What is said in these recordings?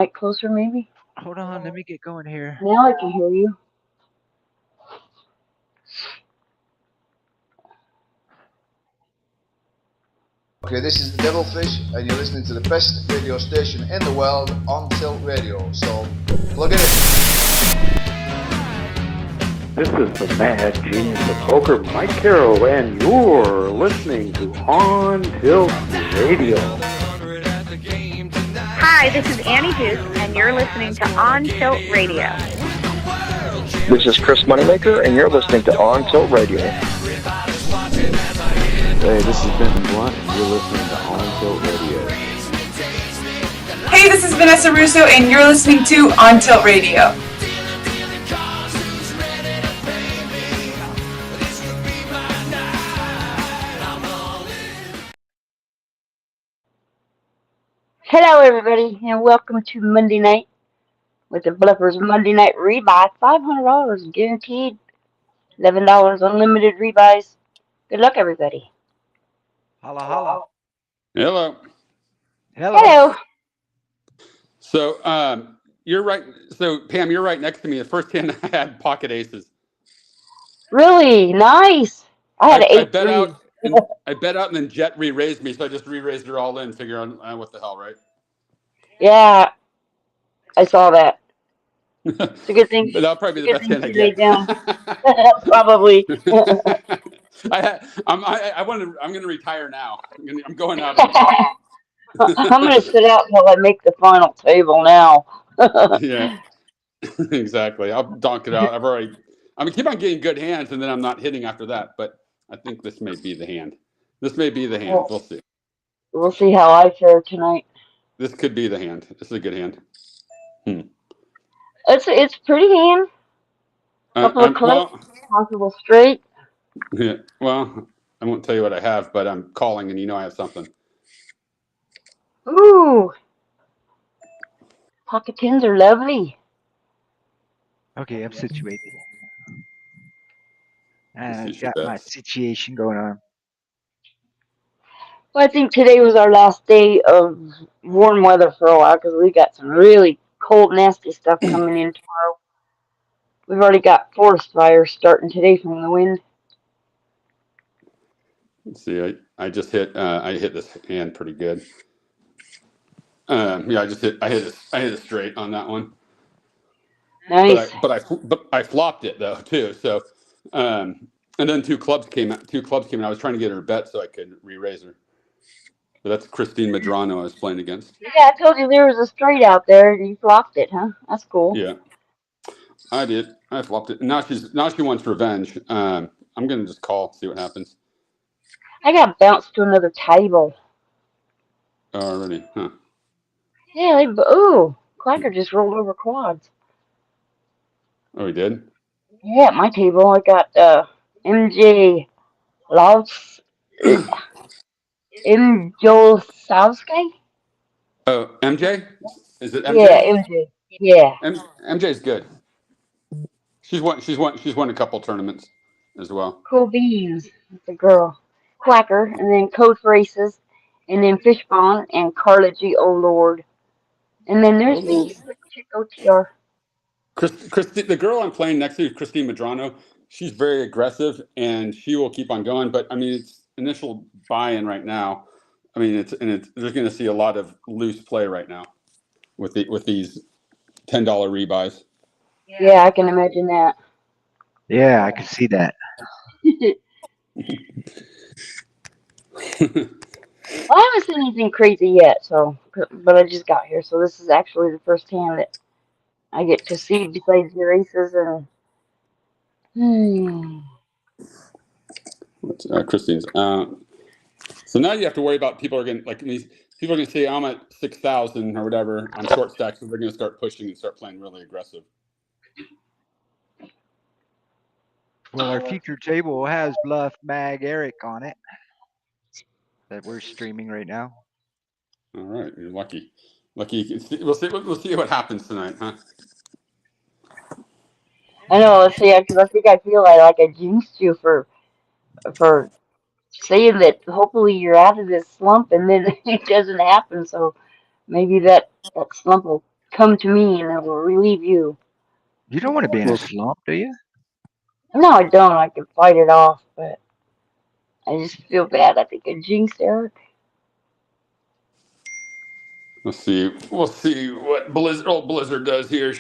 Mic closer, maybe? Hold on, let me get going here. Now I can hear you. Okay, this is the Devilfish, and you're listening to the best radio station in the world, On Tilt Radio. So, plug it in. This is the mad genius of poker, Mike Carroll, and you're listening to On Tilt Radio. Hi, this is Annie Duke, and you're listening to On Tilt Radio. This is Chris Moneymaker, and you're listening to On Tilt Radio. Hey, this is Benton Blunt, and you're listening to On Tilt Radio. Hey, this is Vanessa Russo, and you're listening to On Tilt Radio. Hello, everybody, and welcome to Monday night with the BLUFFers Monday Night Rebuy. $500 guaranteed, $11 unlimited rebuys. Good luck, everybody. Holla, holla. Hello. Hello. So, you're right. So, Pam, you're right next to me. The first hand I had pocket aces. Really nice. I had I eight. bet out. I bet out, and then Jet re-raised me, so I just re-raised her all in. Figure out what the hell, right? Yeah, I saw that. It's a good thing. But that'll probably be the best hand I get. get. Probably. I'm going to retire now. I'm going out. I'm going to sit out until I make the final table now. Yeah, exactly. I'll donk it out. I'm keep on getting good hands, and then I'm not hitting after that. But I think this may be the hand. We'll see. We'll see how I fare tonight. This could be the hand. This is a good hand. It's pretty hand. Couple of clubs, possible straight. Yeah. Well, I won't tell you what I have, but I'm calling, and you know I have something. Ooh. Pocket tens are lovely. Okay, I'm situated. I've got my situation going on. Well, I think today was our last day of warm weather for a while because we got some really cold, nasty stuff coming in tomorrow. We've already got forest fires starting today from the wind. Let's see. I just hit. I hit this hand pretty good. Yeah, I hit a straight on that one. Nice. But I flopped it though too. So, and then two clubs came out. I was trying to get her bet so I could re-raise her. But that's Christine Medrano I was playing against. Yeah, I told you there was a straight out there, and you flopped it, huh? That's cool. Yeah, I did. I flopped it. Now she wants revenge. I'm gonna just call, see what happens. I got bounced to another table. Oh, already? Huh? Yeah. Ooh, Clacker just rolled over quads. Oh, he did? Yeah, at my table I got MJ Laus. Mjolsowski? Oh, MJ? Is it MJ? Yeah, MJ. Yeah. MJ's good. She's won a couple tournaments as well. Cool beans. That's a girl. Clacker, and then Code for Aces, and then Fishbone, and Carla G. Oh Lord. And then there's me, Slick Chick OTR. The girl I'm playing next to, Christine Medrano, she's very aggressive, and she will keep on going. But I mean, it's initial buy-in right now. I mean, there's going to see a lot of loose play right now with these $10 rebuys. Yeah, I can imagine that. Yeah, I can see that. Well, I haven't seen anything crazy yet, but I just got here, so this is actually the first hand that I get to see besides your aces and. Christine's. So now you have to worry about people are going to say I'm at 6,000 or whatever on short stacks, so they're going to start pushing and start playing really aggressive. Well, our future table has Bluff Mag Eric on it that we're streaming right now. All right, you're lucky. We'll see what happens tonight, huh? I know. Let's see, because I feel like I jinxed you for saying that. Hopefully, you're out of this slump, and then it doesn't happen. So maybe that slump will come to me and it will relieve you. You don't want to be in a slump, do you? No, I don't. I can fight it off, but I just feel bad. I think I jinxed Eric. Let's see. We'll see what Blizzard does here.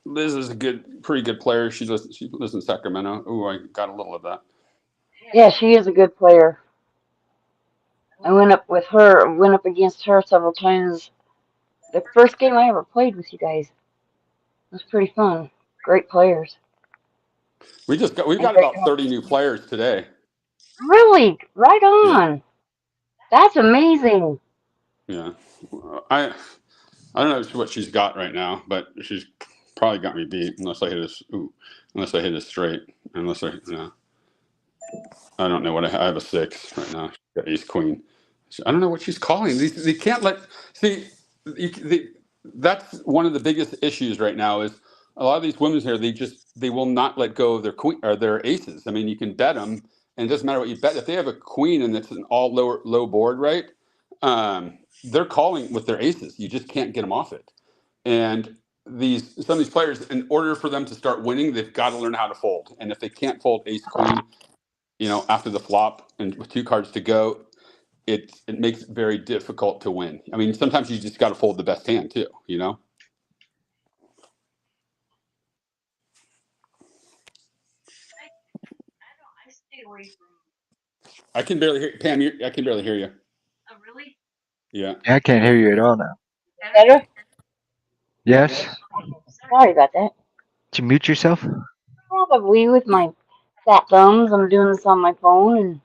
Liz is a pretty good player. She lives in Sacramento. Ooh, I got a little of that. Yeah, she is a good player. I went up against her several times. The first game I ever played with you guys. It was pretty fun. Great players. We've And got great about 30 new players today. Really? Right Yeah. on. That's amazing. Yeah. I don't know what she's got right now, but she's probably got me beat unless I hit a straight. I don't know what I have a 6 right now. She's got ace queen. I don't know what she's calling. They can't that's one of the biggest issues right now is a lot of these women here. They will not let go of their queen or their aces. I mean, you can bet them, and it doesn't matter what you bet. If they have a queen and it's an all low board, right? They're calling with their aces. You just can't get them off it. And some of these players, in order for them to start winning, they've got to learn how to fold. And if they can't fold ace queen, after the flop and with 2 cards to go, it makes it very difficult to win. I mean, sometimes you just got to fold the best hand too. I can barely hear Pam. I can barely hear you. Oh, really? Yeah. I can't hear you at all now. Better? Yes? Sorry about that. Did you mute yourself? Probably with my fat thumbs. I'm doing this on my phone and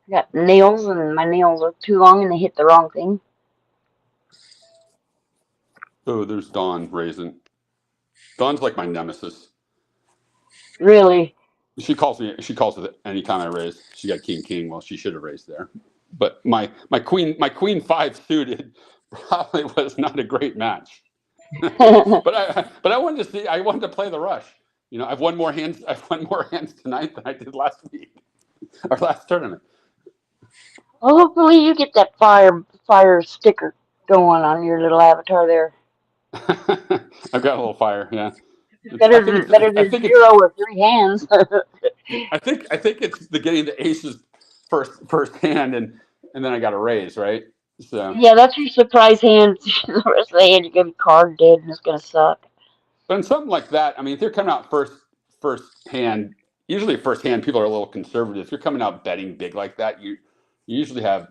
I got nails and my nails are too long and they hit the wrong thing. Oh, there's Dawn raising. Dawn's like my nemesis. Really? She calls it anytime I raise. She got king. Well, she should have raised there. But my queen 5 suited probably was not a great match. but I wanted to see. I wanted to play the rush. I've won more hands tonight than I did last week or last tournament. Well, hopefully you get that fire sticker going on your little avatar there. I've got a little fire. Yeah. Better than 0 with 3 hands. I think it's the getting the aces first hand and then I got a raise, right? So yeah, that's your surprise hand. The rest of the hand you're gonna be card dead and it's gonna suck. But in something like that, I mean, if you're coming out first hand, usually first hand people are a little conservative. If you're coming out betting big like that, you usually have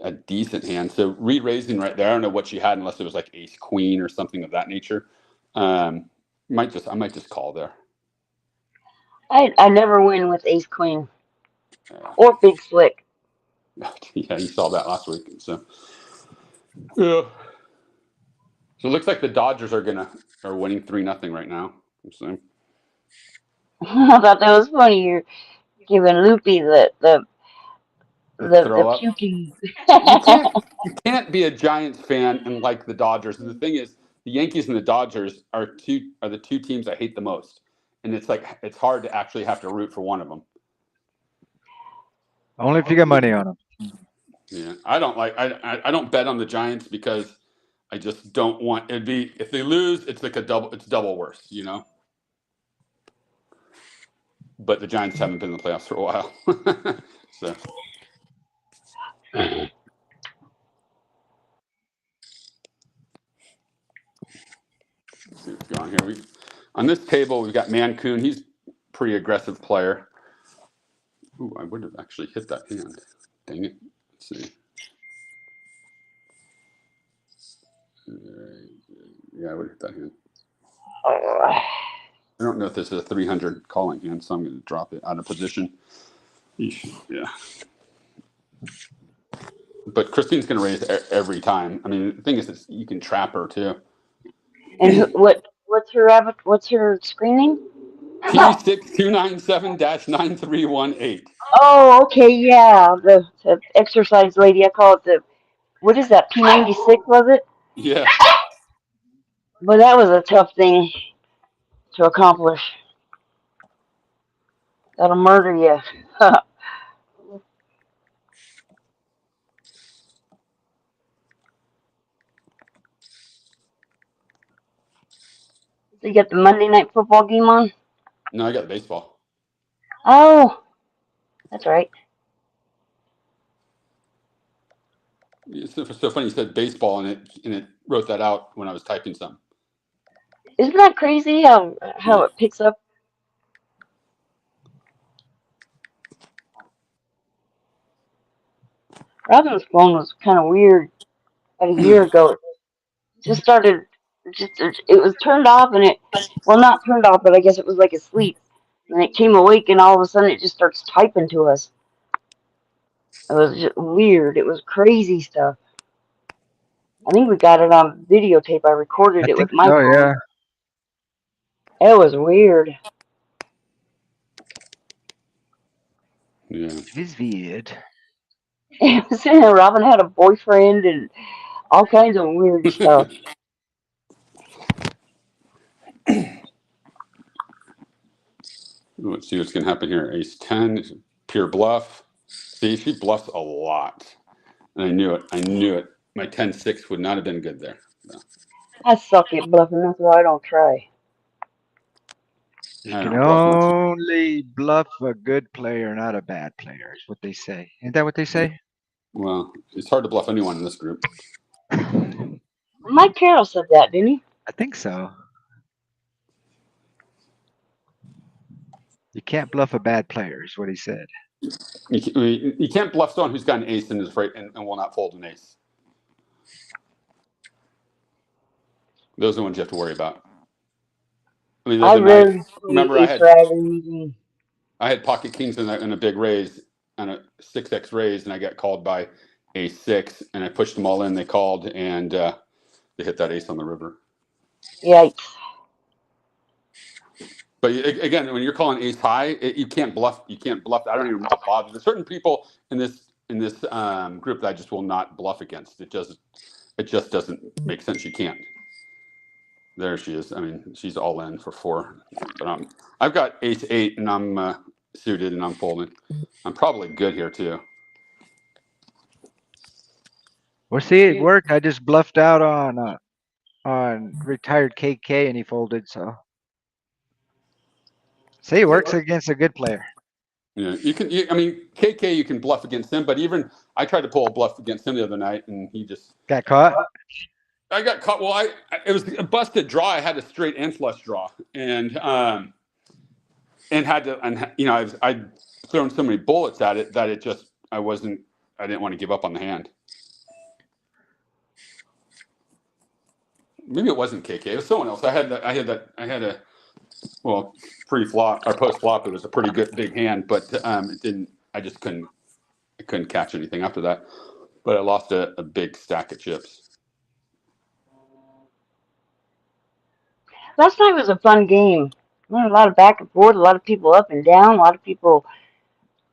a decent hand. So re-raising right there, I don't know what she had unless it was like ace queen or something of that nature. I might just call there. I never win with ace queen or big slick. Yeah, you saw that last week. So yeah. So it looks like the Dodgers are winning 3-0 right now. So. I thought that was funny. You're giving Loopy the puking. You can't be a Giants fan and like the Dodgers. And the thing is, the Yankees and the Dodgers are the 2 teams I hate the most. And it's hard to actually have to root for one of them. Only if you got money on them. Yeah, I don't bet on the Giants because I just don't want if they lose, it's like it's double worse, But the Giants haven't been in the playoffs for a while. So let's see what's going on here. On this table, we've got Mancoon. He's a pretty aggressive player. Ooh, I would have actually hit that hand. Dang it. Let's see. Yeah, I would have hit that hand. I don't know if this is a 300 calling hand, so I'm going to drop it out of position. Eesh, yeah. But Christine's going to raise every time. I mean, the thing is, you can trap her too. And what's her screen name? P6297-9318. Oh, okay, yeah, the exercise lady. I call it what is that? P96 was it? Yeah. But that was a tough thing to accomplish. That'll murder you. So you got the Monday night football game on? No, I got baseball. Oh, that's right. It's so funny you said baseball, and it wrote that out when I was typing some. Isn't that crazy how Yeah. it picks up? Robin's phone was kind of weird about a year ago. It just started, it was turned off and not turned off, but I guess it was like asleep. And it came awake and all of a sudden it just starts typing to us. It was just weird. It was crazy stuff. I think we got it on videotape. I recorded I it think with my so, phone. yeah. It was weird. Yeah. It is weird. Robin had a boyfriend and all kinds of weird stuff. Let's see what's going to happen here. Ace 10, pure bluff. See, she bluffs a lot. And I knew it. I knew it. My 10-6 would not have been good there. No. I suck at bluffing. That's why I don't try. You I can don't bluff much. only bluff a good player, not a bad player, is what they say. Ain't that what they say? Well, it's hard to bluff anyone in this group. Mike Carroll said that, didn't he? I think so. You can't bluff a bad player, is what he said. You can't bluff someone who's got an ace and is afraid and will not fold an ace. Those are the ones you have to worry about. I mean, the I other night, rarely remember play ace riders. I had pocket kings in a big raise, on a 6x raise, and I got called by ace 6, and I pushed them all in. They called, and they hit that ace on the river. Yikes. But again, when you're calling ace high, you can't bluff. You can't bluff. I don't even bother. There's certain people in this group that I just will not bluff against. It just doesn't make sense. You can't. There she is. I mean, she's all in for 4. But I've got ace 8, and I'm suited, and I'm folding. I'm probably good here too. Well, see, it worked. I just bluffed out on retired KK, and he folded. So, see, it works against a good player. Yeah, you can. I mean, KK, you can bluff against him, but even I tried to pull a bluff against him the other night, and he just got caught. I got caught. Well, it was a busted draw. I had a straight and flush draw, and had to, and you know, I'd thrown so many bullets at it that it just I didn't want to give up on the hand. Maybe it wasn't KK. It was someone else. I had a well, pre-flop or post-flop. It was a pretty good big hand, but it didn't. I just couldn't catch anything after that. But I lost a big stack of chips. Last night was a fun game. Learned a lot of back and forth, a lot of people up and down, a lot of people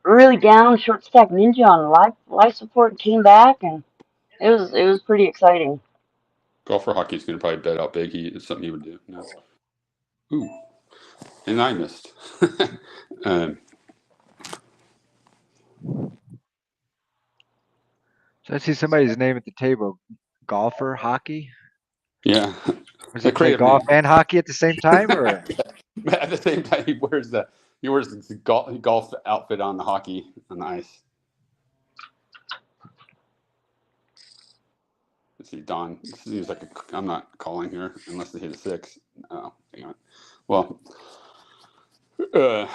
really down. Short stack ninja on life support and came back, and it was pretty exciting. Golfer hockey's going to probably bet out big. It's something he would do. No. Ooh, and I missed. So I see somebody's name at the table. Golfer hockey. Yeah. Was it play golf and hockey at the same time, or at the same time he wears the golf outfit on the hockey on the ice. Let's see, Don. This seems like I'm not calling here unless they hit a 6. Oh, hang on. Well, you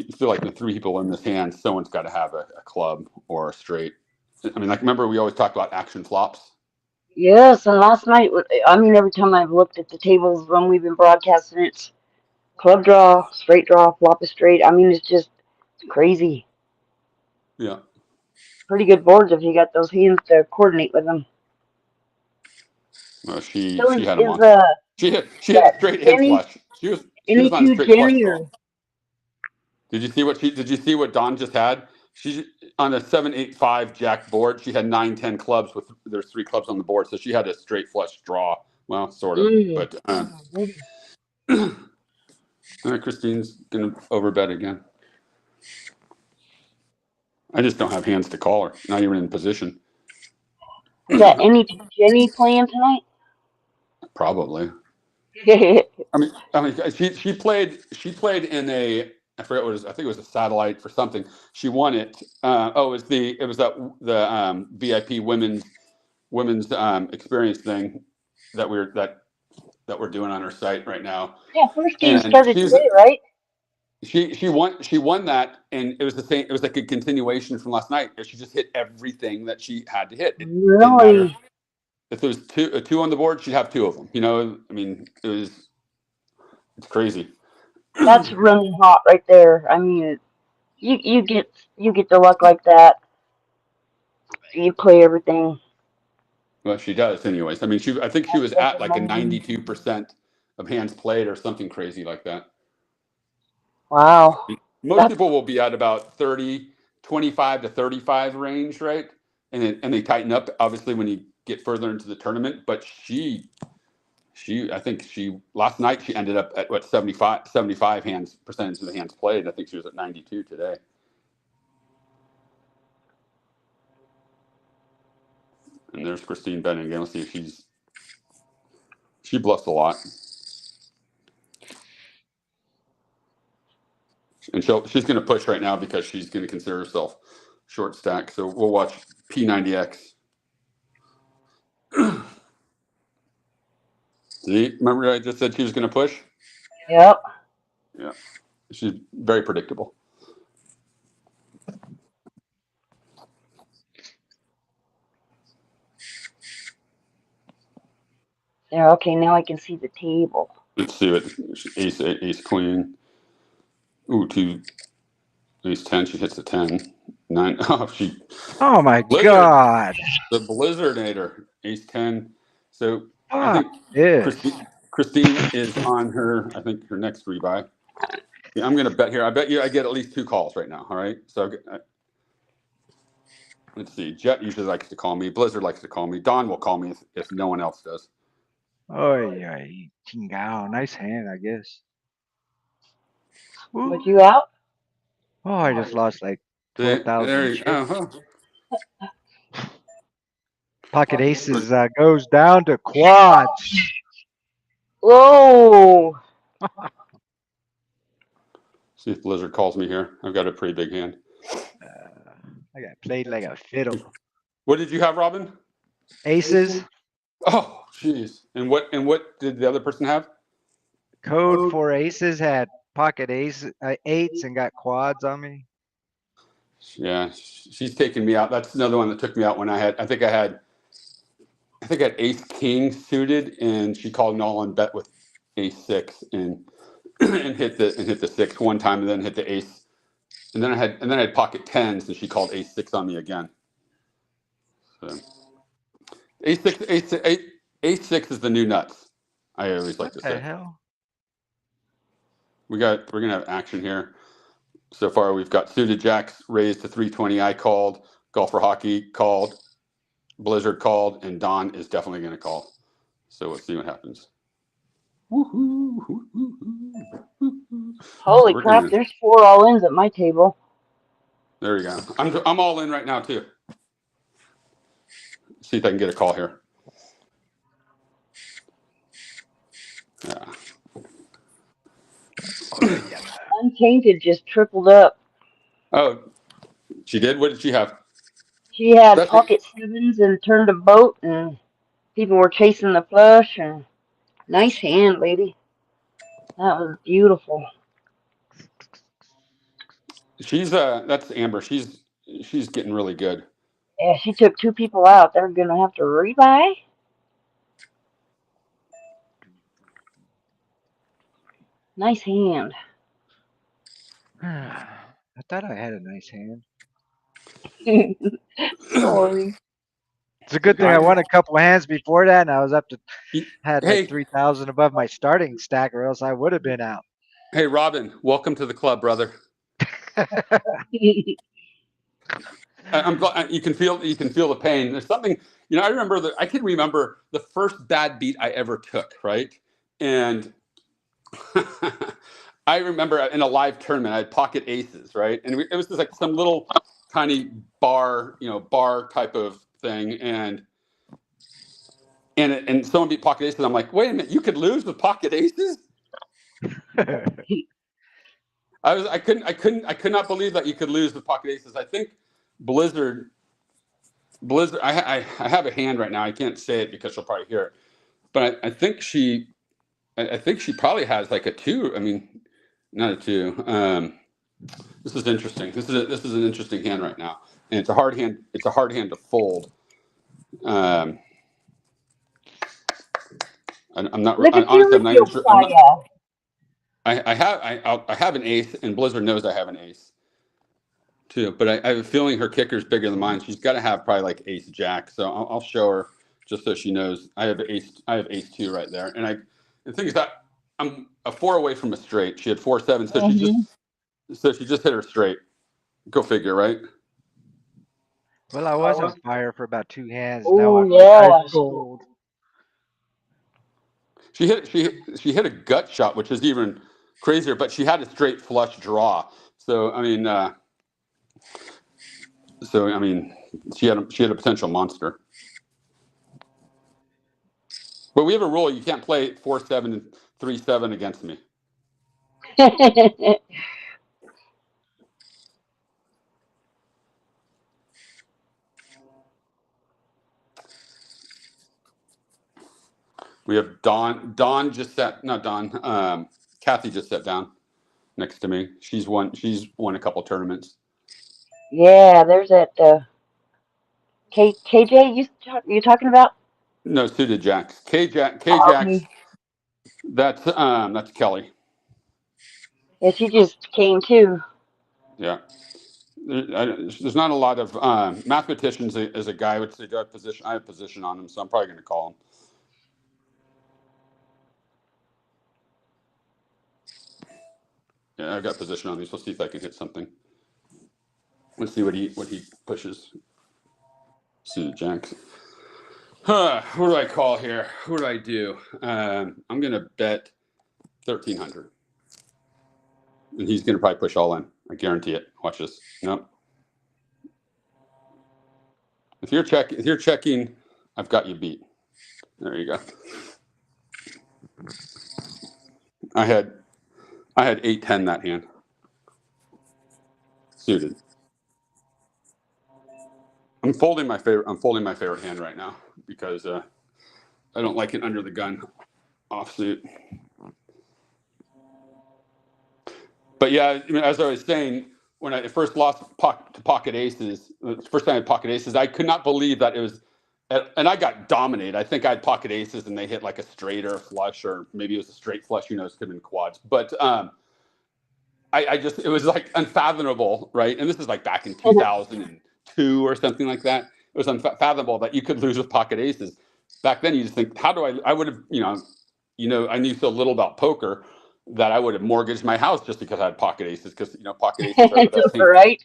feel like the 3 people in this hand, someone's got to have a club or a straight. I mean, like, remember we always talk about action flops? Yes, and last night, I mean, every time I've looked at the tables when we've been broadcasting, it's club draw, straight draw, flop a straight. I mean, it's crazy. Yeah. Pretty good boards if you got those hands to coordinate with them. Well, she So had them on. She had a straight and flush. She was on a straight flush draw. Did you see what Dawn just had? She's on a 7-8-5 jack board. She had 9-10 clubs there's 3 clubs on the board, so she had a straight flush draw. Well, sort of, but all right, Christine's gonna overbet again. I just don't have hands to call her. Not even in position. Is that any Jenny playing tonight? Probably. I mean, she played in a, I forget what it was. I think it was a satellite for something. She won it. It was the VIP women's experience thing that we're doing on our site right now. Yeah, first game And started today, right? she won that, and it was the same. It was like a continuation from last night. She just hit everything that she had to hit. It didn't matter Really? if there was two on the board. She'd have two of them. You know, I mean, it's crazy. That's running hot right there. I mean, you get the luck like that. You play everything. Well, she does, anyways. I mean, I think she was That's at like a amazing. 92% of hands played or something crazy like that. Wow. Most people will be at about 25 to 35 range, right? And they tighten up obviously when you get further into the tournament. But I think last night she ended up at what 75 percentage of the hands played. I think she was at 92 today. And there's Christine Benning again. Let's see if she bluffs a lot. And she's going to push right now because she's going to consider herself short stack. So we'll watch P90X. See, remember I just said she was going to push? Yep. Yeah. She's very predictable. There. Okay, now I can see the table. Let's see what ace queen. Ooh, ace 10. She hits the 10. 9. Oh my Blizzard. God. The Blizzardator. Ace 10. So I Fuck think this. Christine is on her, I think, her next rebuy. Yeah, I'm going to bet here. I bet you I get at least 2 calls right now. All right. So let's see. Jet usually likes to call me. Blizzard likes to call me. Don will call me if no one else does. Oh yeah, Chingao. Nice hand, I guess. Was you out? Oh, I just lost like There 12,000 you go. Pocket aces goes down to quads. Whoa. See if Blizzard calls me here. I've got a pretty big hand. I got played like a fiddle. What did you have, Robin? Aces. Oh, jeez. And what did the other person have? Code for aces had pocket eights and got quads on me. Yeah, she's taking me out. That's another one that took me out when I think I had ace king suited, and she called null and bet with ace 6 and hit the 6 one time, and then hit the ace, and then I had pocket 10s, and she called ace 6 on me again. So ace 6 is the new nuts. I always like to say. What the hell? We're gonna have action here. So far, we've got suited jacks raised to 320. I called. Golfer hockey called. Blizzard called, and Don is definitely going to call. So let's see what happens. Holy crap! There's 4 all-ins at my table. There you go. I'm all in right now too. See if I can get a call here. Yeah. Untainted just tripled up. Oh, she did? What did she have? She had pocket 7s and turned a boat, and people were chasing the flush. And nice hand, lady. That was beautiful. That's Amber. She's getting really good. Yeah, she took 2 people out. They're gonna have to rebuy. Nice hand. I thought I had a nice hand. Sorry. It's a good thing I won a couple of hands before that, and I was up to had like Hey. 3,000 above my starting stack, or else I would have been out. Hey, Robin, welcome to the club, brother. I'm glad you can feel the pain. There's something, I remember I can remember the first bad beat I ever took, right? And I remember in a live tournament, I had pocket aces, right? And it was just like some little tiny bar type of thing. And and someone beat pocket aces. I'm like, wait a minute, you could lose with pocket aces? I could not believe that you could lose with pocket aces. I think Blizzard. I have a hand right now. I can't say it because she'll probably hear it, but I think she probably has like a 2. I mean, not a 2. This is interesting. This is an interesting hand right now, and it's a hard hand. It's a hard hand to fold. I'm not. Look at Honestly, I'm not even you, sure. Fire. I have an ace, and Blizzard knows I have an ace too. But I have a feeling her kicker's bigger than mine. She's got to have probably like ace jack. So I'll show her just so she knows. I have ace 2 right there. And the thing is that I'm a 4 away from a straight. She had 4-7, so she just hit her straight. Go figure, right? Well, I was on fire for about 2 hands. Oh, Now yeah. I fold. She hit a gut shot, which is even crazier. But she had a straight flush draw. So I mean, she had a potential monster. But we have a rule: you can't play 4-7 and 3-7 against me. We have Dawn. Dawn just sat. Not Dawn. Kathy just sat down next to me. She's won a couple tournaments. Yeah, there's that KJ you talking about? No, suited jacks. K jacks. Okay. That's Kelly. Yeah, she just came too. Yeah. There's not a lot of mathematicians. As a guy would say, I have position on him, so I'm probably going to call him. Yeah, I've got position on these. Let's see if I can hit something. Let's see what he pushes. Suited jacks. What do I call here? What do I do? I'm going to bet 1,300. And he's going to probably push all in. I guarantee it. Watch this. Nope. If you're checking, I've got you beat. There you go. I had 8-10 that hand. Suited. I'm folding my favorite hand right now because I don't like it under the gun offsuit. But yeah, I mean, as I was saying, when I first lost to pocket aces, the first time I had pocket aces, I could not believe that it was, and I got dominated. I think I had pocket aces and they hit like a straight or a flush, or maybe it was a straight flush. Who knows? Could have been quads. But it was like unfathomable, right? And this is like back in 2002 or something like that. It was unfathomable that you could lose with pocket aces. Back then, you just think, how do I would have, I knew so little about poker that I would have mortgaged my house just because I had pocket aces, because pocket aces are the best thing. Right.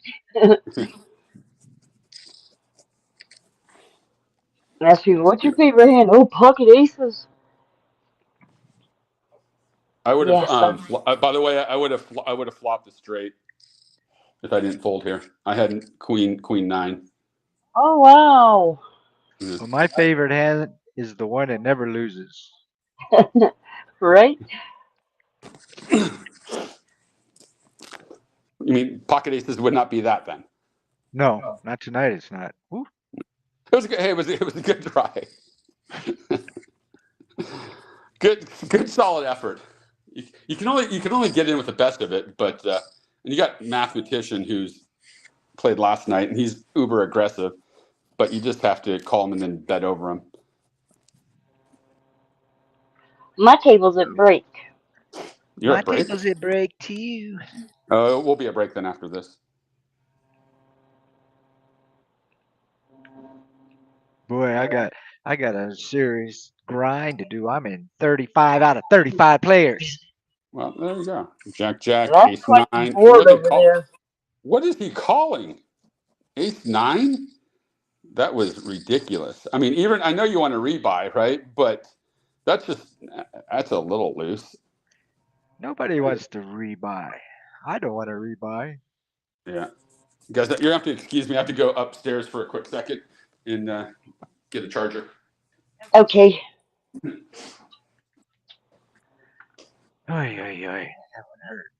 Ask people, what's your favorite hand? Oh, pocket aces. I would have. By the way, I would have flopped a straight if I didn't fold here. I had queen 9. Oh wow. Well, my favorite hand is the one that never loses. Right? You mean pocket aces would not be that then? No, not tonight. It's not. Woo. It was good. Hey, it was a good try. good solid effort. You can only get in with the best of it, but and you got mathematician who's played last night and he's uber aggressive, but you just have to call him and then bet over him. My table's at break. You're at break? Table's at break too. Oh, we'll be at break then after this. Boy, I got a serious grind to do. I'm in 35 out of 35 players. Well, there you go. Jack, That's ace quite 9. bored over there. What is he calling? Ace 9? That was ridiculous. I mean, even I know you want to rebuy, right? But that's a little loose. Nobody wants to rebuy. I don't want to rebuy. Yeah. Guys, you're going to have to excuse me. I have to go upstairs for a quick second and get a charger. Okay. Oy, oy, oy. That one hurt.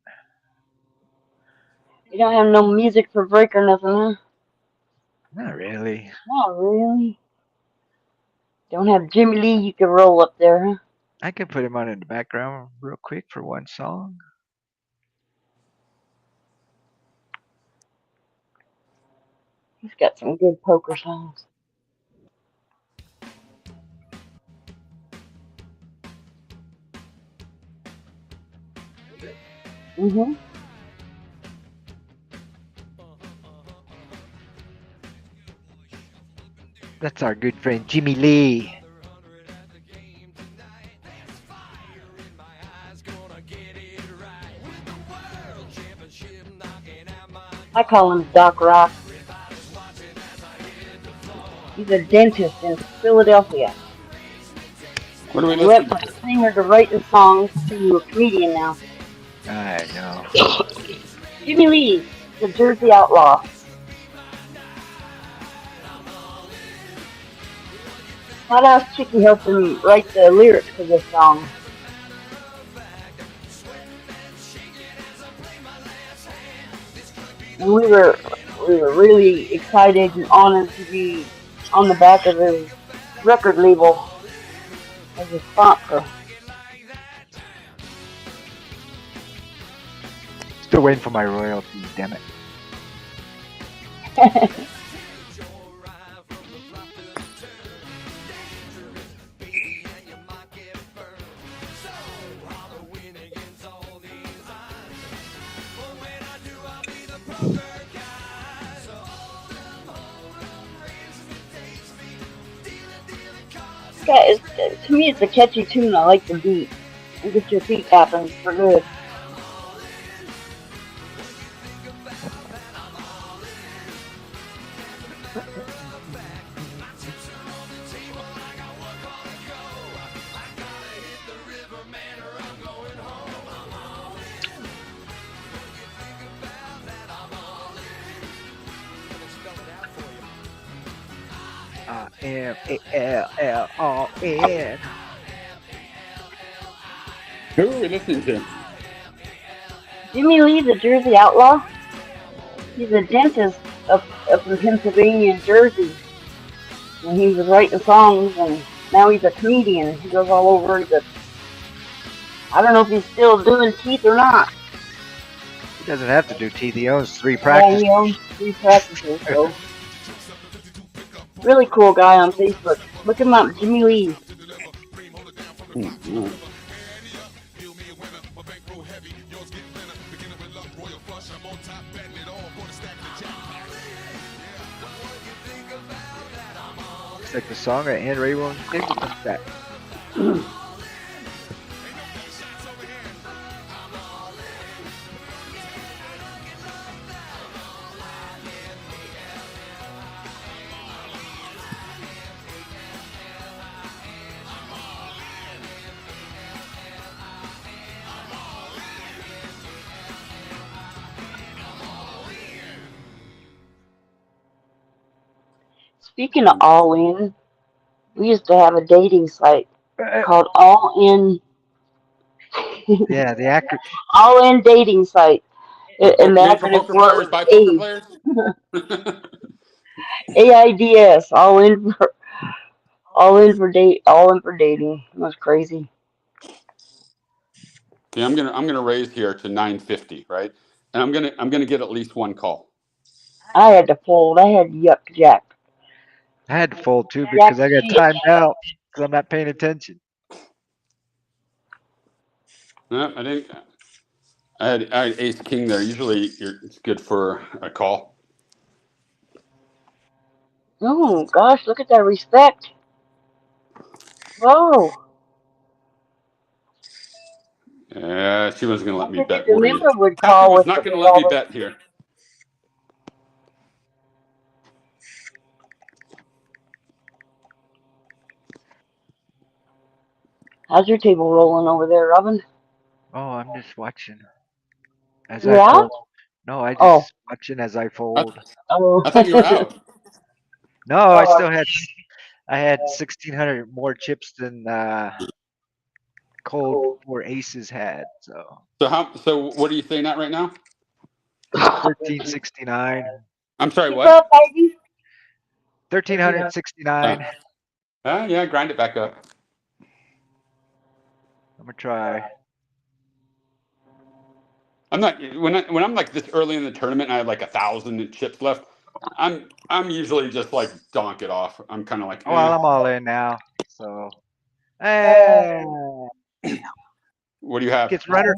You don't have no music for break or nothing, huh? Not really. Not really. Don't have Jimmy Lee you can roll up there, huh? I can put him on in the background real quick for one song. He's got some good poker songs. Mm-hmm. That's our good friend Jimmy Lee. I call him Doc Rock. He's a dentist in Philadelphia. What are we He went listening from to? a singer to writing songs to a comedian now. I know. Jimmy Lee, the Jersey Outlaw. Hot Ass Chicky helped him write the lyrics for this song. And we were really excited and honored to be on the back of his record label as a sponsor. Still waiting for my royalties, damn it. To me, it's a catchy tune. I like the beat. And get your feet tapping for good. IMALLON. Who are we listening to? Jimmy Lee, the Jersey Outlaw. He's a dentist up in Pennsylvania and Jersey. And he was writing songs, and now he's a comedian. He goes all over I don't know if he's still doing teeth or not. He doesn't have to do teeth. He owns 3 Yeah, practices. he owns 3 practices, so. Really cool guy on Facebook. Look him up, Jimmy Lee. Mm-hmm. It's like the song that Anne Ray Williams did with us back. Speaking of All In, we used to have a dating site called All In. Yeah, the actor. All In dating site. And the Made for acronym poker for it players was by poker players? AIDS. All in for dating. It was crazy. Okay, I'm gonna raise here to 950, right? And I'm gonna get at least one call. I had to fold. I had yuck jack. I had to fold too Jack because I got shit. timed out because I'm not paying attention. No, I didn't. I had ace king there. Usually, it's good for a call. Oh gosh, look at that respect. Whoa. Yeah, she wasn't gonna let me I figured bet the more. member would Kathy call was with not gonna let all me this. bet here. How's your table rolling over there, Robin? Oh, I'm just watching as I You're out? fold. No, I Oh. just watching as I fold. Oh. I thought you were out. No, I still had I had 1,600 more chips than Cold Four Aces had. So So what are you saying at right now? 1369. I'm sorry, Keep what? up, baby. 1369. Yeah, grind it back up. I'm gonna try. I'm not when I'm like this early in the tournament and I have like 1,000 chips left. I'm usually just like donk it off. I'm kind of like, Well, eh. I'm all in now. So, eh, What do you have? gets runner.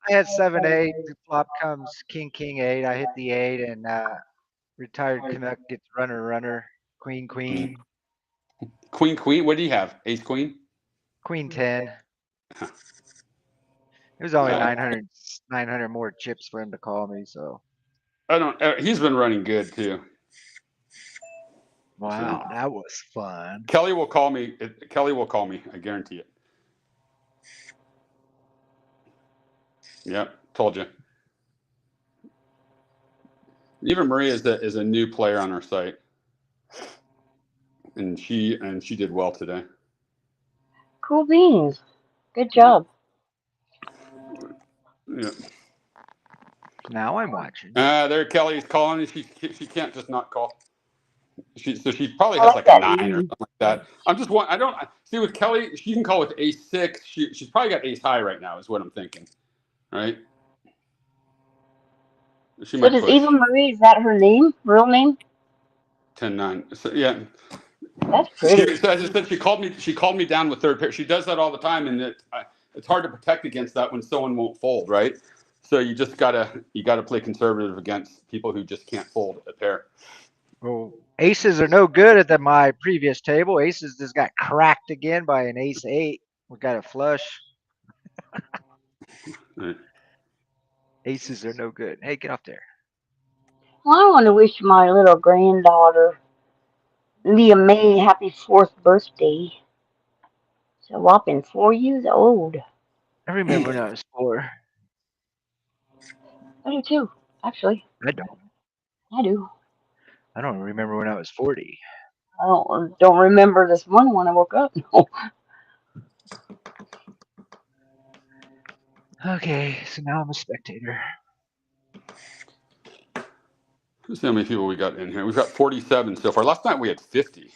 I had 7-8. The flop comes king, king, 8. I hit the 8, and retired Canuck gets runner, runner, queen, queen, Queen. What do you have? Ace queen. queen 10. It was only 900 more chips for him to call me. So, I don't. He's been running good too. wow, that was fun. Kelly will call me. Kelly will call me. I guarantee it. Yep, told you. Even Maria is a new player on our site, and she did well today. Cool beans. Good job. Yeah. Now I'm watching. There, Kelly's calling. She can't just not call. So she probably I has like like a that 9 or name. something like that. I'm just one. I don't see with Kelly. She can call with ace 6. She's probably got ace high right now. Is what I'm thinking. Right. She So might does push Eva Marie, is that her name? Real name? 10-9. So yeah. That's pretty. So as I said, she called me down with third pair. She does that all the time, and it's hard to protect against that when someone won't fold, right? So you gotta play conservative against people who just can't fold a pair. Well, aces are no good at my previous table. Aces just got cracked again by an ace 8. We got a flush. Right. Aces are no good. Hey, get up there. Well, I want to wish my little granddaughter, Leah May, happy 4th birthday. She's a whopping 4 years old. I remember when I was 4. I do too, actually. I don't. I do. I don't remember when I was 40. I don't remember this morning when I woke up. No. Okay, so now I'm a spectator. Let's see how many people we got in here. We've got 47 so far. Last night we had 50,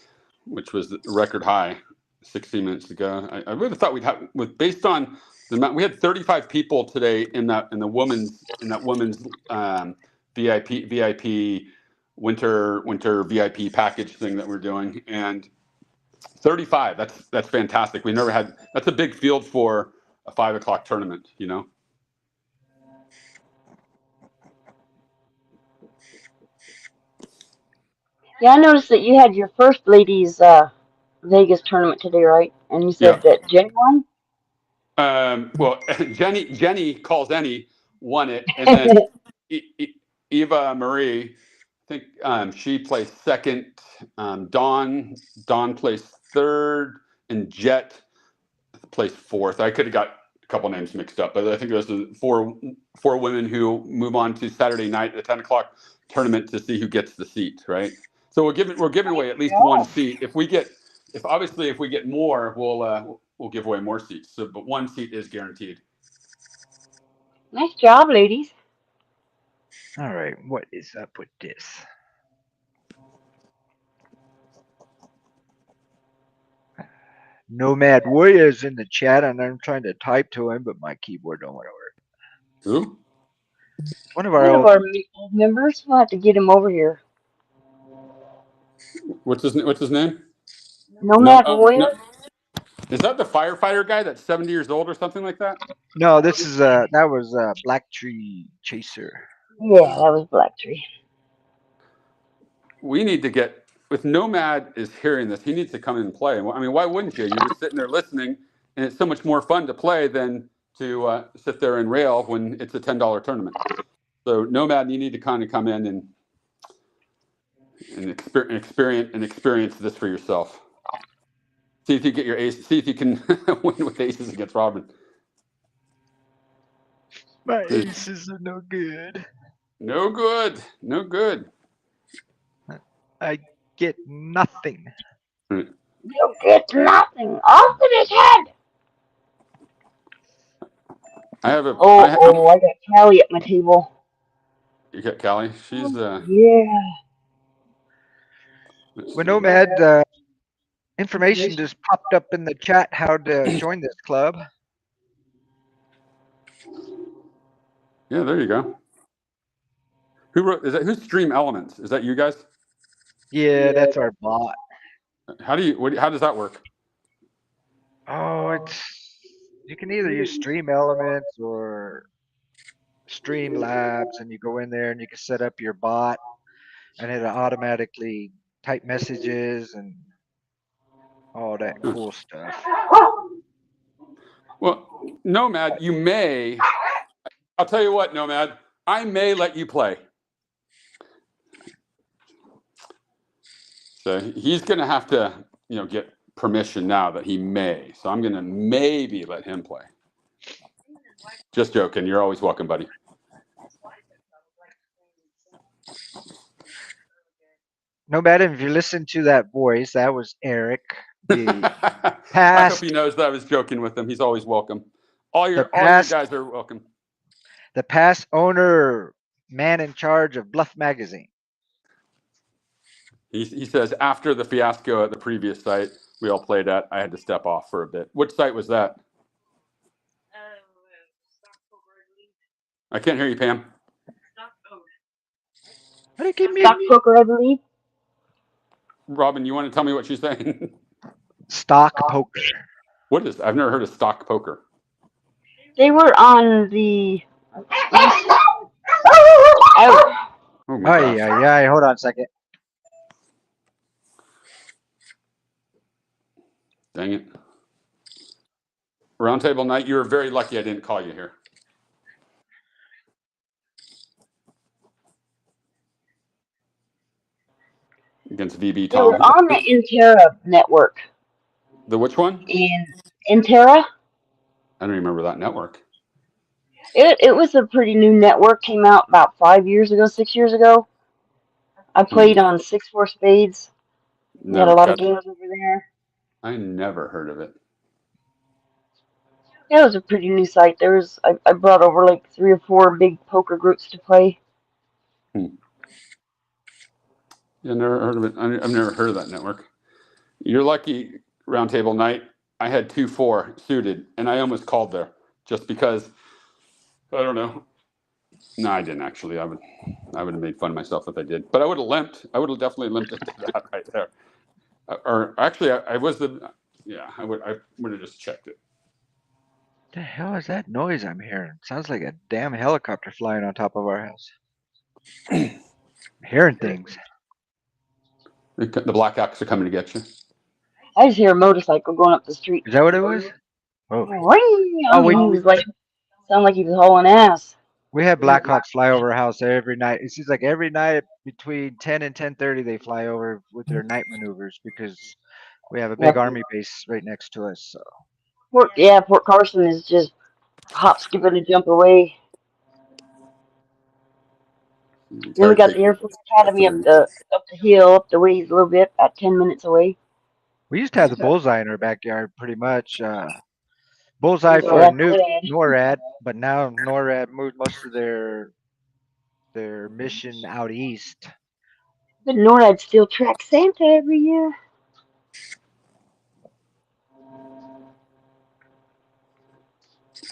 which was the record high 16 minutes ago. I would have thought we'd have, based on the amount, we had 35 people today in that women's VIP winter VIP package thing that we're doing, and 35. That's fantastic. We never had. That's a big field for a 5 o'clock tournament. You know. Yeah, I noticed that you had your first ladies Vegas tournament today, right? And you said Yeah. that Jenny won? Well, Jenny calls any won it, and then Eva Marie, I think she placed second. Dawn placed third, and Jet placed fourth. I could have got a couple names mixed up, but I think there's four women who move on to Saturday night at the 10 o'clock tournament to see who gets the seat, right? So we're giving away at least one seat. If we get more, we'll give away more seats. So, but one seat is guaranteed. Nice job, ladies. All right, what is up with this? Nomad Warrior's in the chat, and I'm trying to type to him, but my keyboard don't want to work. Who? One of One our of our members. We'll have to get him over here. What's his name? Nomad Warrior? No. Is that the firefighter guy that's 70 years old or something like that? No, this is that was Black Tree Chaser. Yeah, that was Black Tree. We need to get, if Nomad is hearing this, he needs to come in and play. I mean, why wouldn't you? You're just sitting there listening, and it's so much more fun to play than to sit there and rail when it's a $10 tournament. So Nomad, you need to kind of come in and experience this for yourself. See if you get your ace. See if you can win with aces against Robin. My aces are no good. No good. No good. I get nothing. You get nothing off of his head. I have a. I got Callie at my table. You got Callie. She's Yeah. let's Well, see. Nomad, information just popped up in the chat how to join this club. Yeah, there you go. Who wrote? Is that who's Stream Elements? Is that you guys? Yeah, that's our bot. How do you? How does that work? Oh, you can either use Stream Elements or Stream Labs, and you go in there and you can set up your bot, and it'll automatically type messages and all that cool stuff. Well, Nomad, you may. I'll tell you what, Nomad. I may let you play. So he's going to have to, get permission now that he may. So I'm going to maybe let him play. Just joking. You're always welcome, buddy. Nomad, if you listen to that voice, that was Eric. I hope he knows that I was joking with him. He's always welcome. All you guys are welcome. The past owner, man in charge of Bluff Magazine. He says after the fiasco at the previous site we all played at, I had to step off for a bit. Which site was that? I can't hear you, Pam. Stock poker, I believe. Robin, you want to tell me what she's saying? Stock poker. What is? I've never heard of stock poker. They were on the. Oh my gosh. Yeah. Hold on a second. Dang it. Roundtable night, you were very lucky I didn't call you here. Against VB They Tom. were on the Intera network. The which one? Intera. I don't remember that network. It was a pretty new network. Came out about 6 years ago. I played on 6-4 Spades. We had a lot of games over there. I never heard of it. Yeah, it was a pretty new site. I brought over like 3 or 4 big poker groups to play. Yeah, never heard of it. I've never heard of that network. You're lucky, Roundtable Night. I had 2-4 suited, and I almost called there just because. I don't know. No, I didn't actually. I would have made fun of myself if I did. But I would have limped. I would have definitely limped into that right there. Or actually, I was the. Yeah, I would have just checked it. What the hell is that noise I'm hearing? Sounds like a damn helicopter flying on top of our house. I'm hearing things. The Blackhawks are coming to get you. I just hear a motorcycle going up the street. Is that what it was? Oh, He was like, sounded like he was hauling ass. We have Blackhawks fly over our house every night. It seems like every night between 10 and 10:30 they fly over with their night maneuvers because we have a big army base right next to us. So. Fort Carson is just hop, skip, and a jump away. Then we got the Air Force Academy up the hill, up the ways a little bit, about 10 minutes away. We used to have the Bullseye in our backyard, pretty much. Bullseye for NORAD, but now NORAD moved most of their mission out east. But NORAD still tracks Santa every year.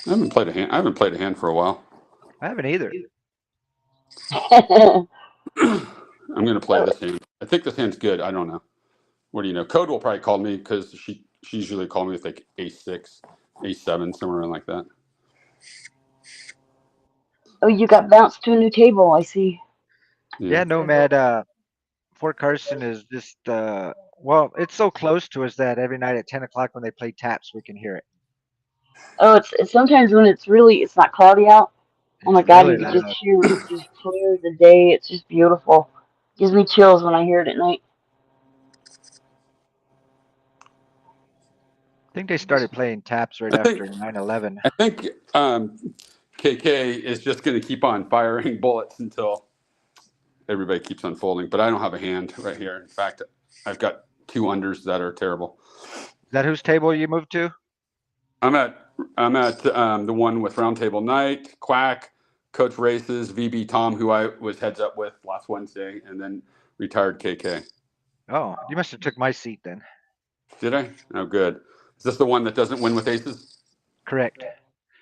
I haven't played a hand for a while. I haven't either. I'm gonna play this hand. I think this hand's good. I don't know. What do you know? Code will probably call me because she usually call me with like A6, A7, somewhere around like that. Oh, you got bounced to a new table, I see. Yeah, Nomad. Fort Carson is just well, it's so close to us that every night at 10 o'clock when they play taps, we can hear it. Oh, it's sometimes when it's not cloudy out. Oh my God, you can just hear it just clear as the day. It's just beautiful. Gives me chills when I hear it at night. I think they started playing taps right after 9/11. I think KK is just going to keep on firing bullets until everybody keeps unfolding. But I don't have a hand right here. In fact, I've got two unders that are terrible. Is that whose table you moved to? I'm at the one with Roundtable Night, Quack, Coach Races, VB Tom, who I was heads up with last Wednesday, and then retired KK. Oh, you must have took my seat then. Did I? Oh, good. Is this the one that doesn't win with aces? Correct.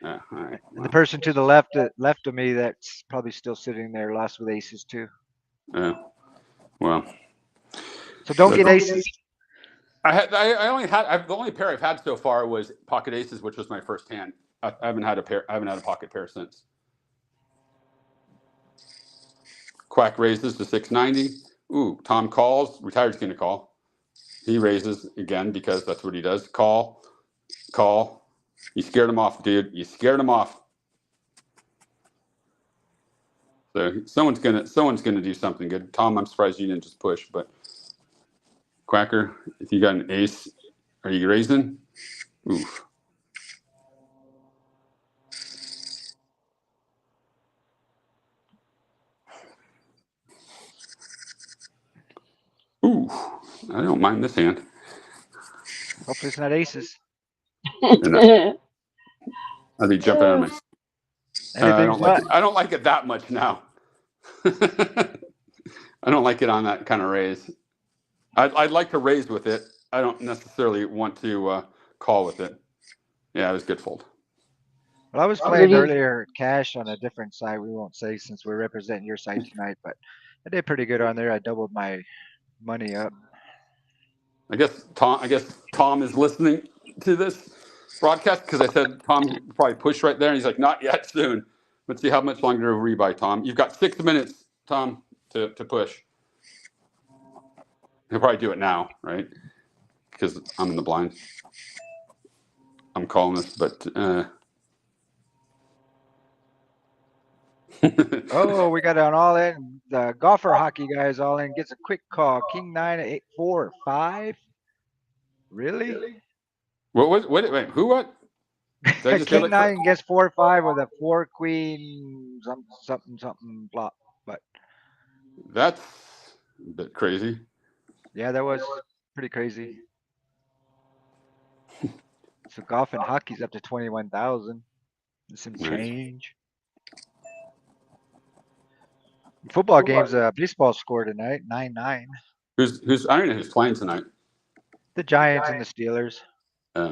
Yeah. All right. And the person to the left of me that's probably still sitting there lost with aces too. Well. So don't get aces. The only pair I've had so far was pocket aces, which was my first hand. I haven't had a pair. I haven't had a pocket pair since. Quack raises to 690. Ooh, Tom calls. Retired's going to call. He raises again because that's what he does. Call. You scared him off, dude. You scared him off. So someone's gonna do something good. Tom, I'm surprised you didn't just push, but Quacker, if you got an ace, are you raising? Oof. Ooh, I don't mind this hand. Hopefully it's not aces. I'd be jumping out of my. I don't like it that much now. I don't like it on that kind of raise. I'd like to raise with it. I don't necessarily want to call with it. Yeah, it was good fold. Well, I was playing earlier cash on a different side. We won't say since we're representing your side tonight, but I did pretty good on there. I doubled my money up. I guess Tom is listening to this broadcast because I said Tom probably push right there, and he's like, not yet, soon. Let's see how much longer to rebuy, Tom. You've got 6 minutes, Tom, to push. He'll probably do it now, right? Because I'm in the blind. I'm calling this, but Oh, we got an all in. The golfer hockey guy is all in. Gets a quick call. King 9, 8, 4, 5. Really? Wait, who what? King 9 gets 4, 5 with a 4 queen something flop. But that's a bit crazy. Yeah, that was pretty crazy. So golf and hockey's up to 21,000. Some change. Football games, baseball score tonight, 9-9. Who's I don't know who's playing tonight. The Giants and the Steelers.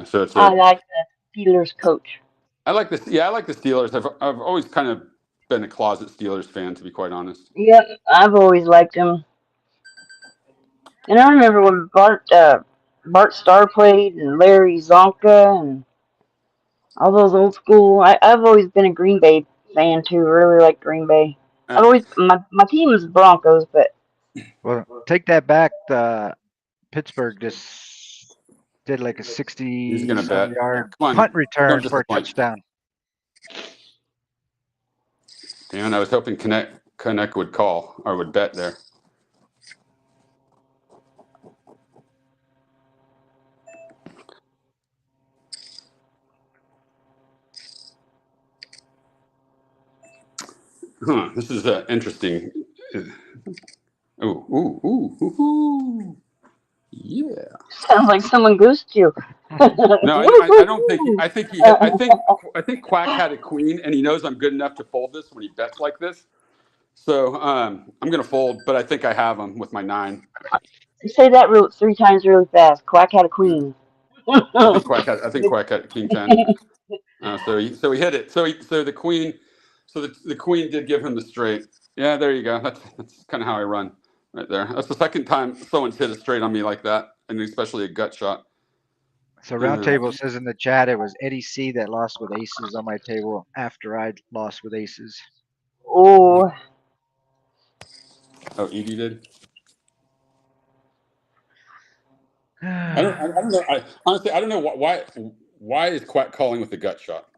So it's I like the Steelers coach. I like this. Yeah, I like the Steelers. I've always kind of been a closet Steelers fan, to be quite honest. Yep, I've always liked them. And I remember when Bart Starr played and Larry Zonka and all those old school. I've always been a Green Bay fan too. Really like Green Bay. I've always my team is Broncos, but well, take that back. Pittsburgh just did like a 60-yard punt return for a touchdown. Dan, I was hoping Connect would call or would bet there. This is interesting. Ooh. Yeah. Sounds like someone goosed you. No, I don't think. I think Quack had a queen, and he knows I'm good enough to fold this when he bets like this. So I'm going to fold, but I think I have him with my 9. You say that 3 times really fast. Quack had a queen. I think Quack had King 10. So he hit it. So the queen. So the queen did give him the straight. Yeah, there you go. That's kind of how I run right there. That's the second time someone's hit a straight on me like that, and especially a gut shot. So Roundtable says in the chat it was Eddie C that lost with aces on my table after I lost with aces. Oh, Edie did. I don't know. Honestly, I don't know why is Quack calling with the gut shot.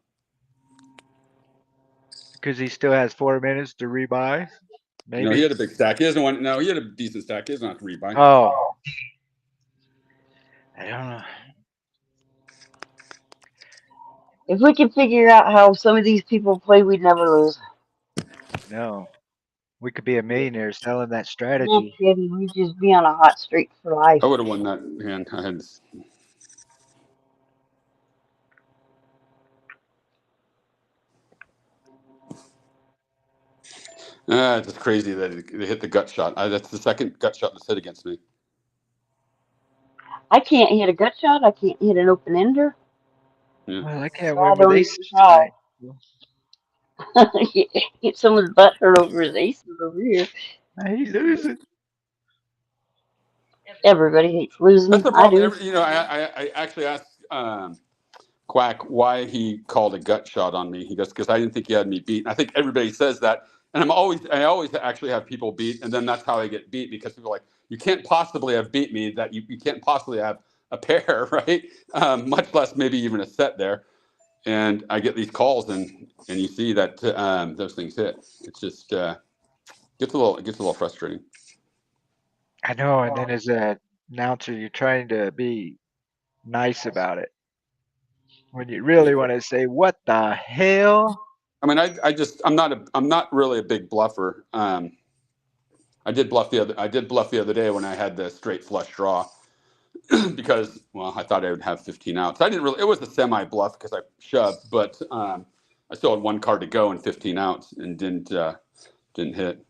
Because he still has 4 minutes to rebuy. Maybe. No, he had a big stack. He doesn't want. No, he had a decent stack. He doesn't have to rebuy. Oh, I don't know. if we could figure out how some of these people play, we'd never lose. No. We could be a millionaire selling that No strategy. kidding. We just be on a hot streak for life. I would have won that hand. I had. It's just crazy that they hit the gut shot. That's the second gut shot that's hit against me. I can't hit a gut shot. I can't hit an open ender. Yeah. Well, I can't So I win with don't even aces try. tonight. Get someone's butt hurt over his aces over here. I hate losing. Everybody hates losing. That's the I problem. do. I actually asked Quack why he called a gut shot on me. He goes, because I didn't think he had me beat. And I think everybody says that. And I always actually have people beat. And then that's how I get beat, because people are like, you can't possibly have beat me, that you can't possibly have a pair, right? Much less maybe even a set there. And I get these calls, and you see that those things hit. It's just gets a little frustrating. I know, and then as a announcer, you're trying to be nice about it when you really want to say, "What the hell?" I mean, I'm not really a big bluffer. I did bluff the other day when I had the straight flush draw because, well, I thought I would have 15 outs. I didn't really. It was a semi bluff because I shoved, but I still had one card to go and 15 outs and didn't hit.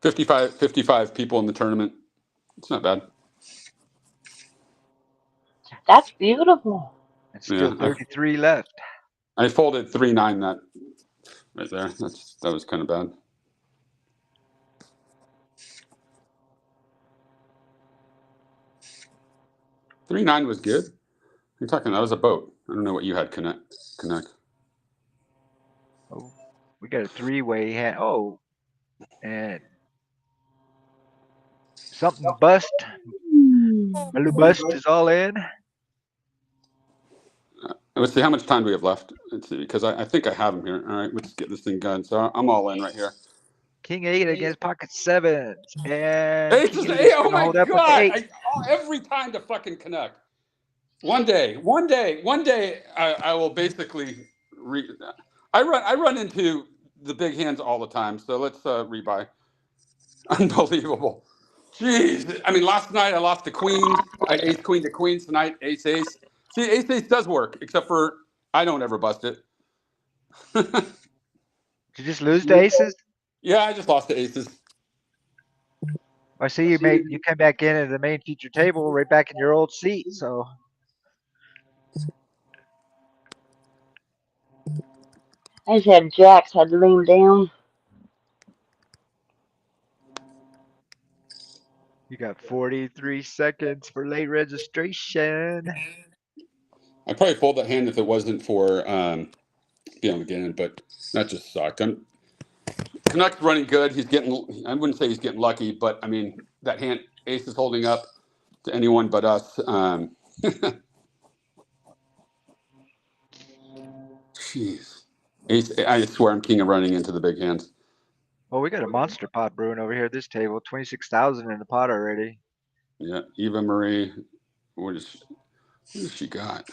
Fifty-five people in the tournament. It's not bad. That's beautiful. And still Yeah, 33 left. I folded 3-9 that right there. That was kind of bad. 3-9 was good. You're talking, that was a boat. I don't know what you had connect. Oh, we got a three-way hand. Oh, and something bust. Blue bust is all in. Let's see, how much time do we have left? Let's see, because I think I have them here. All right, let's get this thing going. So I'm all in right here. King 8 against pocket 7s. And Ace King is 8 eight. is Oh going to my hold up with the God. 8. Every time to fucking connect. One day, I will basically I run into the big hands all the time. So let's rebuy. Unbelievable. Jeez. I mean, last night I lost to queens. I had ace queen to queens. Tonight ace ace. See, ace ace does work, except for I don't ever bust it. Did you just lose to aces? Yeah, I just lost to aces. I see you came back in at the main feature table, right back in your old seat. So I just had jacks. Had to lay him down. you got 43 seconds for late registration. I'd probably fold that hand if it wasn't for being able to get in, but that just sucked. Canuck's running good. I wouldn't say he's getting lucky, but I mean, that hand, ace is holding up to anyone but us. Jeez. Ace, I swear I'm king of running into the big hands. Well, we got a monster pot brewing over here at this table. 26,000 in the pot already. Yeah, Eva Marie, what has she got?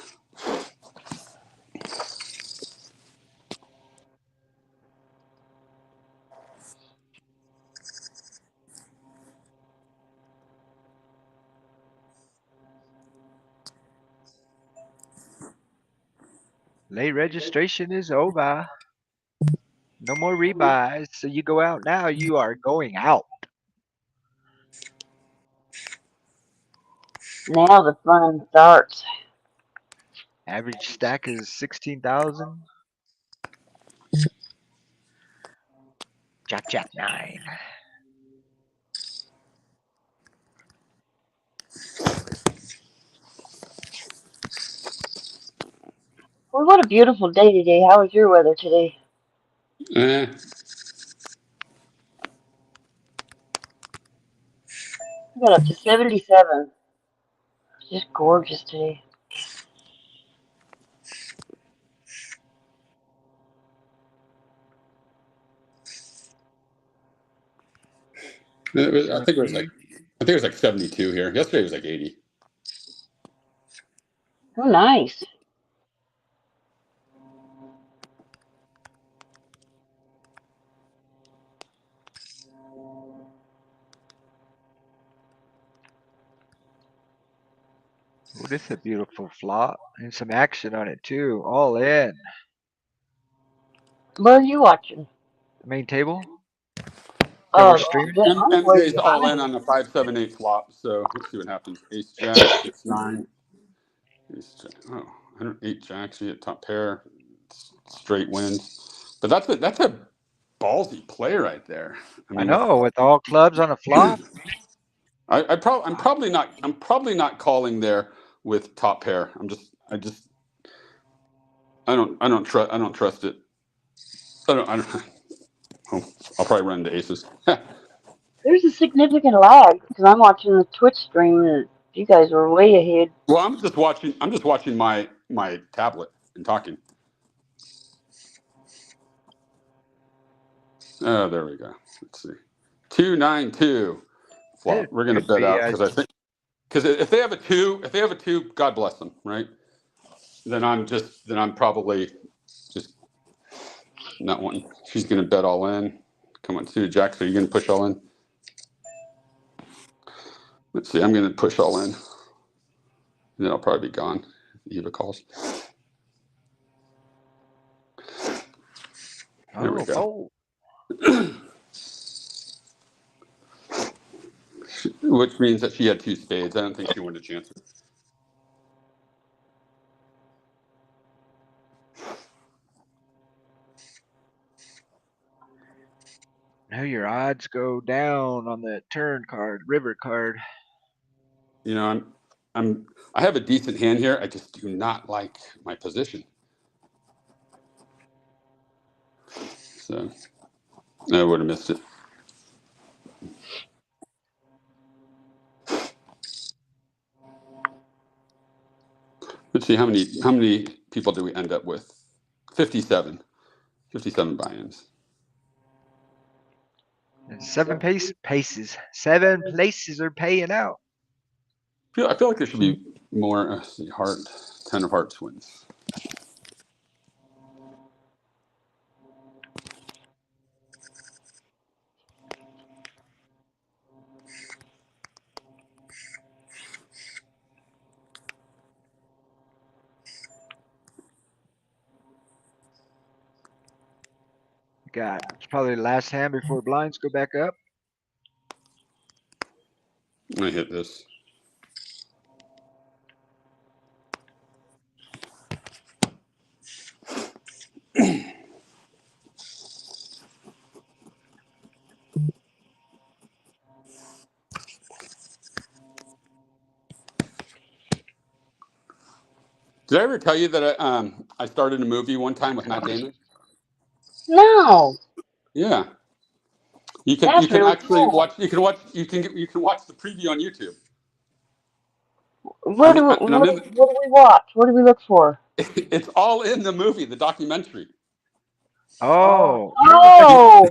Late registration is over. No more rebuys. So you go out now. You are going out. Now the fun starts. Average stack is 16,000. Jack 9. Well, what a beautiful day today. How was your weather today? Eh, I got up to 77. Just gorgeous today. I think it was like I think it was like 72 here. Yesterday it was like 80. Oh, nice. Oh, this is a beautiful flop. And some action on it too. All in. What are you watching? The main table that we're Oh, streaming. I'm way MJ's all behind. in on the 5-7-8 flop. So let's see what happens. Ace Jack 6-9. Ace Jack. Oh, 108 Jacks. You get top pair. Straight wins. But that's a ballsy play right there. I I mean, know, with all clubs on the flop. I'm probably not calling there with top pair. I don't trust it. I don't. Oh, I'll probably run into aces. There's a significant lag because I'm watching the Twitch stream and you guys are way ahead. Well, I'm just watching my tablet and talking. Oh, there we go. Let's see. 2-9-2 flop. We're gonna bet out because if they have a two, God bless them, right? Then I'm probably just not wanting. She's gonna bet all in. Come on, suited Jack. So you're gonna push all in. Let's see. I'm gonna push all in. And then I'll probably be gone. Eva calls. There we go. Which means that she had two spades. I don't think she wanted to chance it. Now your odds go down on the turn card, river card. You know, I have a decent hand here. I just do not like my position. So I would have missed it. Let's see how many people do we end up with? 57 buy-ins. And 7 paces. 7 places are paying out. I feel like there should be more. See, heart, 10 of hearts wins. It's probably the last hand before blinds go back up. I hit this. Did I ever tell you that I started a movie one time with Matt Damon? No. Yeah. You can Really actually cool. watch. You can watch the preview on YouTube. What do we watch? What do we look for? It's all in the movie, the documentary. Oh. Oh.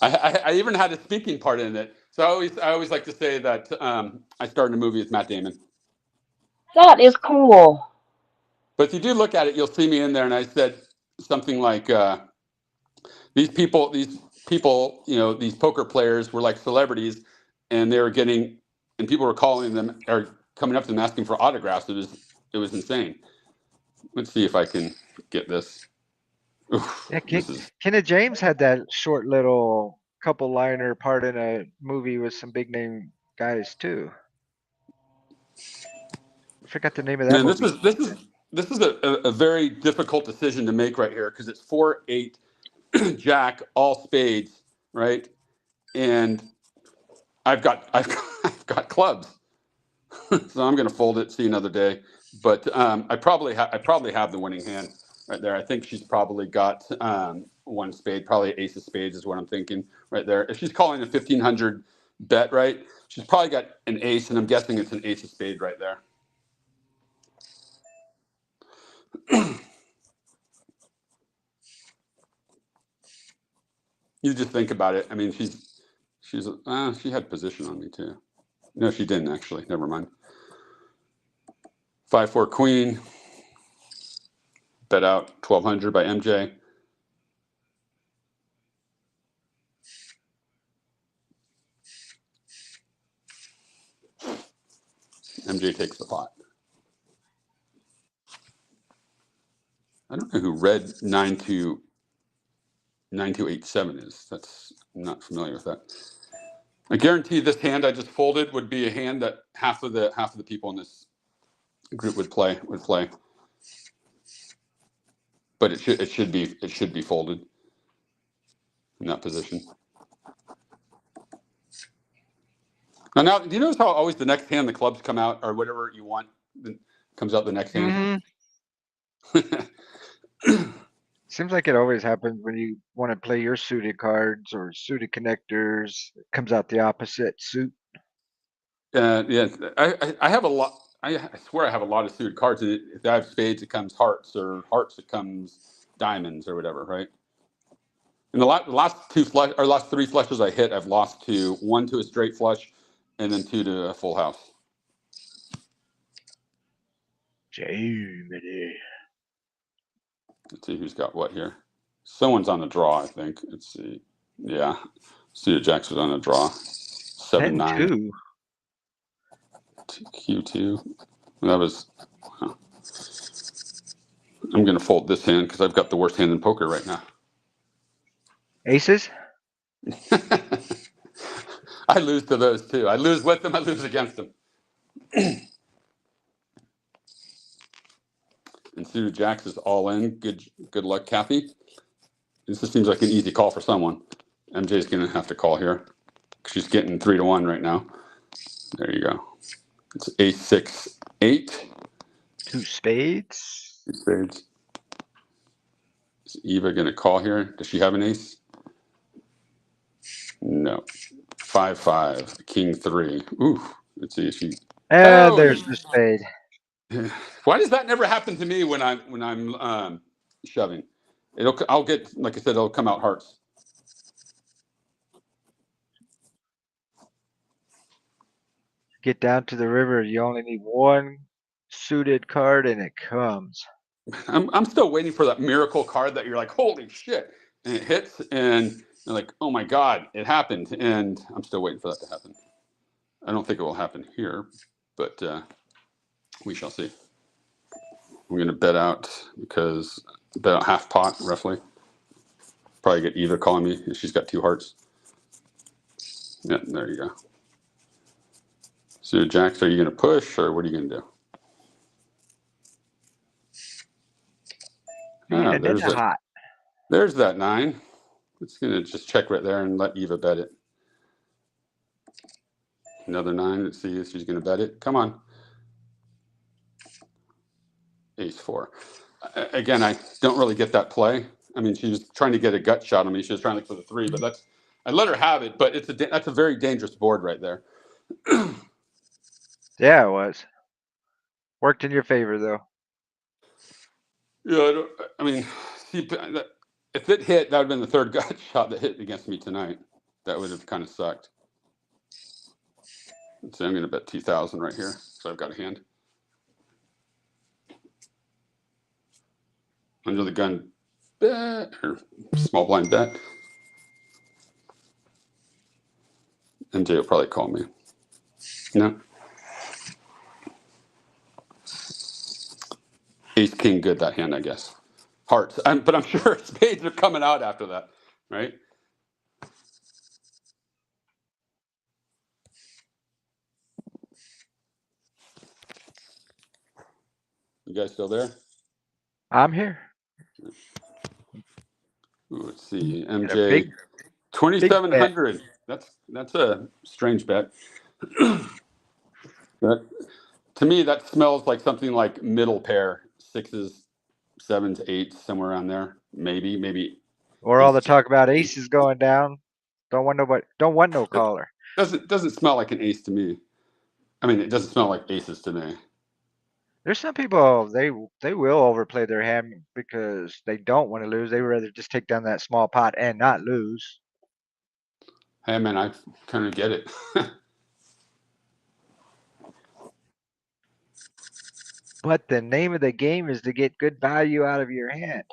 I even had a speaking part in it. So I always like to say that I started a movie with Matt Damon. That is cool. But if you do look at it, you'll see me in there, and I said something like, these people, you know, these poker players were like celebrities, and and people were calling them or coming up to them asking for autographs. It was insane. Let's see if I can get this. Oof, Yeah, Kenneth James had that short little couple liner part in a movie with some big name guys too. I forgot the name of that Man, movie. this is a very difficult decision to make right here because it's 4-8 Jack all spades, right? And I've got clubs, so I'm going to fold it. See another day. But I probably have the winning hand right there. I think she's probably got one spade, probably ace of spades is what I'm thinking right there. If she's calling a 1500 bet, right, she's probably got an ace, and I'm guessing it's an ace of spades right there. You just think about it. I mean, She had position on me too. No, she didn't actually. Never mind. 5-4 queen. Bet out 1200 by MJ. MJ takes the pot. I don't know who red 9287 is. I'm not familiar with that. I guarantee this hand I just folded would be a hand that half of the people in this group would play. But it should be folded in that position. Now, do you notice how always the next hand the clubs come out, or whatever you want comes out the next hand? Seems like it always happens when you want to play your suited cards or suited connectors. It comes out the opposite suit. Yeah, I have a lot. I swear I have a lot of suited cards. And if I have spades, it comes hearts, or hearts, it comes diamonds, or whatever, right? And the last three flushes I hit, I've lost to one to a straight flush, and then two to a full house. Jamie. Let's see who's got what here. Someone's on the draw, I think. Let's see. Yeah, suited jacks was on the draw. 7-9. Q2. That was. Huh. I'm going to fold this hand because I've got the worst hand in poker right now. Aces? I lose to those too. I lose with them. I lose against them. And suited jacks is all in. Good luck, Kathy. This just seems like an easy call for someone. MJ's going to have to call here. She's getting 3-1 right now. There you go. It's ace 6 8. Two spades. Two spades. Is Eva going to call here? Does she have an ace? No. 5-5. King 3. Ooh. Let's see if she. And there's the spade. Why does that never happen to me when I'm shoving? I'll get, like I said, it'll come out hearts. Get down to the river. You only need one suited card, and it comes. I'm still waiting for that miracle card that you're like, holy shit, and it hits, and you're like, oh my god, it happened, and I'm still waiting for that to happen. I don't think it will happen here, but we shall see. I'm going to bet out because bet out half pot roughly. Probably get Eva calling me if she's got 2 hearts. Yeah, there you go. So jacks, are you going to push or what are you going to do? Yeah, there's that 9. It's going to just check right there and let Eva bet it. Another 9. Let's see if she's going to bet it. Come on. Ace 4. Again, I don't really get that play. I mean, she was trying to get a gut shot on me. She was trying to look for the 3, but I let her have it. But that's a very dangerous board right there. Yeah, it was. Worked in your favor, though. Yeah, I mean, see, if it hit, that would have been the 3rd gut shot that hit against me tonight. That would have kind of sucked. So I'm going to bet 2,000 right here. So I've got a hand. Under the gun bet, or small blind bet. MJ will probably call me. No. Ace king, good that hand, I guess. Hearts, but I'm sure spades are coming out after that, right? You guys still there? I'm here. Ooh, let's see, MJ, 2,700. That's a strange bet. That, to me, that smells like something like middle pair, 6s, 7s, 8s, somewhere around there. Maybe. Or all the talk about aces going down. Don't want no caller. Doesn't smell like an ace to me. I mean, it doesn't smell like aces to me. There's some people they will overplay their hand because they don't want to lose. They would rather just take down that small pot and not lose. Hey, man, I kind of get it. But the name of the game is to get good value out of your hand.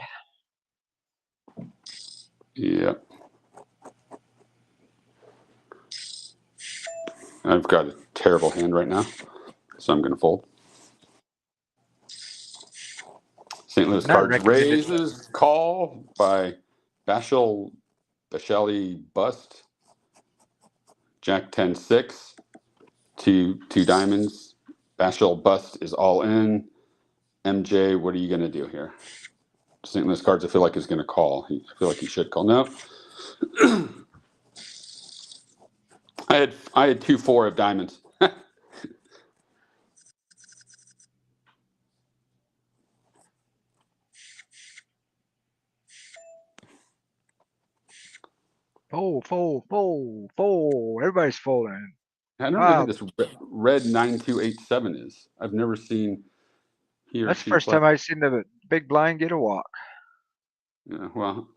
Yep. I've got a terrible hand right now, so I'm going to fold. St. Louis Not Cards recommended. raises call by Bashel bust. Jack 10-6. Two diamonds. Bashel bust is all in. MJ, what are you going to do here? St. Louis Cards, I feel like is going to call. I feel like he should call. No. I had 2-4 of diamonds. Fold. Everybody's folding. I don't know who this red 9287 is. I've never seen he or That's the she first play. time I've seen the big blind get a walk. Yeah, well,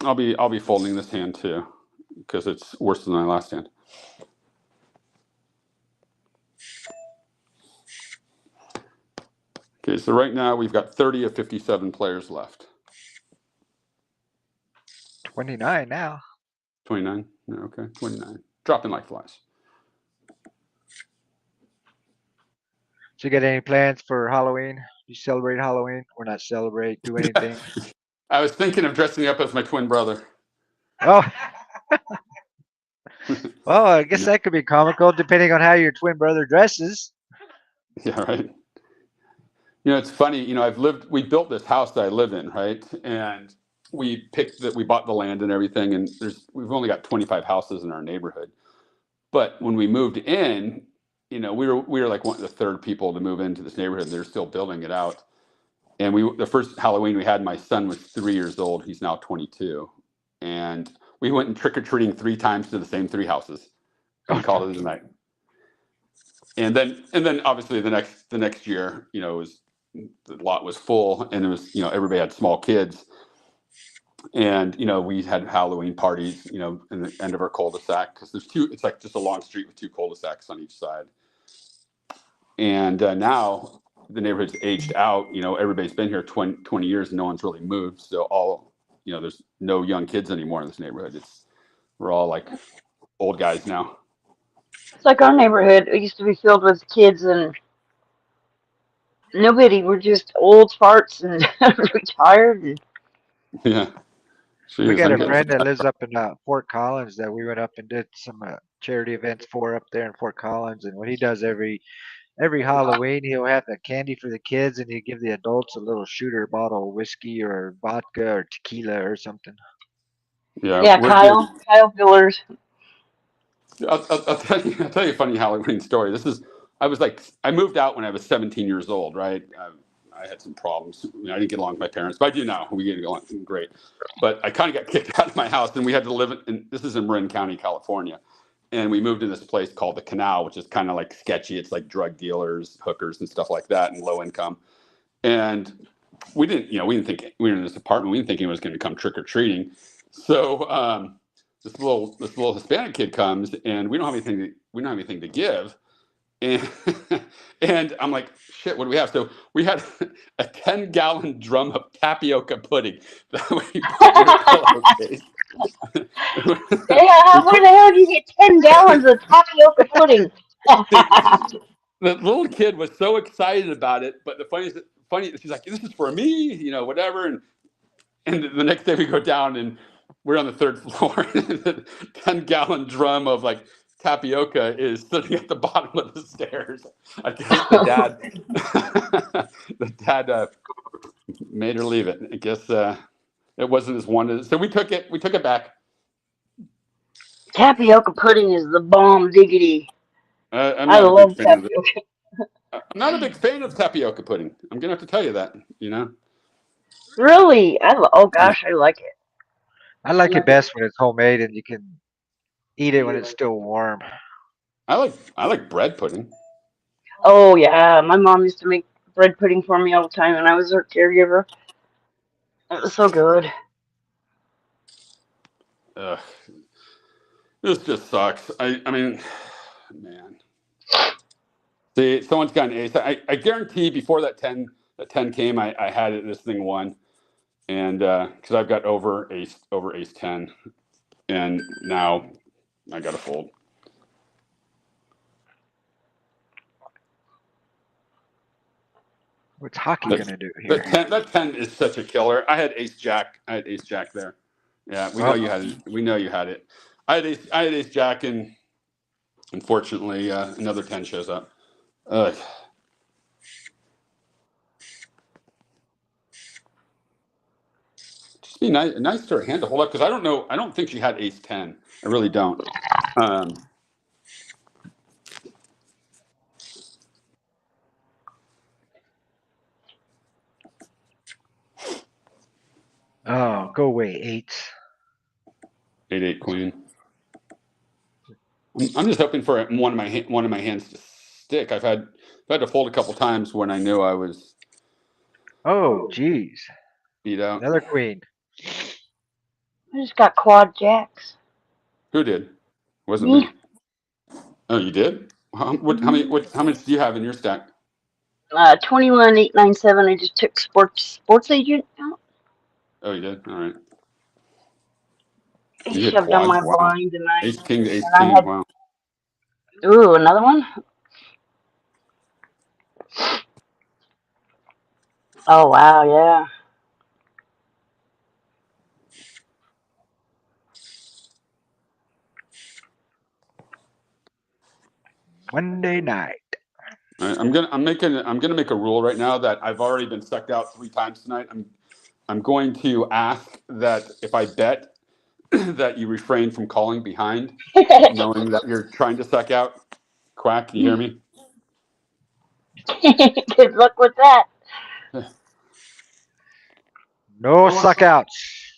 I'll be folding this hand too, because it's worse than my last hand. Okay, so right now we've got 30 of 57 players left. 29 now. 29? No, okay, 29. Dropping like flies. So you got any plans for Halloween? You celebrate Halloween? Or not celebrate, do anything? I was thinking of dressing up as my twin brother. Oh. Well, I guess that could be comical depending on how your twin brother dresses. Yeah, right. You know, it's funny, you know, we built this house that I live in, right? And we bought the land and everything, and we've only got 25 houses in our neighborhood. But when we moved in, you know, we were like one of the third people to move into this neighborhood. They're still building it out. And the first Halloween we had, my son was 3 years old. He's now 22. And we went trick-or-treating 3 times to the same 3 houses. And we called it a night. And then obviously the next year, you know, the lot was full, and it was, you know, everybody had small kids. And, you know, we had Halloween parties, you know, in the end of our cul-de-sac, because it's like just a long street with 2 cul-de-sacs on each side. And now the neighborhood's aged out, you know, everybody's been here 20 years and no one's really moved. So you know, there's no young kids anymore in this neighborhood. We're all like old guys now. It's like our neighborhood. It used to be filled with kids and nobody. We're just old farts and retired. And Yeah. We got a friend that lives up in Fort Collins that we went up and did some charity events for up there in Fort Collins. And what he does every Halloween, he'll have the candy for the kids, and he'll give the adults a little shooter bottle of whiskey or vodka or tequila or something. Yeah, Kyle Fillers. I'll tell you a funny Halloween story. I moved out when I was 17 years old, right? I had some problems. I didn't get along with my parents, but I do now. We get along great. But I kind of got kicked out of my house, and we had to live this is in Marin County, California. And we moved to this place called the Canal, which is kind of like sketchy. It's like drug dealers, hookers, and stuff like that, and low income. And we didn't think we were in this apartment. We didn't think anyone was going to come trick or treating. So this little Hispanic kid comes, and we don't have anything to give. And I'm like, shit, what do we have? So we had a 10-gallon drum of tapioca pudding that we put in a pillowcase. Yeah, where the hell do you get 10 gallons of tapioca pudding? The little kid was so excited about it, but the funny, she's like, this is for me, you know, whatever. And the next day we go down and we're on the 3rd floor. And the 10-gallon drum of like tapioca is sitting at the bottom of the stairs. I guess the dad made her leave it. I guess it wasn't as wanted. So we took it back. Tapioca pudding is the bomb diggity. I love tapioca. I'm not a big fan of tapioca pudding. I'm gonna have to tell you that, you know. Really? Oh gosh, I like it. I like it best when it's homemade and you can eat it when it's still warm. I like bread pudding. Oh yeah, my mom used to make bread pudding for me all the time when I was her caregiver. It was so good. This just sucks. I mean, man. See, someone's got an ace. I guarantee before that 10 came, I had it. This thing won, and because I've got over ace 10, and now I got to fold. What's hockey gonna do here? That 10 is such a killer. I had ace jack. I had ace jack there. Yeah, we know you had it. We know you had it. I had ace jack, and unfortunately, another 10 shows up. Ugh. Just be nice to her hand to hold up, because I don't know. I don't think she had ace 10. I really don't. Oh, go away, eights. 8 queen. I'm just hoping for one of my hands to stick. I've had to fold a couple times when I knew I was. Oh, geez. Beat out. Another queen. I just got quad jacks. Who did? Wasn't me. Oh, you did? How much do you have in your stack? 21,897. I just took sports agent out. Oh, you did. All right. I You hit shoved on my quads. Wow. blind tonight. Ace king to ace And I king. had, Wow. ooh, another one. Oh wow, yeah. Monday night. All right, I'm gonna make a rule right now that I've already been sucked out 3 times tonight. I'm going to ask that if I bet that you refrain from calling behind, knowing that you're trying to suck out. Quack, can you hear me? Good luck with that. No suck outs.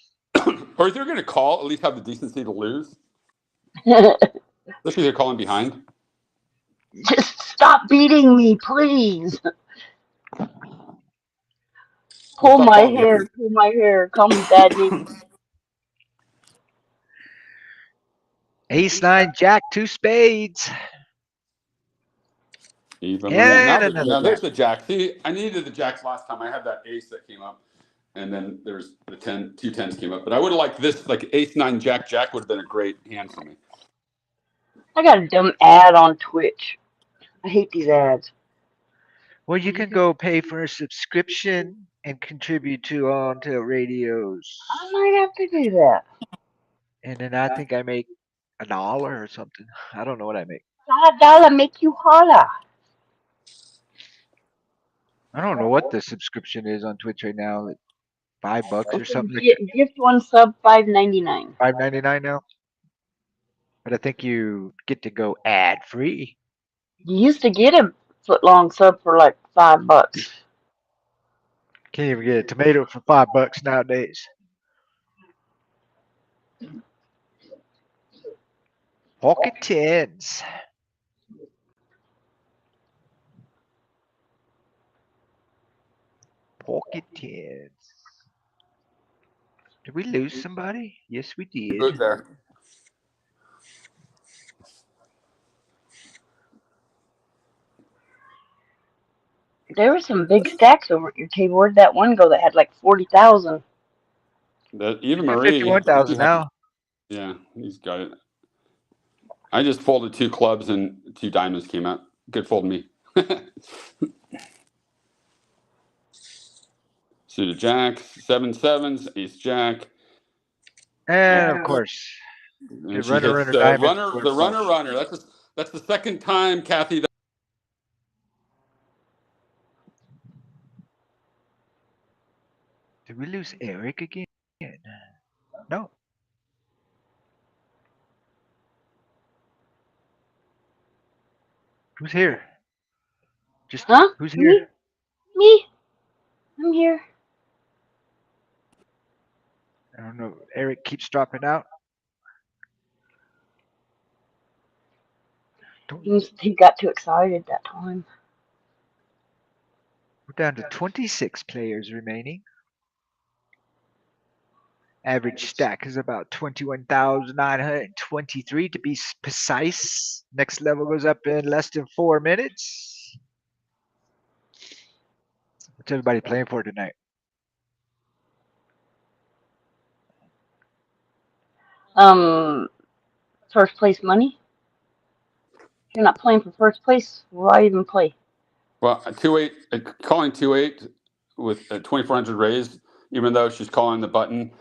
Or if you're going to call, at least have the decency to lose. Especially if you're calling behind. Just stop beating me, please. Pull my hair. Call me bad names. Ace 9, jack, 2 spades. Even And now another there's the jack. See, I needed the jacks last time. I had that ace that came up, and then there's the 2 tens came up. But I would have liked this, like ace 9 jack. Jack would have been a great hand for me. I got a dumb ad on Twitch. I hate these ads. Well, you can go pay for a subscription and contribute to On Tilt Radios. I might have to do that. And then I think I make $1 or something. I don't know what I make. $5 make you holler. I don't know what the subscription is on Twitch right now. Like $5 or something. Gift one sub $5.99. $5.99 now. But I think you get to go ad free. You used to get a foot-long sub for like $5. Can't even get a tomato for $5 nowadays. Pocket tens. Pocket tens. Did we lose somebody? Yes, we did. Good there. There were some big stacks over at your table. Where'd that one go that had like 40,000? Even Marie. 51,000 now. Yeah, he's got it. I just folded 2 clubs and 2 diamonds came out. Good fold me. Suited jacks, 7 sevens, ace jack. And of course, And she hits the runner. That's the second time, Kathy. Did we lose Eric again? No. Who's here? Just who's here? Me? I'm here. I don't know. Eric keeps dropping out. He got too excited that time. We're down to 26 players remaining. Average stack is about 21,923 to be precise. Next level goes up in less than 4 minutes. What's everybody playing for tonight? First place money. If you're not playing for first place, why even play? Well, 2-8, calling 2-8 with a 2,400 raised, even though she's calling the button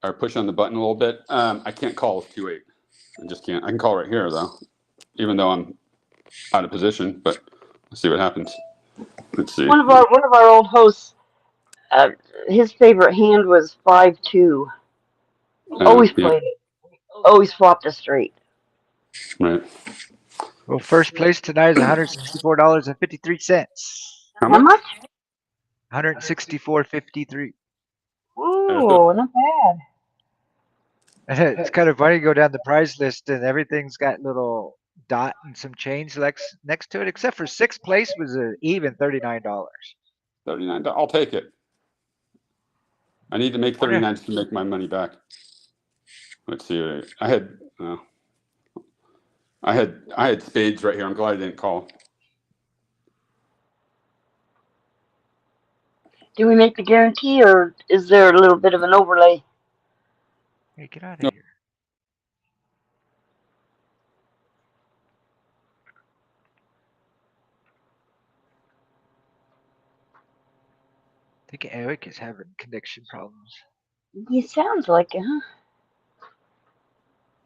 or pushing on the button a little bit. I can't call with 2-8. I just can't. I can call right here though, even though I'm out of position. But let's see what happens. Let's see. One of our old hosts, his favorite hand was 5-2. Always Yeah, played it. Always flopped a straight. right. Well, first place tonight is $164.53. How How much? $164.53. Ooh, not bad. It's kind of funny. You go down the prize list and everything's got little dot and some change next to it, except for sixth place was even $39. $39. I'll take it. I need to make 39 to make my money back. Let's see. I had spades right here. I'm glad I didn't call. Do we make the guarantee, or is there a little bit of an overlay? Hey, get out of here. I think Eric is having connection problems. It sounds like it, huh?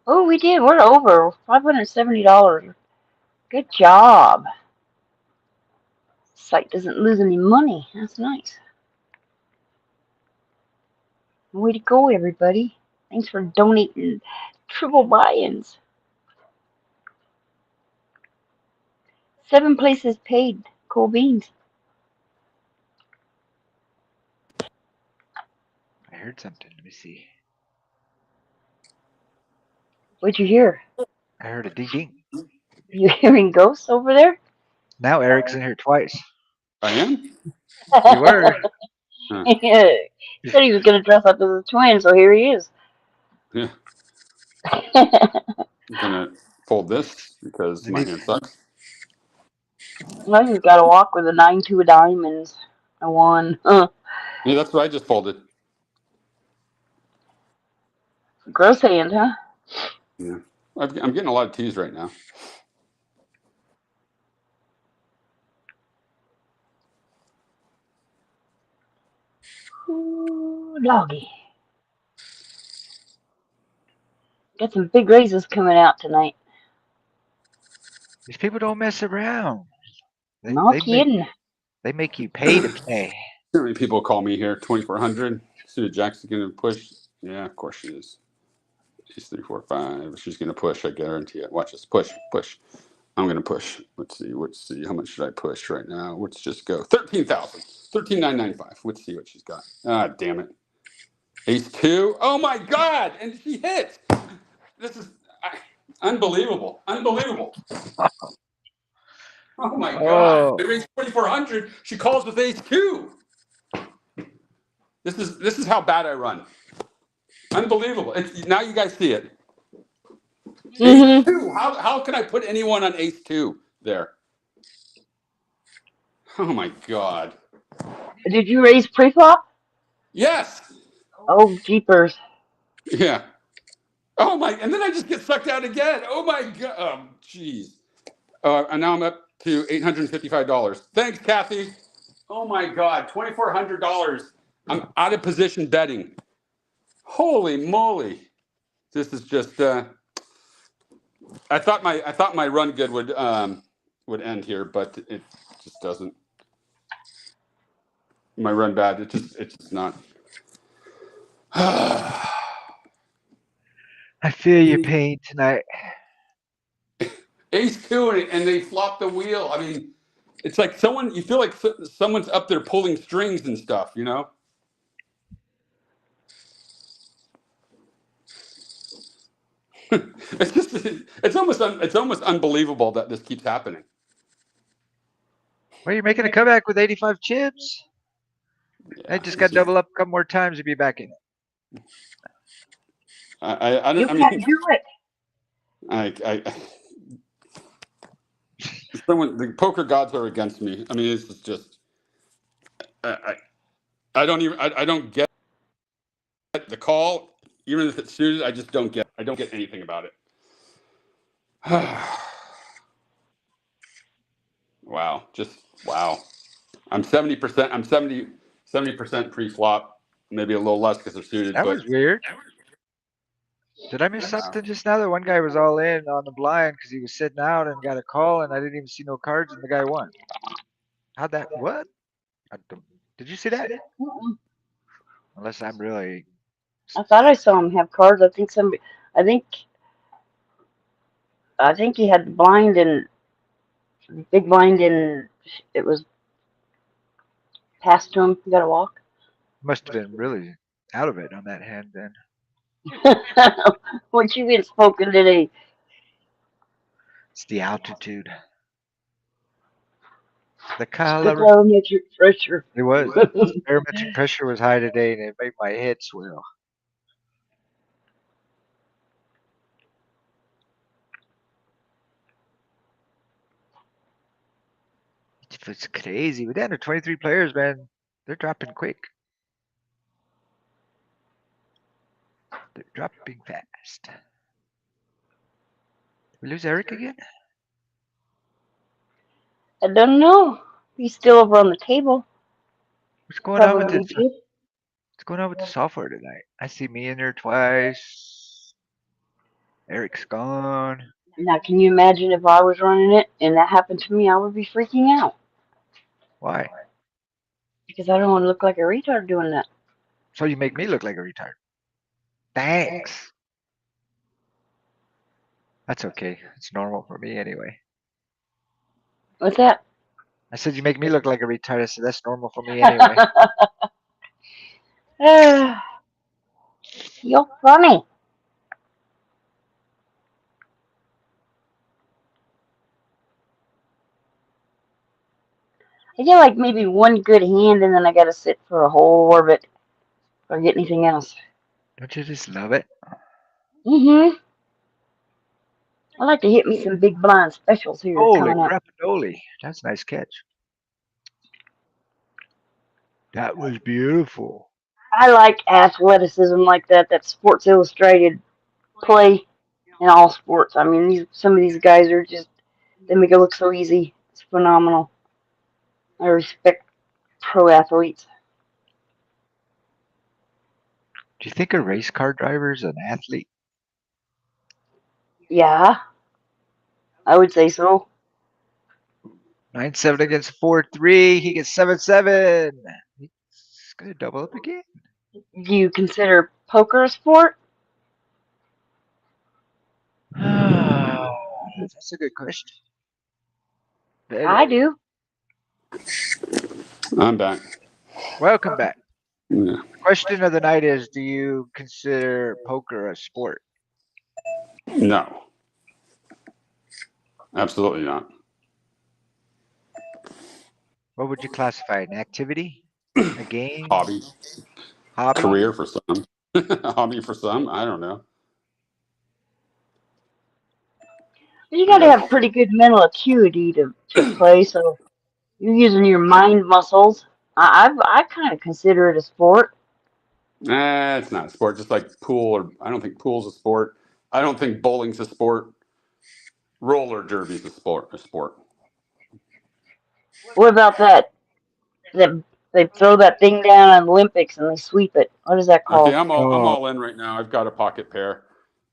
Oh, we did. We're over $570. Good job. Site doesn't lose any money. That's nice. Way to go, everybody. Thanks for donating triple buy-ins. 7 places paid. Cool beans. I heard something. Let me see. What'd you hear? I heard a ding ding. You hearing ghosts over there? Now Eric's in here twice. I am? You were. Huh. Yeah. He said he was going to dress up as a twin, so here he is. Yeah. I'm gonna fold this because my hand sucks. Now you've got to walk with a 9-2 of diamonds. I won. Yeah, that's what I just folded. Gross hand, huh? Yeah, I'm getting a lot of teas right now. Ooh, doggy. Got some big raises coming out tonight. These people don't mess around. No kidding. They make you pay to play. How many people call me here? 2,400. Sue Jackson gonna push. Yeah, of course she is. She's 3, 4, 5. She's gonna push. I guarantee it. Watch this. Push. I'm gonna push. Let's see. How much should I push right now? Let's just go 13,000. 13,995. Let's see what she's got. Ah, damn it. Ace 2. Oh my God! And she hit. This is unbelievable. Oh my God! I raised 2,400. She calls with Ace 2. This is how bad I run. Unbelievable. Now you guys see it. Ace 2. How can I put anyone on Ace 2 there? Oh my God. Did you raise pre-flop? Yes. Oh, jeepers. Yeah. Oh my, and then I just get sucked out again. Oh my God. Oh, jeez. And now I'm up to $855. Thanks, Kathy. Oh my God. $2,400. I'm out of position betting. Holy moly. This is just I thought my run good would end here, but it just doesn't. My run bad. It's just not. I feel your pain tonight. Ace 2 and they flop the wheel. I mean, it's like you feel like someone's up there pulling strings and stuff, you know? it's almost unbelievable that this keeps happening. Well, you're making a comeback with 85 chips. Yeah, I just got to double up a couple more times to be back in it. I You don't. I can't mean, do it. the poker gods are against me. I mean, this is just. I don't even. I don't get the call, even if it's suited. I just don't get. I don't get anything about it. Wow. Just wow. I'm 70%. I'm 70% pre-flop, maybe a little less because they're suited. That But was weird. Did I miss something just now? That one guy was all in on the blind because he was sitting out and got a call, and I didn't even see no cards, and the guy won. How'd that? What? Did you see that? Mm-mm. Unless I'm really. I thought I saw him have cards. I think somebody. I think. I think he had the blind and big blind, and it was passed to him. You got to walk. Must have been really out of it on that hand then. What you been smoking today? It's the altitude. The Good color. barometric pressure. It was. Barometric pressure was high today, and it made my head swell. It's crazy. We're down to 23 players, man. They're dropping quick. They're dropping fast. We lose Eric again? I don't know. He's still over on the table. What's going on with Probably this? did. What's going on with the software tonight? I see me in there twice. Eric's gone. Now, can you imagine if I was running it and that happened to me? I would be freaking out Why? because I don't want to look like a retard doing that. So you make me look like a retard. Thanks. That's okay. It's normal for me anyway. What's that? I said you make me look like a retard. I said that's normal for me anyway. You're funny. I get like maybe one good hand and then I gotta sit for a whole orbit or get anything else. Don't you just love it? Mm-hmm. I like to hit me some big blind specials here Holy coming up. crap-a-dolly. That's a nice catch. That was beautiful. I like athleticism like that. That Sports Illustrated play in all sports. I mean, some of these guys are just, they make it look so easy. It's phenomenal. I respect pro athletes. Do you think a race car driver is an athlete? Yeah, I would say so. 9-7 against 4-3. He gets 7-7. He's going to double up again. Do you consider poker a sport? That's a good question. I do. I'm back. Welcome back. Yeah. The question of the night is, do you consider poker a sport? No. Absolutely not. What would you classify? An activity? A game? Hobby. Hobby? Career for some. Hobby for some. I don't know. You got to have pretty good mental acuity to play, so you're using your mind muscles. I kind of consider it a sport. It's not a sport. Just like pool, or I don't think pool's a sport. I don't think bowling's a sport. Roller derby's a sport. What about that? They throw that thing down on the Olympics and they sweep it. What is that Okay, called? I'm all in right now. I've got a pocket pair.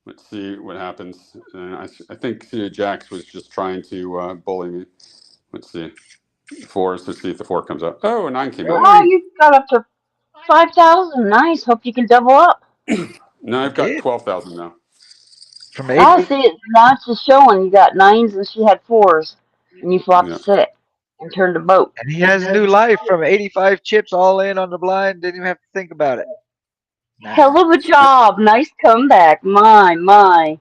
Let's see what happens. I think Jax was just trying to bully me. Let's see. Fours. Let's see if the 4 comes up. Oh, a 9 came up. Oh, you got up to 5,000. Nice. Hope you can double up. No, I've got 12,000 now. From I 8? see it. Now it's just showing you got 9s and she had 4s, and you flopped a 6 and turned a boat. And he has a new life from 85 chips all in on the blind. Didn't even have to think about it. Nice. Hell of a job. Nice comeback. My.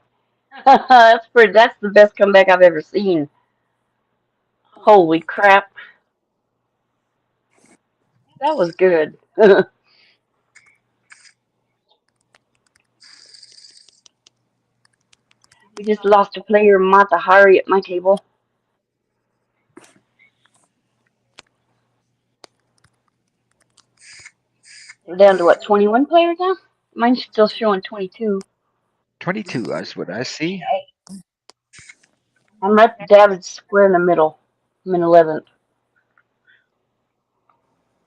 That's the best comeback I've ever seen. Holy crap. That was good. We just lost a player, Mata Hari, at my table. We're down to what, 21 players now? Mine's still showing 22. 22 is what I see. I'm right David's square in the middle. I'm in 11th.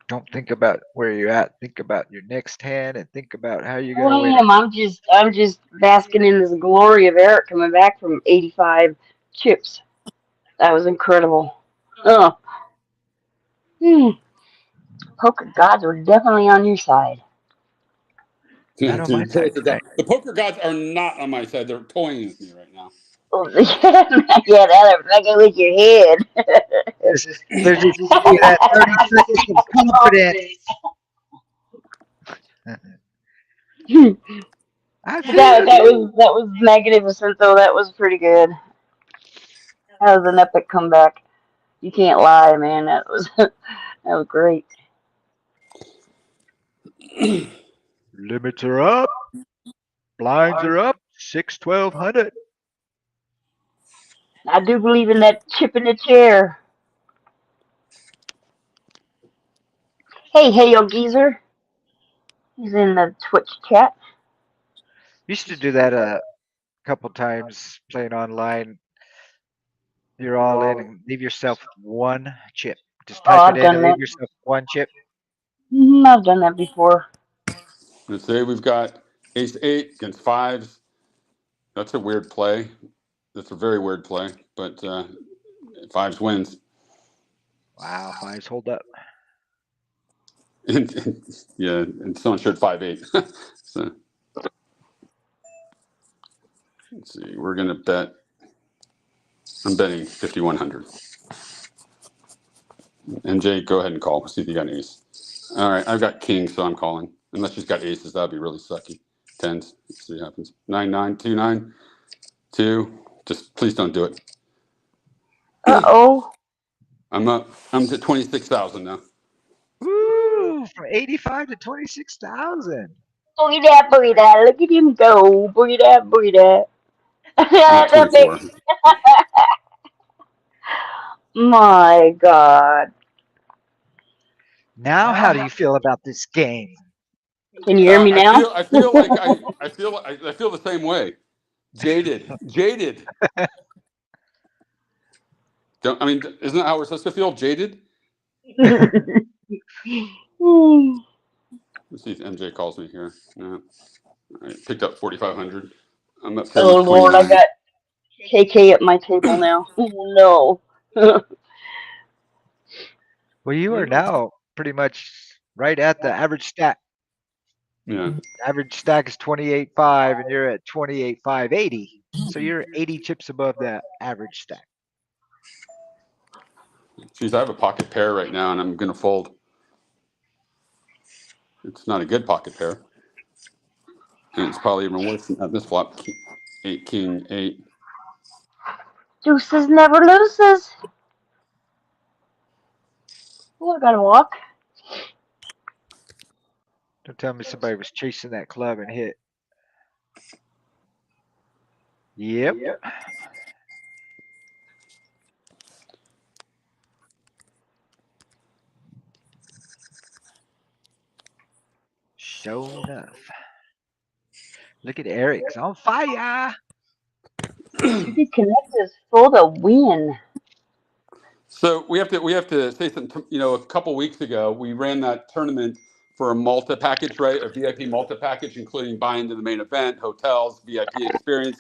Don't think about where you're at. Think about your next hand and think about how you're Oh, gonna win I it. am. I'm just basking in this glory of Eric coming back from 85 chips. That was incredible. Oh, poker gods were definitely on your side. Not on my side tonight. The poker gods are not on my side. They're toying with me right now. Oh, yeah, they're fucking with your head. They're just giving you that 30 seconds of confidence. I feel that was magnificent though. That was pretty good. That was an epic comeback. You can't lie, man. That was great. Limits are up. Blinds are up. 6-1200. I do believe in that chip in the chair. Hey, yo, geezer. He's in the Twitch chat. Used to do that a couple times playing online. You're all in and leave yourself one chip. Just type it I've in done and that. leave yourself one chip. I've done that before. Let's say we've got ace 8 against 5s. That's a weird play. That's a very weird play, but 5s wins. Wow, 5s hold up. And someone shared 5-8. So let's see. We're gonna bet. I'm betting 5,100. MJ, go ahead and call. See if you got an ace. All right, I've got king, so I'm calling. Unless she's got aces, that'd be really sucky. 10s. Let's see what happens. 9-9, 2-9, 2. Just please don't do it. Uh-oh. I'm up. I'm to 26,000 now. Woo! From 85 to 26,000. Boogie that. Look at him go. Boogie that. I'm at 24. My God. Now, how do you feel about this game? Can you hear me now? I feel like I feel the same way. Jaded. Isn't that how we're supposed to feel? Jaded? Let's see if MJ calls me here. No. All right, picked up 4,500. I'm up to Oh, Lord, 29. I got KK at my table now. Oh, no. Well, you are now pretty much right at the average stack. Yeah. Average stack is 28.5, and you're at 28,580. So you're 80 chips above that average stack. Geez, I have a pocket pair right now, and I'm going to fold. It's not a good pocket pair. And it's probably even worse than this flop. 8, king, 8. Deuces never loses. Oh, I gotta walk. Don't tell me somebody was chasing that club and hit. Yep. Sure enough. Look at Eric's on fire. Easy Connect is for the win. So we have to say something. A couple weeks ago, we ran that tournament for a Malta package, right? A VIP Malta package, including buying to the main event, hotels, VIP experience,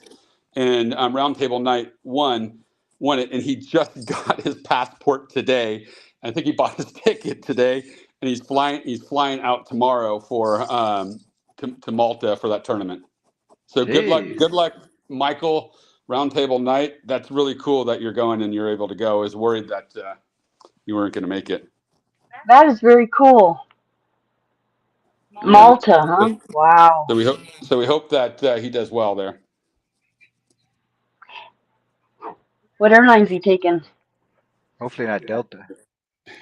and Roundtable Night won it, and he just got his passport today. I think he bought his ticket today, and he's flying out tomorrow for to Malta for that tournament. So Jeez. good luck, Michael. Roundtable Night. That's really cool that you're going and you're able to go. I was worried that you weren't going to make it. That is very cool. Yeah. Malta, huh? Wow. So we hope that he does well there. What airline's he taking? Hopefully not Delta.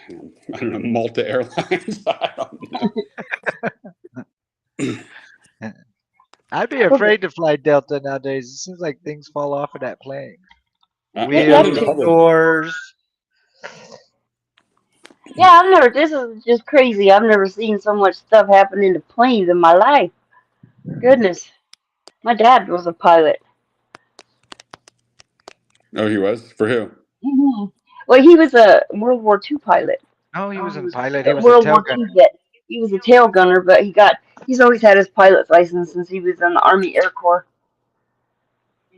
I don't know, Malta Airlines. I don't know. I'd be afraid to fly Delta nowadays. It seems like things fall off of that plane. It does Wheels, change. doors. Yeah, this is just crazy. I've never seen so much stuff happen in the planes in my life. Goodness. My dad was a pilot. Oh, he was? For who? Hmm. Well, he was a World War II pilot. Oh, he wasn't a pilot. He A was a World tail War II gunner. vet. He was a tail gunner, but he's always had his pilot's license since he was in the Army Air Corps.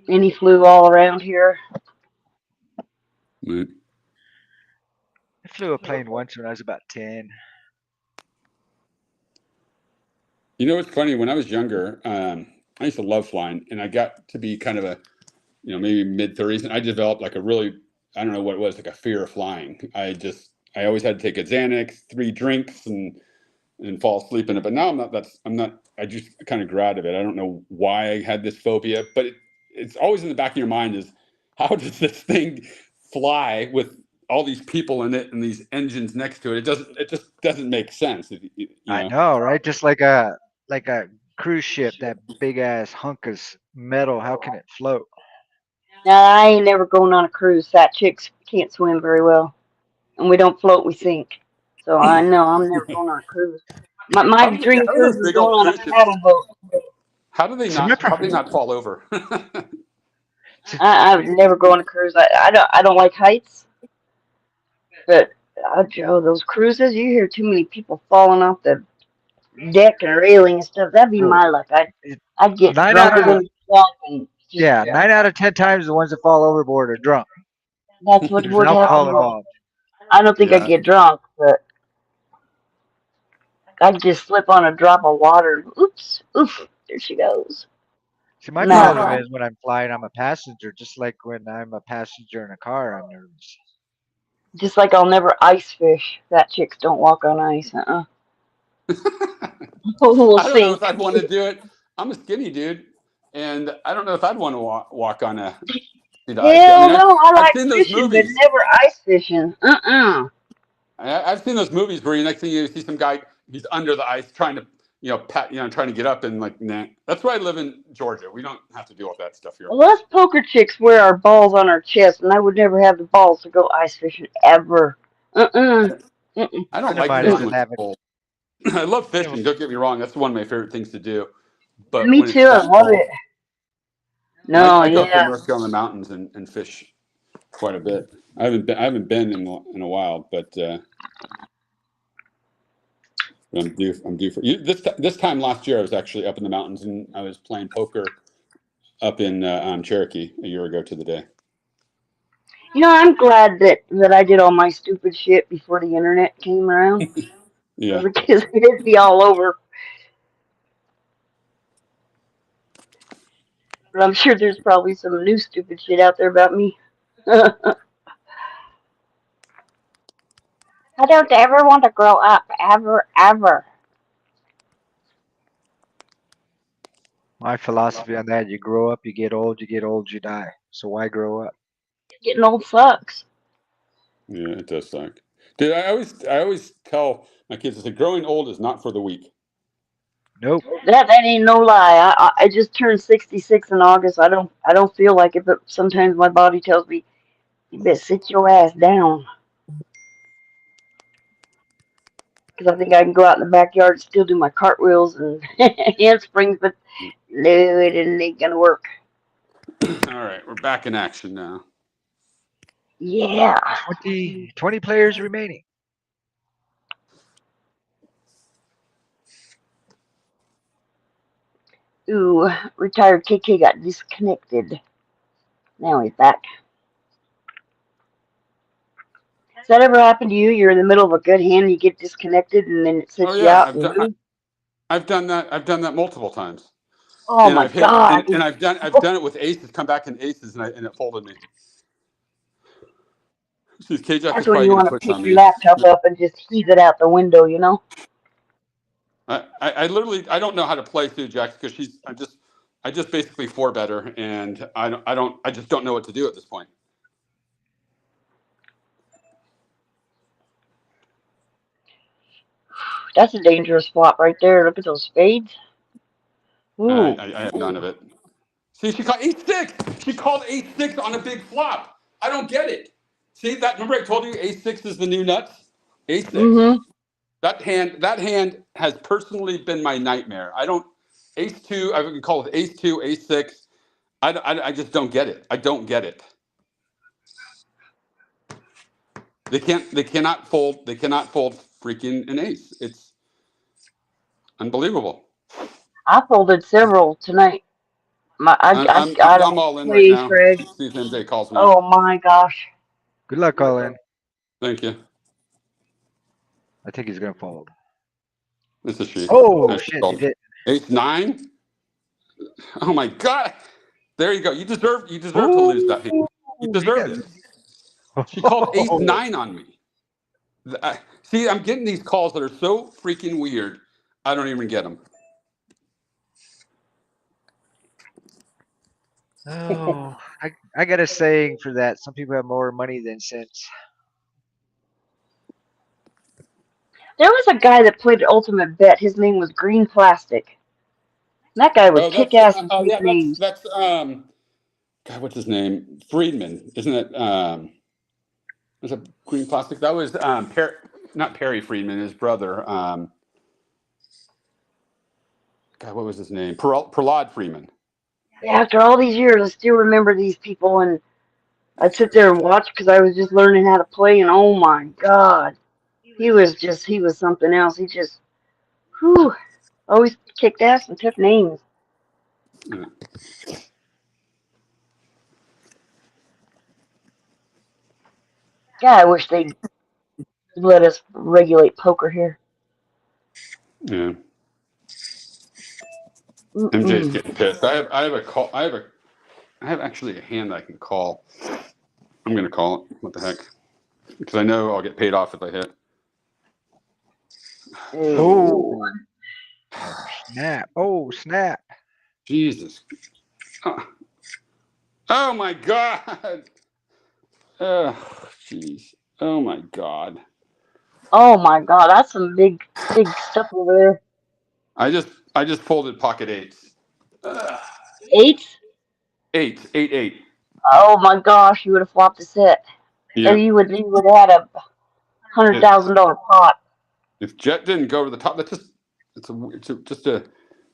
And he flew all around here. Right. I flew a plane once when I was about 10. You know what's funny? When I was younger, I used to love flying, and I got to be kind of a, maybe mid-30s, and I developed like a really, I don't know what it was, like a fear of flying. I always had to take a Xanax, 3 drinks, and fall asleep in it. But now I just kind of grew out of it. I don't know why I had this phobia, but it's always in the back of your mind is, how does this thing fly with all these people in it and these engines next to it? It just doesn't make sense. I know, right? Just like a cruise ship, that big ass hunk of metal. How can it float? Now, I ain't never going on a cruise. Fat chicks can't swim very well. And we don't float, we sink. So I know I'm never going on a cruise. My dream How do cruise those is big going old on a cruise ships, paddle boat. how do they not fall over? I would never go on a cruise. I don't like heights. But Joe, those cruises, you hear too many people falling off the deck and railing and stuff. That'd be Oh, my luck. I'd get nine out drunker of than drunk and just yeah, 9 out of 10 times the ones that fall overboard are drunk. that's what There's would alcohol happen. involved. I don't think I'd Yeah. get drunk, but I'd just slip on a drop of water. Oops, oof, there she goes. See, my Nah, problem is when I'm flying, I'm a passenger. Just like when I'm a passenger in a car, I'm nervous. just like I'll never ice fish. Fat chicks don't walk on ice. We'll I don't know if sink. I'd want to do it. I'm a skinny dude, and I don't know if I'd want to walk on a the ice. I Hell mean, no, I I've like seen those fishing, but movies. never ice fishing. I've seen those movies where next thing you see some guy, he's under the ice trying to, trying to get up, and like, nah. That's why I live in Georgia. We don't have to deal with that stuff here. Well, us poker chicks wear our balls on our chest, and I would never have the balls to go ice fishing ever. I don't Friend of like mine fishing isn't with having. people. I love fishing. Don't get me wrong. That's one of my favorite things to do. But Me when it's too. I that love it. cold, No, I go up to yeah. North Carolina mountains and fish quite a bit. I haven't been in a while, but I'm due for you. This time last year, I was actually up in the mountains and I was playing poker up in Cherokee a year ago to the day. I'm glad that I did all my stupid shit before the internet came around. Yeah. Because it'd be all over. But I'm sure there's probably some new stupid shit out there about me. I don't ever want to grow up. Ever, ever. My philosophy on that: you grow up, you get old, you die. So why grow up? Getting old sucks. Yeah, it does suck. Dude, I always tell my kids, I say, growing old is not for the weak. Nope. That ain't no lie. I just turned 66 in August. I don't feel like it, but sometimes my body tells me you better sit your ass down. Because I think I can go out in the backyard and still do my cartwheels and handsprings, but no, it ain't gonna work. All right, we're back in action now. Yeah. 20 players remaining. Ooh, retired KK got disconnected. Now he's back. Has that ever happened to you? You're in the middle of a good hand, you get disconnected, and then it Oh sits you yeah, out. And I've done that. I've done that multiple times, oh and my I've hit God. and I've done it with aces. Come back in aces, and it folded me. Jeez, K-Jack is That's when probably you going to want to switch pick on your me. laptop up and just heave it out the window. I literally I don't know how to play Sue Jacks because I just basically four better, and I just don't know what to do at this point. That's a dangerous flop right there. Look at those spades. Ooh. I have none of it. See, she called ace-6. She called ace-6 on a big flop. I don't get it. See that? Remember I told you ace-6 is the new nuts. Ace-6. Mm-hmm. That hand has personally been my nightmare. I don't ace-2. I would call it ace-2, ace-6. I just don't get it. I don't get it. They cannot fold freaking an ace. It's unbelievable. I folded several tonight. I'm I don't all in right play now. Craig. See if MJ calls me. Oh my gosh. Good luck, Colin. Thank you. I think he's gonna fold. This is she. Oh shit! He did. Ace-9. Oh my god! There you go. You deserve to lose that hand. You deserve it. She called ace-9 on me. See, I'm getting these calls that are so freaking weird. I don't even get them. Oh, I got a saying for that. Some people have more money than sense. There was a guy that played Ultimate Bet. His name was Green Plastic. That guy would kick ass and take names. That's God, what's his name? Friedman, isn't it? Was it Green Plastic? That was not Perry Friedman, his brother. God, what was his name? Prahlad Friedman. Yeah, after all these years, I still remember these people, and I'd sit there and watch because I was just learning how to play, and oh my God, he was something else. He just, whew, always kicked ass and took names. Yeah. God, I wish they'd let us regulate poker here. Yeah. MJ's Mm-mm. getting pissed. I have a call. I have actually a hand I can call. I'm gonna call it. What the heck? Because I know I'll get paid off if I hit. Oh snap! Oh snap! Jesus. Oh my God. Oh jeez. Oh my God. Oh my God, that's some big stuff over there. I just folded pocket eights. Eights? Eight. Oh my gosh, you would have flopped a set. Yeah. Or you would have had a $100,000 pot. If Jet didn't go over the top, it's just a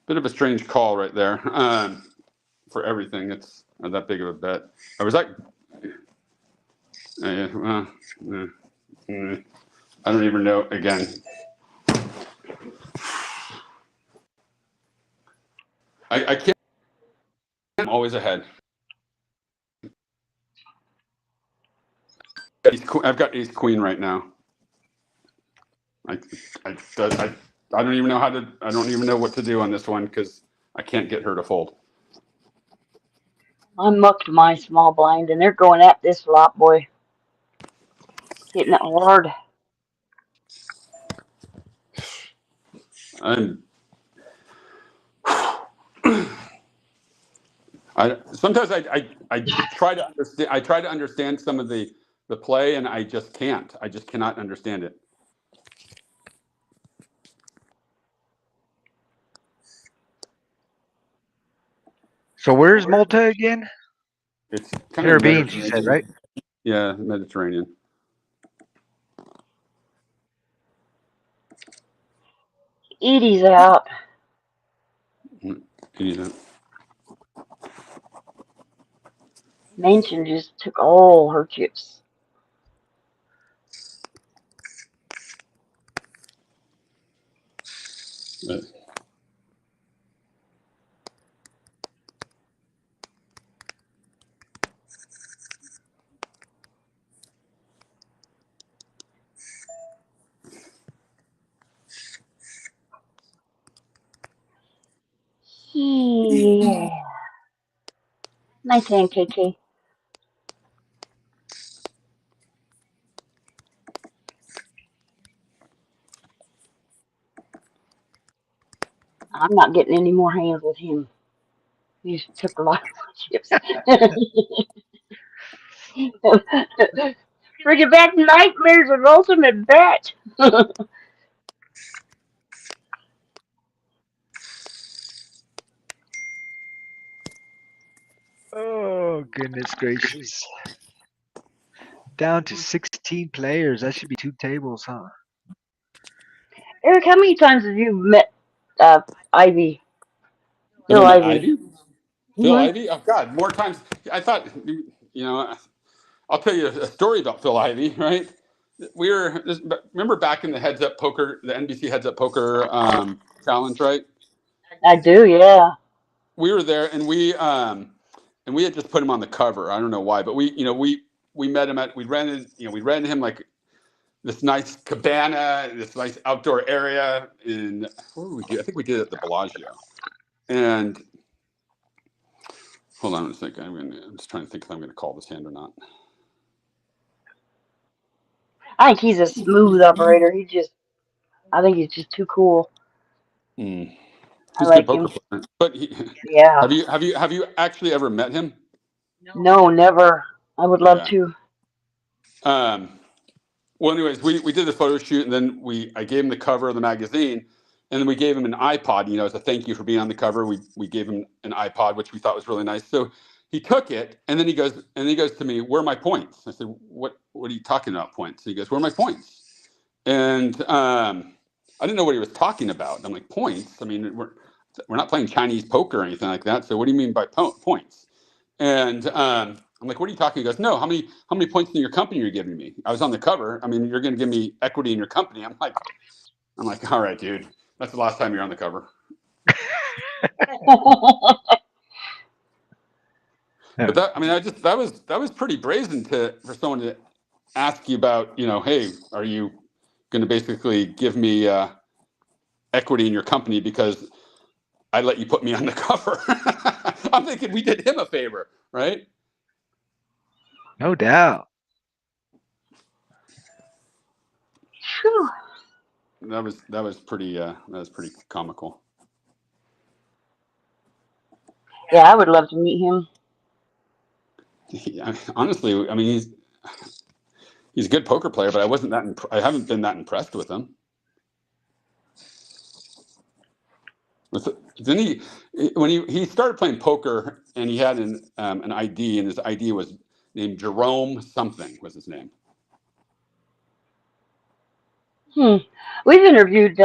bit of a strange call right there. For everything, it's not that big of a bet. I was like, I don't even know. Again, I can't. I'm always ahead. I've got ace queen right now. I don't even know I don't even know what to do on this one because I can't get her to fold. I mucked my small blind, and they're going at this flop, boy. Hitting it hard. Sometimes I try to understand. I try to understand some of the play, and I just can't. I just cannot understand it. So where's Malta again? It's kind Caribbean, you said, right? Yeah, Mediterranean. Edie's out. Edie's out. Mansion just took all her chips. Right. Yeah. Nice hand, KK. I'm not getting any more hands with him. He just took a lot of my chips. Bringing back nightmares of Ultimate Bet. Oh, goodness gracious. Down to 16 players. That should be 2 tables, huh? Eric, how many times have you met Ivy? Ever Phil met Ivy. Ivy? Phil Mm-hmm. Ivy? Oh God, more times. I thought, I'll tell you a story about Phil Ivy. Right? Remember back in the Heads Up Poker, the NBC Heads Up Poker challenge, right? I do, yeah. We were there, and we had just put him on the cover. I don't know why, but we met him we rented him like this nice cabana, this nice outdoor area in, what did we do? I think we did it at the Bellagio. And hold on a second. I'm just trying to think if I'm going to call this hand or not. I think he's a smooth operator. I think he's just too cool. He's I a good like poker him. player. But Yeah. have you actually ever met him? No, never. I would love Yeah. to. Well, anyways, we did the photo shoot, and then I gave him the cover of the magazine, and then we gave him an iPod. As a thank you for being on the cover. We gave him an iPod, which we thought was really nice. So he took it, and then he goes to me, "Where are my points?" I said, "What are you talking about, points?" He goes, "Where are my points?" And I didn't know what he was talking about. I'm like, "Points? I mean, we're not playing Chinese poker or anything like that. So what do you mean by points?" And I'm like, "What are you talking?" He goes, "No, how many points in your company are you giving me? I was on the cover. I mean, you're going to give me equity in your company." I'm like, "All right, dude, that's the last time you're on the cover." But that was pretty brazen for someone to ask you about, hey, are you going to basically give me equity in your company because I let you put me on the cover? I'm thinking we did him a favor, right? No doubt. Whew. That was pretty comical. Yeah, I would love to meet him. Yeah, honestly, I mean, he's a good poker player, but I haven't been that impressed with him. Then when he started playing poker, and he had an ID, and his ID was named Jerome something was his name. We've interviewed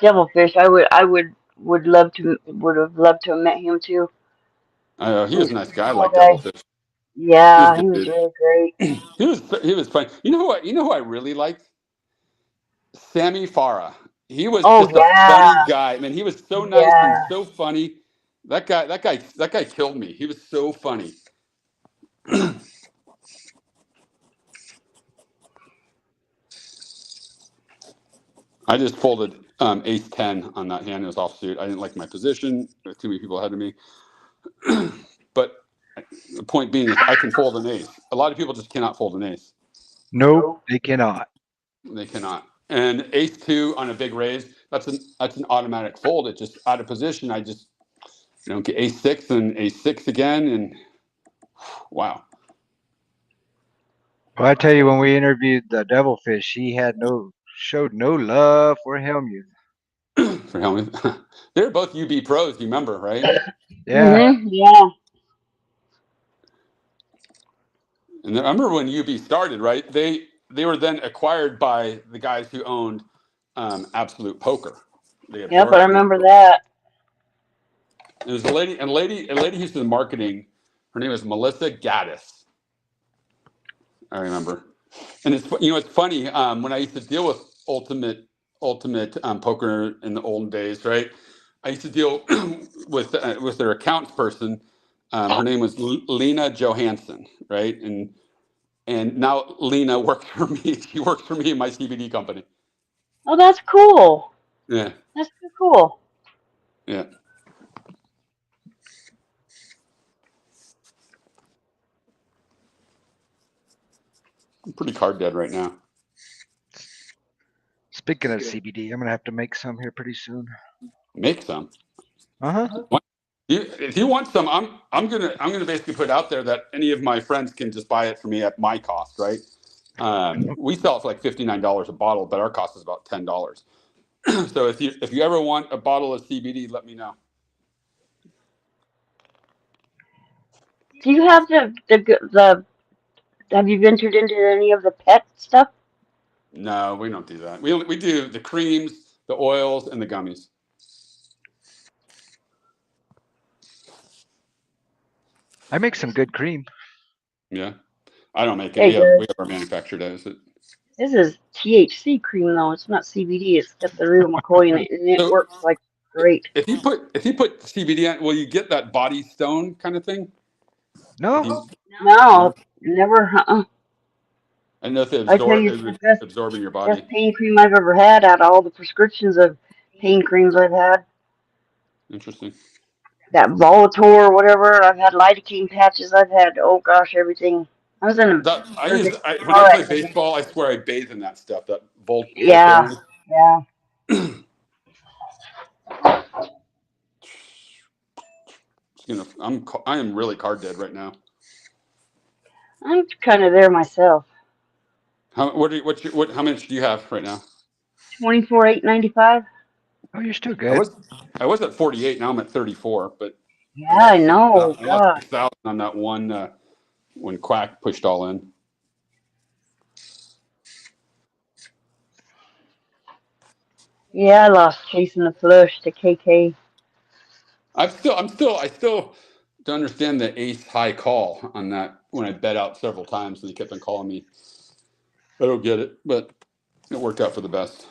Devilfish. Would have loved to have met him too. He was a nice guy, Cool like guy. Devilfish. Yeah, He he was was good, really great. dude. He was fun. You know who I really liked? Sammy Farah. He was Oh just a yeah, funny guy. Man, he was so nice and yeah. so funny. That guy killed me. He was so funny. I just folded ace 10 on that hand. It was offsuit. I didn't like my position. There were too many people ahead of me. But the point being is I can fold an ace. A lot of people just cannot fold an ace. Nope, they cannot. They cannot. And ace 2 on a big raise, that's an automatic fold. It just out of position. I just get ace 6 and ace 6 again, and wow. Well, I tell you, when we interviewed the Devilfish, he showed no love for Helmuth. For Helmuth. They're both UB pros, you remember, right? Yeah. Yeah. And I remember when UB started, right? They were then acquired by the guys who owned Absolute Poker. They Yep, absorbed I Absolute remember Poker. that. There was a lady who's in marketing. Her name was Melissa Gaddis. I remember. And it's funny, when I used to deal with ultimate poker in the olden days, right? I used to deal with their accounts person. Her name was Lena Johansson, right? And now Lena works for me. She works for me in my CBD company. Oh, that's cool. Yeah, That's too cool. yeah. I'm pretty card dead right now. Speaking of CBD, I'm gonna have to make some here pretty soon. Make some. Uh-huh. If you want some, I'm gonna basically put out there that any of my friends can just buy it for me at my cost, right? We sell it for like $59 a bottle, but our cost is about $10. So if you ever want a bottle of CBD, let me know. Do you have the have you ventured into any of the pet stuff? No, we don't do that. We do the creams, the oils, and the gummies. I make some good cream. Yeah, I don't make it. There you go. We have our manufacturer does it. This is THC cream though. It's not CBD. It's got the real McCoy in it, and it So works like great. if you put CBD on, will you get that body stone kind of thing? No, No, never. I know if they I tell you, it's the absorb in your body. best pain cream I've ever had out of all the prescriptions of pain creams I've had. Interesting. That Volator or whatever. I've had lidocaine patches. I've had, oh gosh, everything. I was in a When I car play accident. baseball, I swear I bathe in that stuff. That Yeah, Voltaren. yeah. I am really card dead right now. I'm kind of there myself. How much do you have right now? 24,895. oh, you're still good. I was at 48. Now I'm at 34. But Yeah, I know. I lost God. 6,000 on that one when Quack pushed all in. Yeah, I lost Chasing the Flush to KK. I still don't understand the ace high call on that when I bet out several times and he kept on calling me. I don't get it, but it worked out for the best.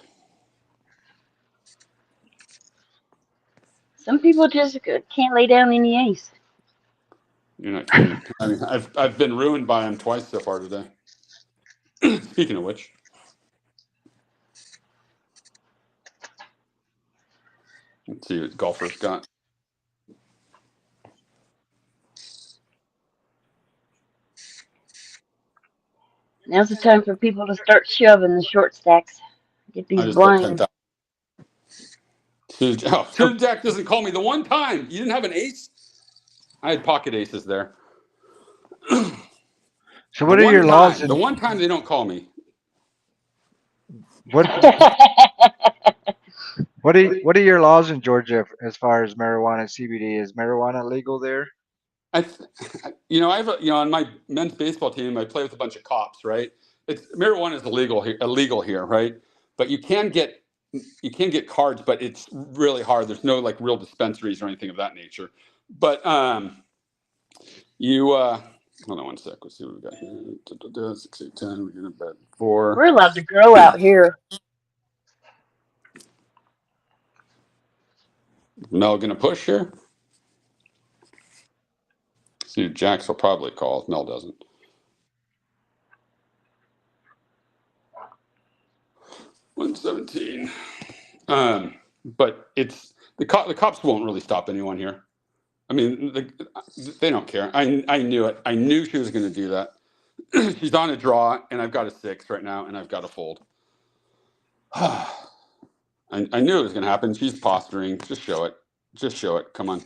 Some people just can't lay down any ace. You're not kidding. I mean, I've been ruined by him twice so far today. Speaking of which, let's see what golfers got. Now's the time for people to start shoving the short stacks. Get I these just put blinds. 10,000. Suited Jack doesn't call me the one time. You didn't have an ace? I had pocket aces there. So what are your laws? The one time they don't call me. What are your laws in Georgia as far as marijuana and CBD? Is marijuana legal there? I have on my men's baseball team, I play with a bunch of cops, right? Marijuana is illegal here, right? But you can get cards, but it's really hard. There's no like real dispensaries or anything of that nature. But hold on one sec. Let's see what we got here. 6, 8, 10. We're gonna bet 4. We're allowed to grow out here. Mel gonna push here. See, Jax will probably call if Mel doesn't. $117. But it's the cops won't really stop anyone here. I mean, they don't care. I knew it. I knew she was going to do that. She's on a draw, and I've got a 6 right now, and I've got a fold. I knew it was going to happen. She's posturing. Just show it. Just show it. Come on.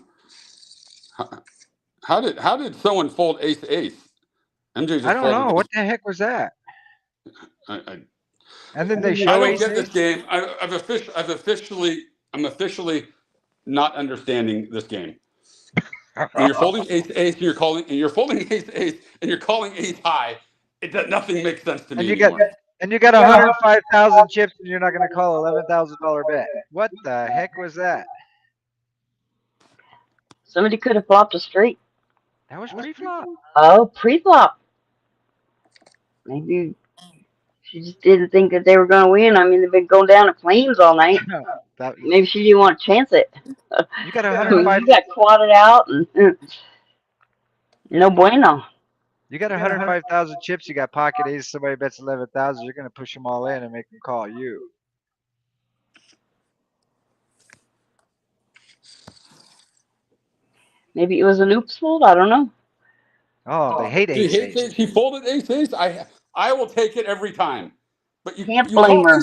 How did someone fold ace ace? MJ just I don't know. What the heck was that? And then they show. I don't get this game. I'm officially not understanding this game. When you're folding ace ace, and you're folding ace ace, and you're calling ace high. Nothing makes sense to me anymore. And you got 105,000 chips, and you're not going to call $11,000 bet. What the heck was that? Somebody could have flopped a straight. That was pre-flop. Oh, pre-flop. Maybe she just didn't think that they were going to win. I mean, they've been going down in flames all night. Maybe she didn't want to chance it. You got 105. You got quadded out and no bueno. You got 105,000 chips. You got pocket ace. Somebody bets 11,000. You're going to push them all in and make them call you. Maybe it was an oops fold. I don't know. Oh, they hate ace ace. He folded ace ace. I will take it every time. But you can't blame her.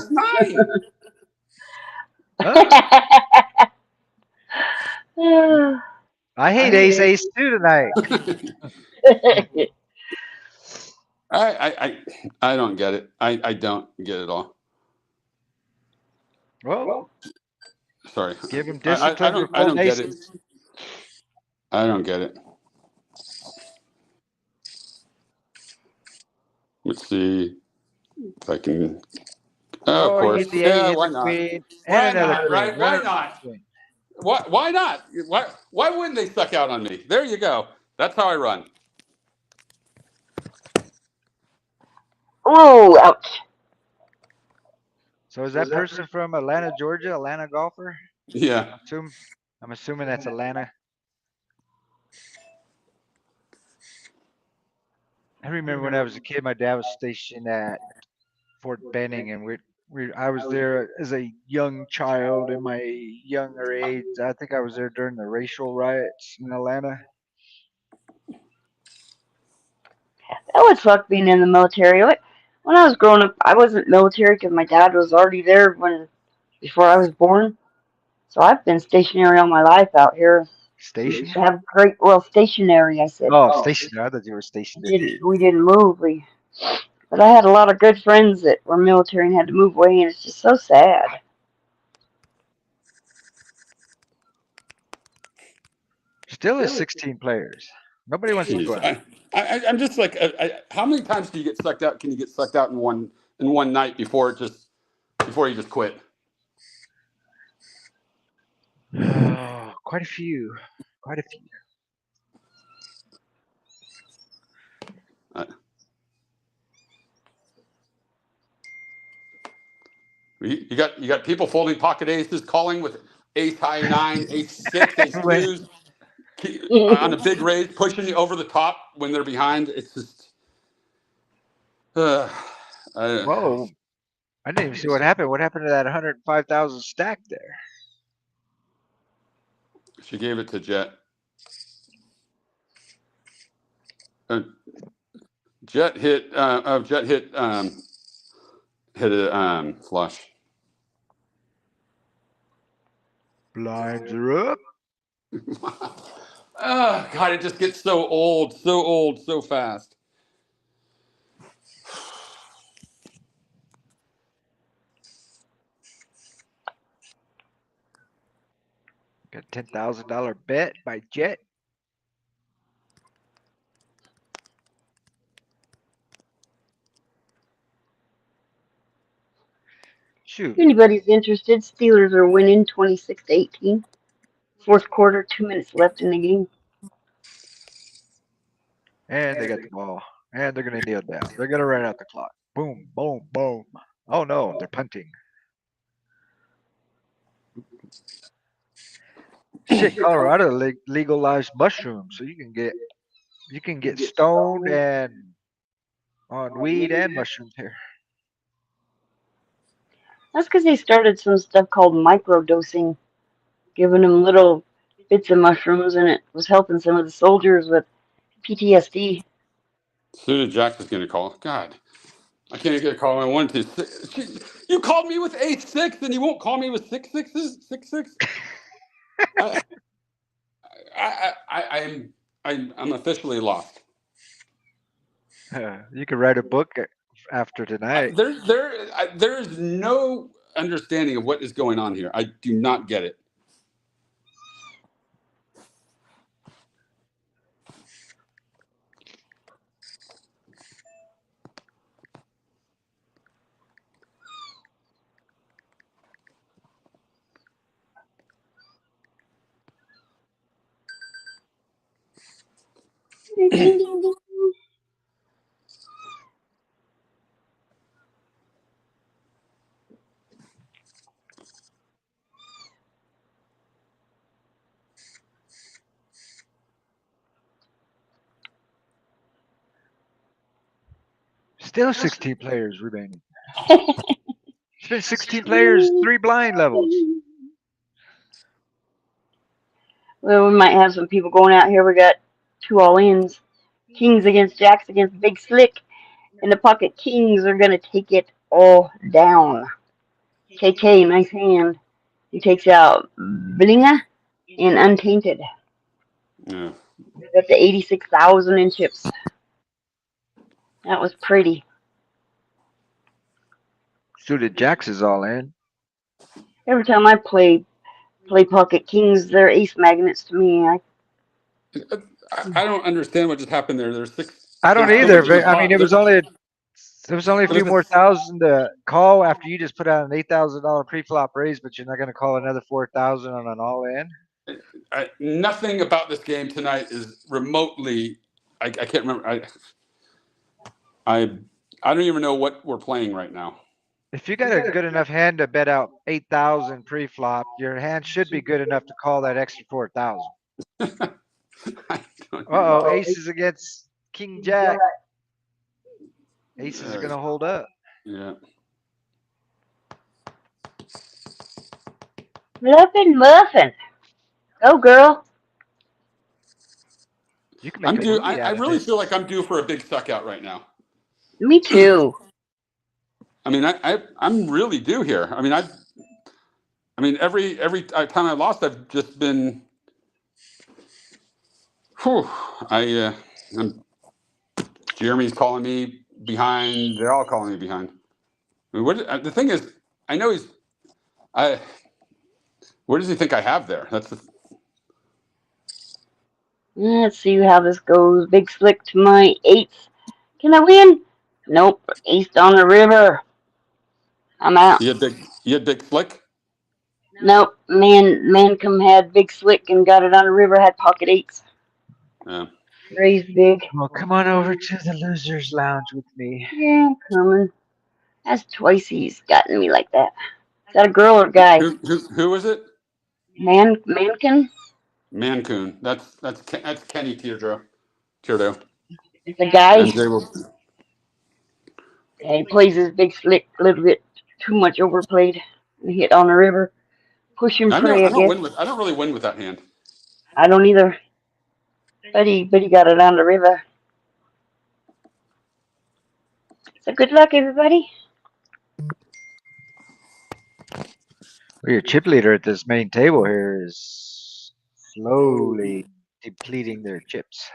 I hate ace ace too tonight. I don't get it. I don't get it all. Well, sorry. Give him discipline. I don't get it. I don't get it. Let's see if I can. Oh, Of course. hit the Yeah, hit why the not? queen and Why another not, queen. right? Why not? Why not? Why wouldn't they suck out on me? There you go. That's how I run. Oh, ouch. So is that person from Atlanta, Georgia? Atlanta golfer? Yeah. I'm assuming that's Atlanta. I remember when I was a kid, my dad was stationed at Fort Benning, and I was there as a young child in my younger age. I think I was there during the racial riots in Atlanta. That would suck being in the military. When I was growing up, I wasn't military because my dad was already there before I was born. So I've been stationary all my life out here. Station? Stationary, I said. Oh, stationary. I thought you were stationed. We didn't move. But I had a lot of good friends that were military and had to move away, and it's just so sad. Still is 16 players. Nobody wants to go out. I'm just like, how many times do you get sucked out? Can you get sucked out in one night before you just quit? Oh, quite a few. You got people folding pocket aces, calling with ace high 9, ace 6, ace deuce on a big raise, pushing you over the top when they're behind. It's just. Whoa! I didn't even see what happened. What happened to that 105,000 stack there? She gave it to Jet. Jet hit. Jet hit a flush. Blinds are up. Oh God! It just gets so old, so fast. Got a $10,000 bet by Jet. Shoot. If anybody's interested, Steelers are winning 26-18. Fourth quarter, 2 minutes left in the game. And they got the ball. And they're going to kneel down. They're going to run out the clock. Boom, boom, boom. Oh, no, they're punting. Shit, Colorado legalized mushrooms, so you can get stoned and on weed and mushrooms here. That's because they started some stuff called microdosing, giving them little bits of mushrooms, and it was helping some of the soldiers with PTSD. Soon as Jack is going to call. God, I can't even get a call when I wanted to. You called me with ace 6, and you won't call me with 6 6s? 6 6? I'm officially lost. You could write a book after tonight. There is no understanding of what is going on here. I do not get it. Still 16 players remaining. It's been 16 players, 3 blind levels. Well, we might have some people going out here. We got 2 all-ins. Kings against Jacks against Big Slick. In the pocket, Kings are going to take it all down. KK, nice hand. He takes out Blinga and Untainted. Yeah. We got the 86,000 in chips. That was pretty. Suited Jacks is all in. Every time I play pocket Kings, they're ace magnets to me. I don't understand what just happened there. There's 6. I don't either. I mean, it was only There was only a few more thousand to call after you just put out an $8,000 pre-flop raise, but you're not going to call another 4,000 on an all-in. Nothing about this game tonight is remotely. I can't remember. I don't even know what we're playing right now. If you got a good enough hand to bet out 8,000 pre-flop, your hand should be good enough to call that extra 4,000. Uh-oh, aces against King Jack. Aces are going to hold up. Yeah. Muffin, muffin. Go, girl. You can make I'm a due. movie I out of really this. feel like I'm due for a big suck out right now. Me too. I mean, I'm really due here. I mean, every time I lost, I've just been. Whew. Jeremy's calling me behind. They're all calling me behind. I mean, the thing is, I know he's. What does he think I have there? That's the. Let's see how this goes. Big slick to my eighth. Can I win? Nope. Ace on the river. I'm out. You had big flick. Nope. Mancom had big slick and got it on the river. Had pocket eights. Yeah. Raised big. Well, come on over to the losers lounge with me. Yeah, I'm coming. That's twice he's gotten me like that. Is that a girl or guy? Who was it? Mankin? Mancoon. That's Kenny Teardro. It's a guy. And they will. Yeah, he plays his big slick a little bit too much overplayed. Hit on the river. Push and pray, I guess. I don't really win with that hand. I don't either. But he got it on the river. So good luck, everybody. Well, your chip leader at this main table here is slowly depleting their chips.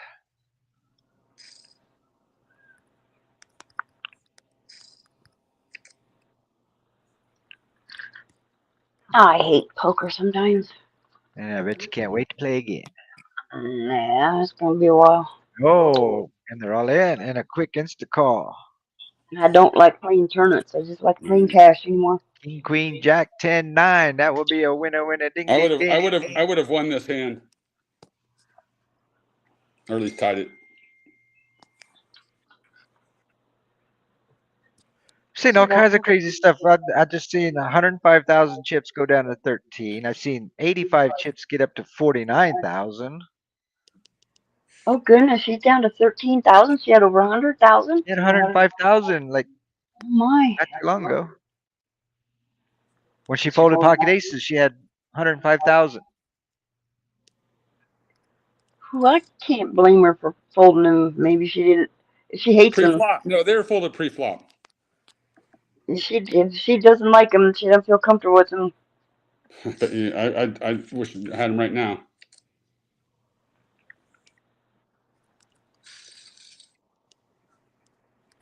I hate poker sometimes. And I bet you can't wait to play again. Nah, it's going to be a while. Oh, and they're all in, and a quick insta call. I don't like playing tournaments. I just like playing cash anymore. King, Queen, Jack, 10, 9. That will be a winner, ding, ding, ding. I would have won this hand, or at least tied it. Seen all kinds of crazy stuff. I've just seen 105,000 chips go down to 13. I've seen 85 chips get up to 49,000. Oh goodness, she's down to 13,000. She had over 100,000. She had 105,000 like my, not too long ago. When she folded pocket aces, she had 105,000. Well, I can't blame her for folding them. Maybe she didn't. She hates pre-flop. No, they were folded pre-flop. If she doesn't like them, she doesn't feel comfortable with them. But yeah, I wish I had them right now.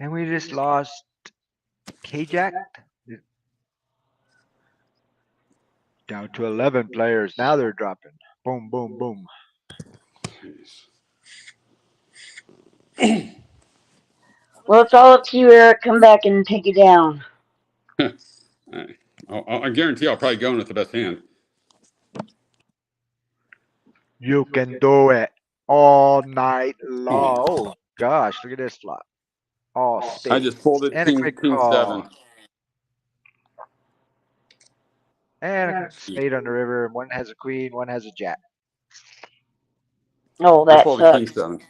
And we just lost K-Jack. Down to 11 players. Now they're dropping. Boom, boom, boom. Well, it's all up to you, Eric. Come back and take it down. I guarantee I'll probably go in with the best hand. You can do it all night long. Oh, gosh. Look at this flop. All spades. I just folded and king, a quick king call. 7. And a spade on the river. And one has a queen, one has a jack. Oh, I that folded sucks. king 7.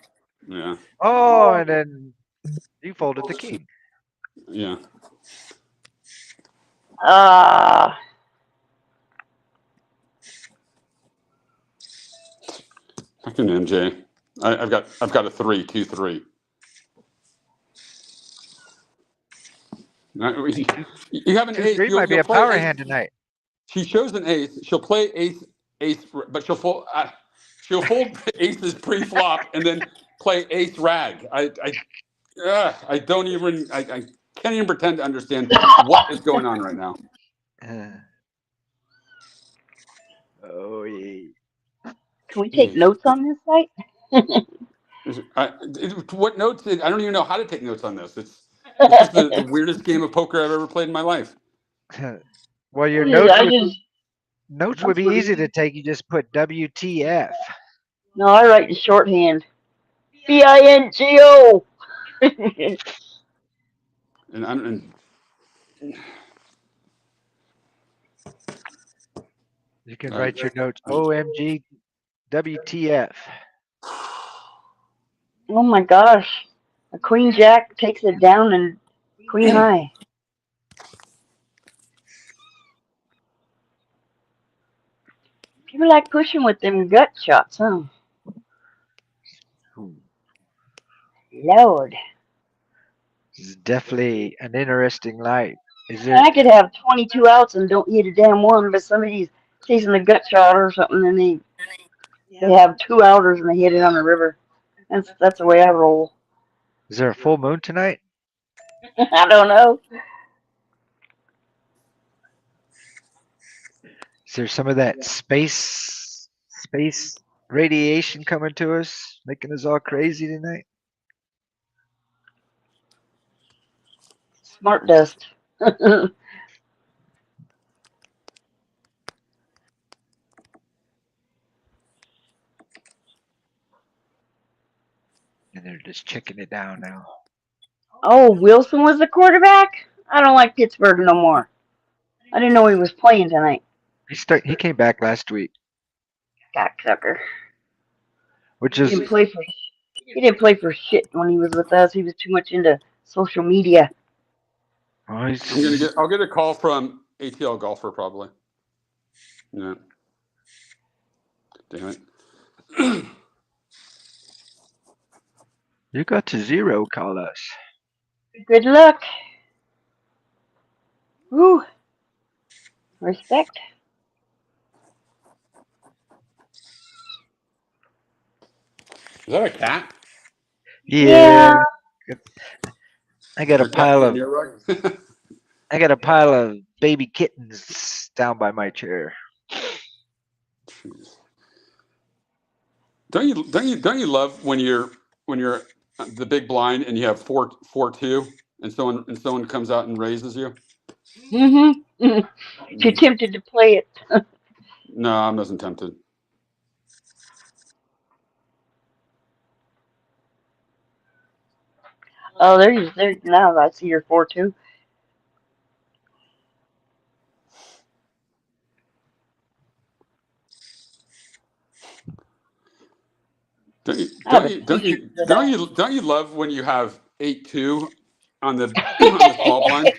Yeah. Oh, and then you folded the king. Yeah. Fucking MJ. I've got a 3, 2, 3. You have an ace. 2-3 might be a power hand tonight. She shows an ace. She'll play ace, but she'll fold aces pre-flop and then play ace rag. I don't even. I can't even pretend to understand what is going on right now. Oh yeah. Can we take notes on this site? What notes? I don't even know how to take notes on this. This is the weirdest game of poker I've ever played in my life. Well, your notes would be easy to take. You just put WTF. No, I write in shorthand. BINGO. And You can write your notes. OMG, WTF. Oh my gosh. A queen jack takes it down and queen high. People like pushing with them gut shots, huh? Lord. This is definitely an interesting light. Is there? I could have 22 outs and don't hit a damn one, but somebody's chasing a gut shot or something, and they have 2 outers and they hit it on the river. That's the way I roll. Is there a full moon tonight? I don't know. Is there some of that space radiation coming to us, making us all crazy tonight? Smart dust. And they're just checking it down now. Oh, Wilson was the quarterback? I don't like Pittsburgh no more. I didn't know he was playing tonight. He came back last week, Cocksucker. which He is didn't play for shit when he was with us. He was too much into social media. well, I'll get a call from ATL golfer probably. Yeah. Damn it. You got to zero, call us. Good luck. Woo. Respect. Is that a cat? Yeah. I got a Your cat pile in of your rug? I got a pile of baby kittens down by my chair. Don't you love when you're the big blind and you have 4-2 and someone comes out and raises you? Mm-hmm. You're tempted to play it. No, I wasn't tempted. Oh, there now. I see your 4-2. Don't you love when you have 8-2 on the on the small blind?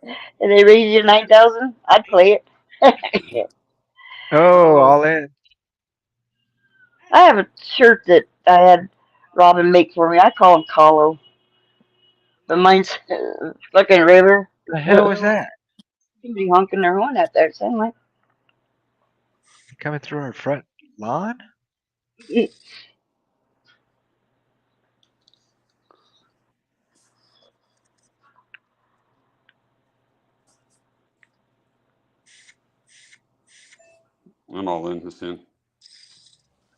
And they raise you 9,000. I'd play it. Oh, all in. I have a shirt that I had Robin make for me. I call him Colo. But mine's fucking river. The hell was that? Somebody honking their horn out there. It sounded like. Coming through our front lawn? I'm all in this in.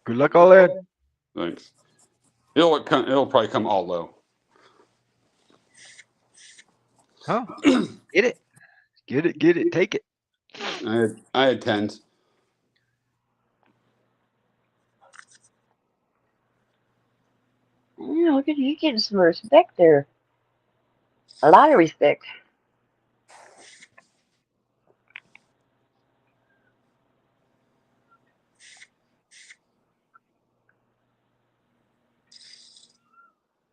Good luck, all in. Thanks. It'll probably come all low. Oh, get it, take it. I had 10s. Yeah, look at you getting some respect there. A lot of respect.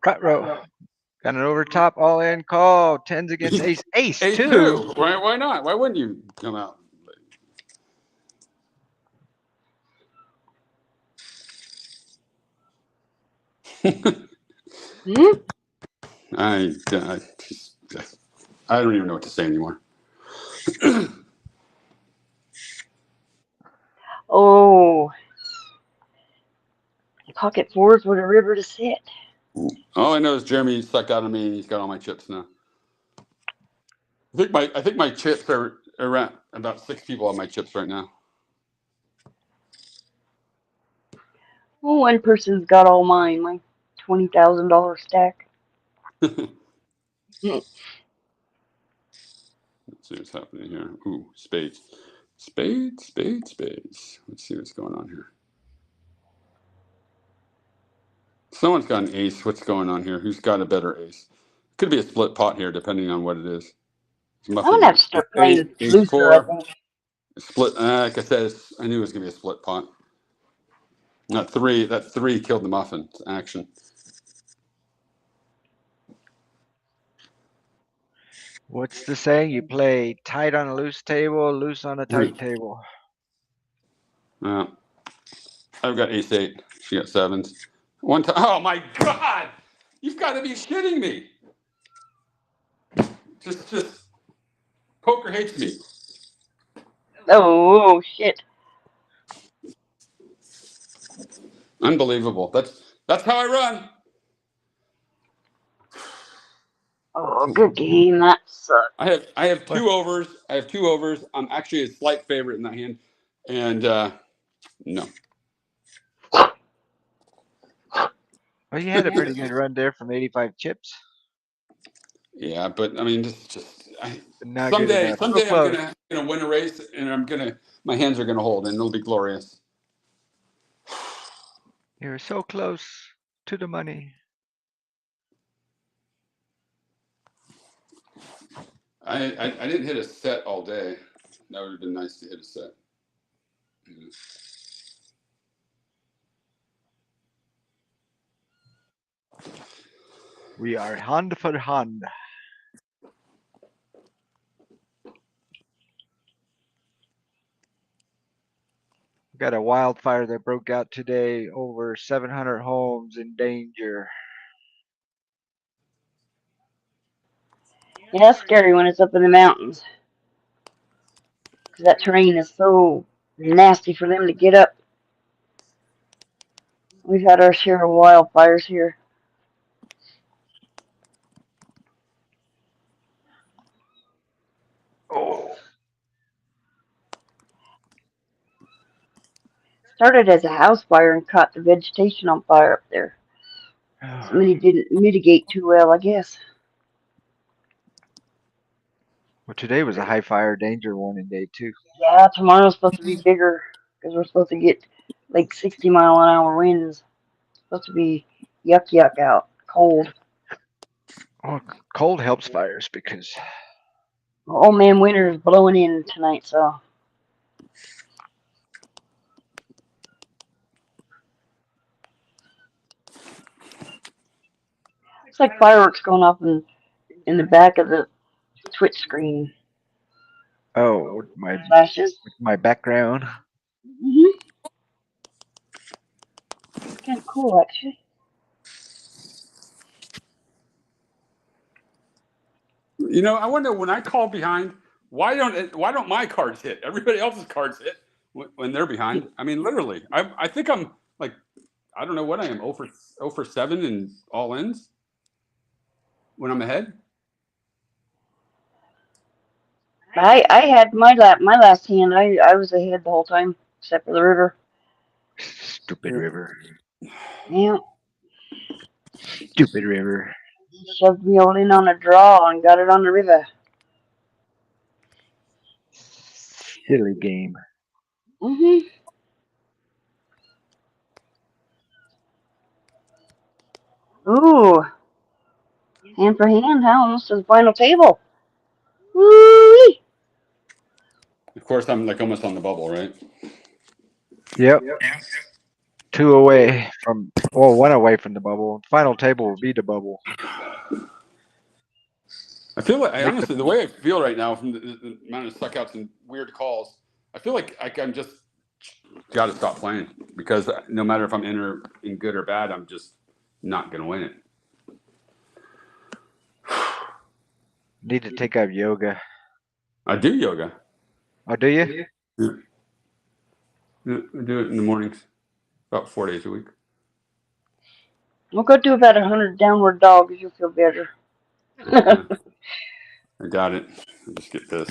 Front row. Got an over top all in call. 10s against ace. Ace 2. Why not? Why wouldn't you come out? I don't even know what to say anymore. Oh. Pocket fours with a river to sit. All I know is Jeremy sucked out of me and he's got all my chips now. I think my chips are around about 6 people on my chips right now. Well, one person's got all mine, my $20,000 stack. Let's see what's happening here. Ooh, spades. Spades, spades, spades. Let's see what's going on here. Someone's got an ace. What's going on here? Who's got a better ace? Could be a split pot here, depending on what it is. I'm gonna have to start playing ace looser, I 4. think. Split. Like I said, I knew it was gonna be a split pot. That three killed the muffin. It's action. What's the saying? You play tight on a loose table, loose on a tight table. I've got ace 8. She got 7s. One time. Oh my God! You've got to be shitting me. Just poker hates me. Oh shit! Unbelievable. That's how I run. Oh, good game. That sucked. I have 2 overs. I have 2 overs. I'm actually a slight favorite in that hand, and no. Well, you had a pretty good run there from 85 chips. Yeah, but I mean, Not good someday enough. I'm gonna win a race, and my hands are gonna hold, and it'll be glorious. You're so close to the money. I didn't hit a set all day. That would have been nice to hit a set. We are hand for hand. Got a wildfire that broke out today. Over 700 homes in danger. Yeah, that's scary when it's up in the mountains. Because that terrain is so nasty for them to get up. We've had our share of wildfires here. Oh. Started as a house fire and caught the vegetation on fire up there. Somebody didn't mitigate too well, I guess. Well, today was a high fire danger warning day too. Yeah, tomorrow's supposed to be bigger because we're supposed to get like 60-mile-an-hour winds. It's supposed to be yuck out, cold. Well, cold helps fires because Old man winter is blowing in tonight, so. Looks like fireworks going off in the back of the Twitch screen. oh, with Flashes. my background. Kind of cool, actually. You know, I wonder when I call behind, why don't my cards hit? Everybody else's cards hit when they're behind. I mean, literally. I think I'm like, I don't know what I am, 0 for 7 in all ins when I'm ahead. I had my last hand. I was ahead the whole time, except for the river. Stupid river. Yeah. Stupid river. Shoved me all in on a draw and got it on the river. Silly game. Ooh. Hand for hand, huh? Almost to the final table. Woo-wee. Of course, I'm like almost on the bubble, right? Yep. 2 away from, well, 1 away from the bubble. Final table will be the bubble. I feel like, honestly, the way I feel right now from the amount of suckouts and weird calls, I feel like I'm just got to stop playing because no matter if I'm in good or bad, I'm just not going to win it. Need to take up yoga. I do yoga. Oh, do you? Yeah. I do it in the mornings, about 4 days a week. We'll go do about 100 downward dogs. You'll feel better. Yeah. I got it. I'll just get this.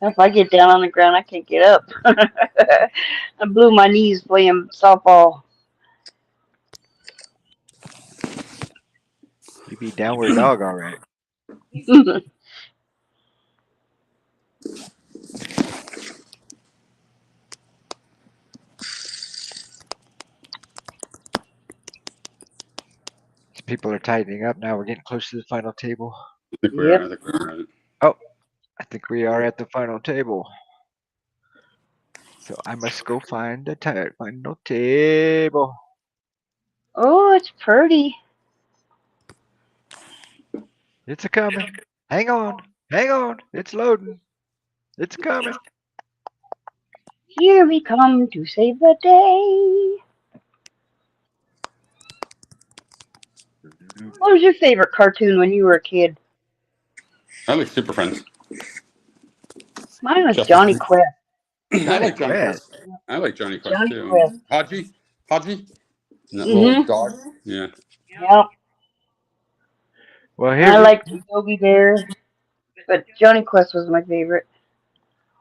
If I get down on the ground, I can't get up. I blew my knees playing softball. You be downward dog already. People are tightening up now. We're getting close to the final table. I think we Yep. are. I think we're at it. Oh, I think we are at the final table. So I must go find the final table. Oh, it's pretty. It's a coming. Hang on. Hang on. It's loading. It's coming. Here we come to save the day. What was your favorite cartoon when you were a kid? I like Super Friends. Mine was Justice Johnny League. Quest. I like Johnny Quest. Quest. I like Johnny Quest Johnny too. Quest. Haji, and that little Mm-hmm. dog. Yeah. Yep. Well, I here liked Yogi Bear, but Johnny Quest was my favorite.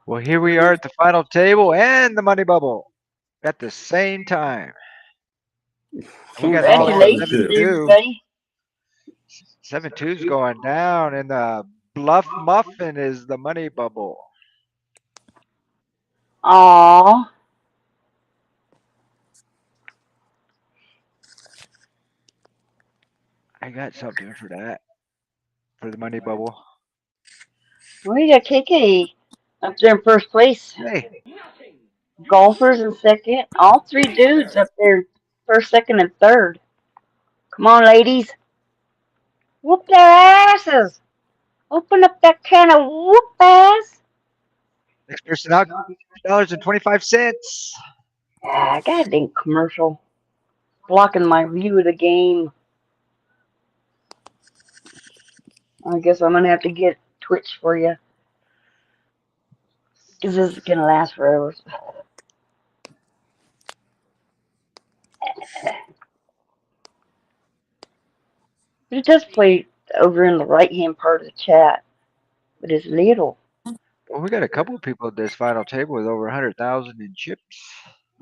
we are at the final table and the money bubble at the same time. We got all Congratulations, 7-2. everybody. 7-2's going down, and the bluff muffin is the money bubble. Aww. I got something for that, for the money bubble. Well, you got KK up there in first place. Hey, Golfers in second. All three dudes up there, first, second, and third. Come on, ladies. Whoop their asses. Open up that can of whoop ass. next person out, $2.25. Ah, goddamn commercial. Blocking my view of the game. I guess I'm going to have to get Twitch for you. Because this is going to last forever. It does play over in the right-hand part of the chat. But it's little. Well, we got a couple of people at this final table with over 100,000 in chips.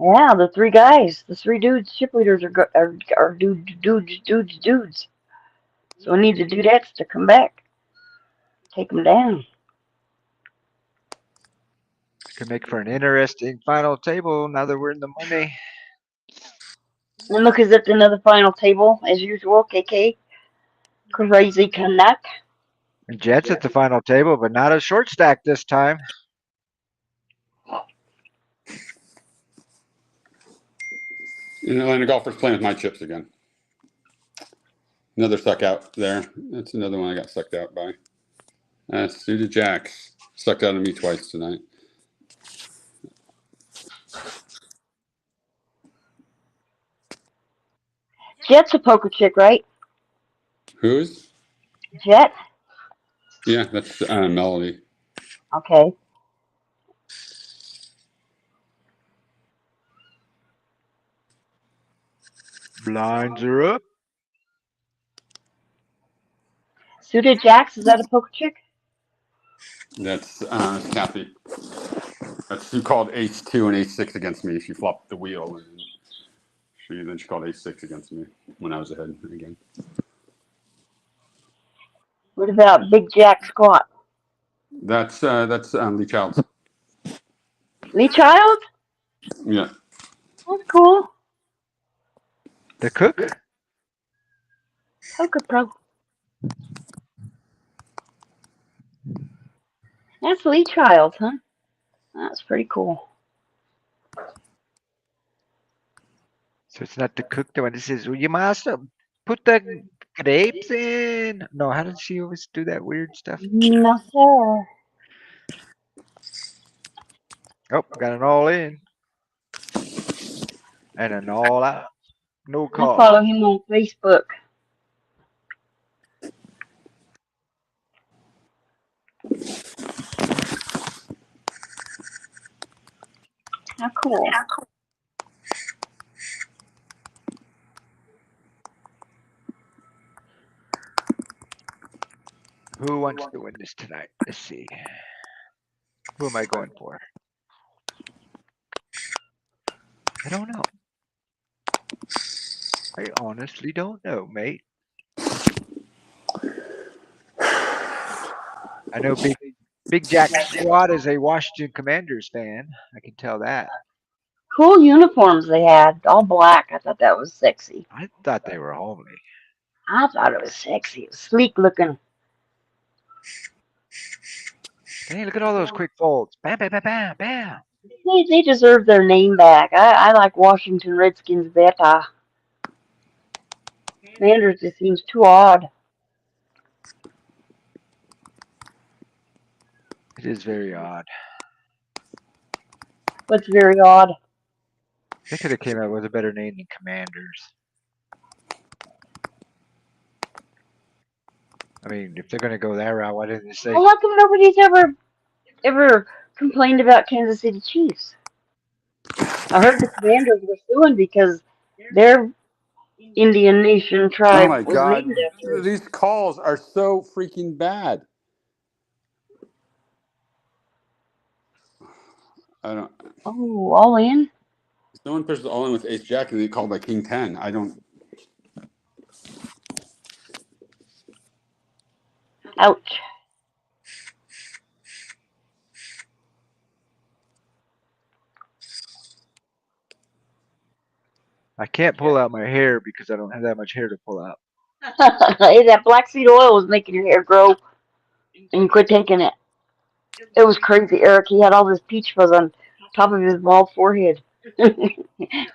Yeah, the three guys. The three dudes, ship leaders are dudes. So we need the dudettes to come back. Take them down. Could make for an interesting final table now that we're in the money. And look, is at another final table, as usual, KK. Crazy Canuck. And Jets at the final table, but not a short stack this time. And Atlanta Golfers playing with my chips again. Another suck out there. That's another one I got sucked out by. Suited Jacks. Sucked out of me twice tonight. Jet's a poker chick, right? Who's? Jet? Yeah, that's Melody. Okay. Blinds are up. Suited Jacks, is that a poker chick? That's Kathy. That's who called ace 2 and ace 6 against me. She flopped the wheel, and then she called ace 6 against me when I was ahead again. What about Big Jack Squat? That's Lee Childs. Lee Child? Yeah. That's cool. The cook? Poker pro. That's Lee Child, huh? That's pretty cool. So it's not the cook, the one that says, well, you must put the grapes in. No, how did she always do that weird stuff? No, sir. Oh, got an all in. And an all out. No I call. follow him on Facebook. How cool. Who wants to win this tonight? Let's see. Who am I going for? I don't know. I honestly don't know, mate. I know Big Jack Squad is a Washington Commanders fan. I can tell that. Cool uniforms they had, all black. I thought that was sexy. I thought they were homely. I thought it was sexy. It was sleek looking. Hey, look at all those quick folds. Bam, bam, bam, bam, bam. They deserve their name back. I like Washington Redskins better. Commanders just seems too odd. It is very odd. What's very odd? They could have came up with a better name than Commanders. I mean, if they're going to go that route, why didn't they say? Well, how come nobody's ever complained about Kansas City Chiefs? I heard the Commanders were suing because their Indian Nation Oh tribe my was God. named after. These calls are so freaking bad. I don't. Oh, all in? No one pushes all in with Ace Jack and they called by King 10. I don't. Ouch. I can't pull out my hair because I don't have that much hair to pull out. Hey, that black seed oil was making your hair grow, and you quit taking it. It was crazy, Eric. He had all this peach fuzz on top of his bald forehead.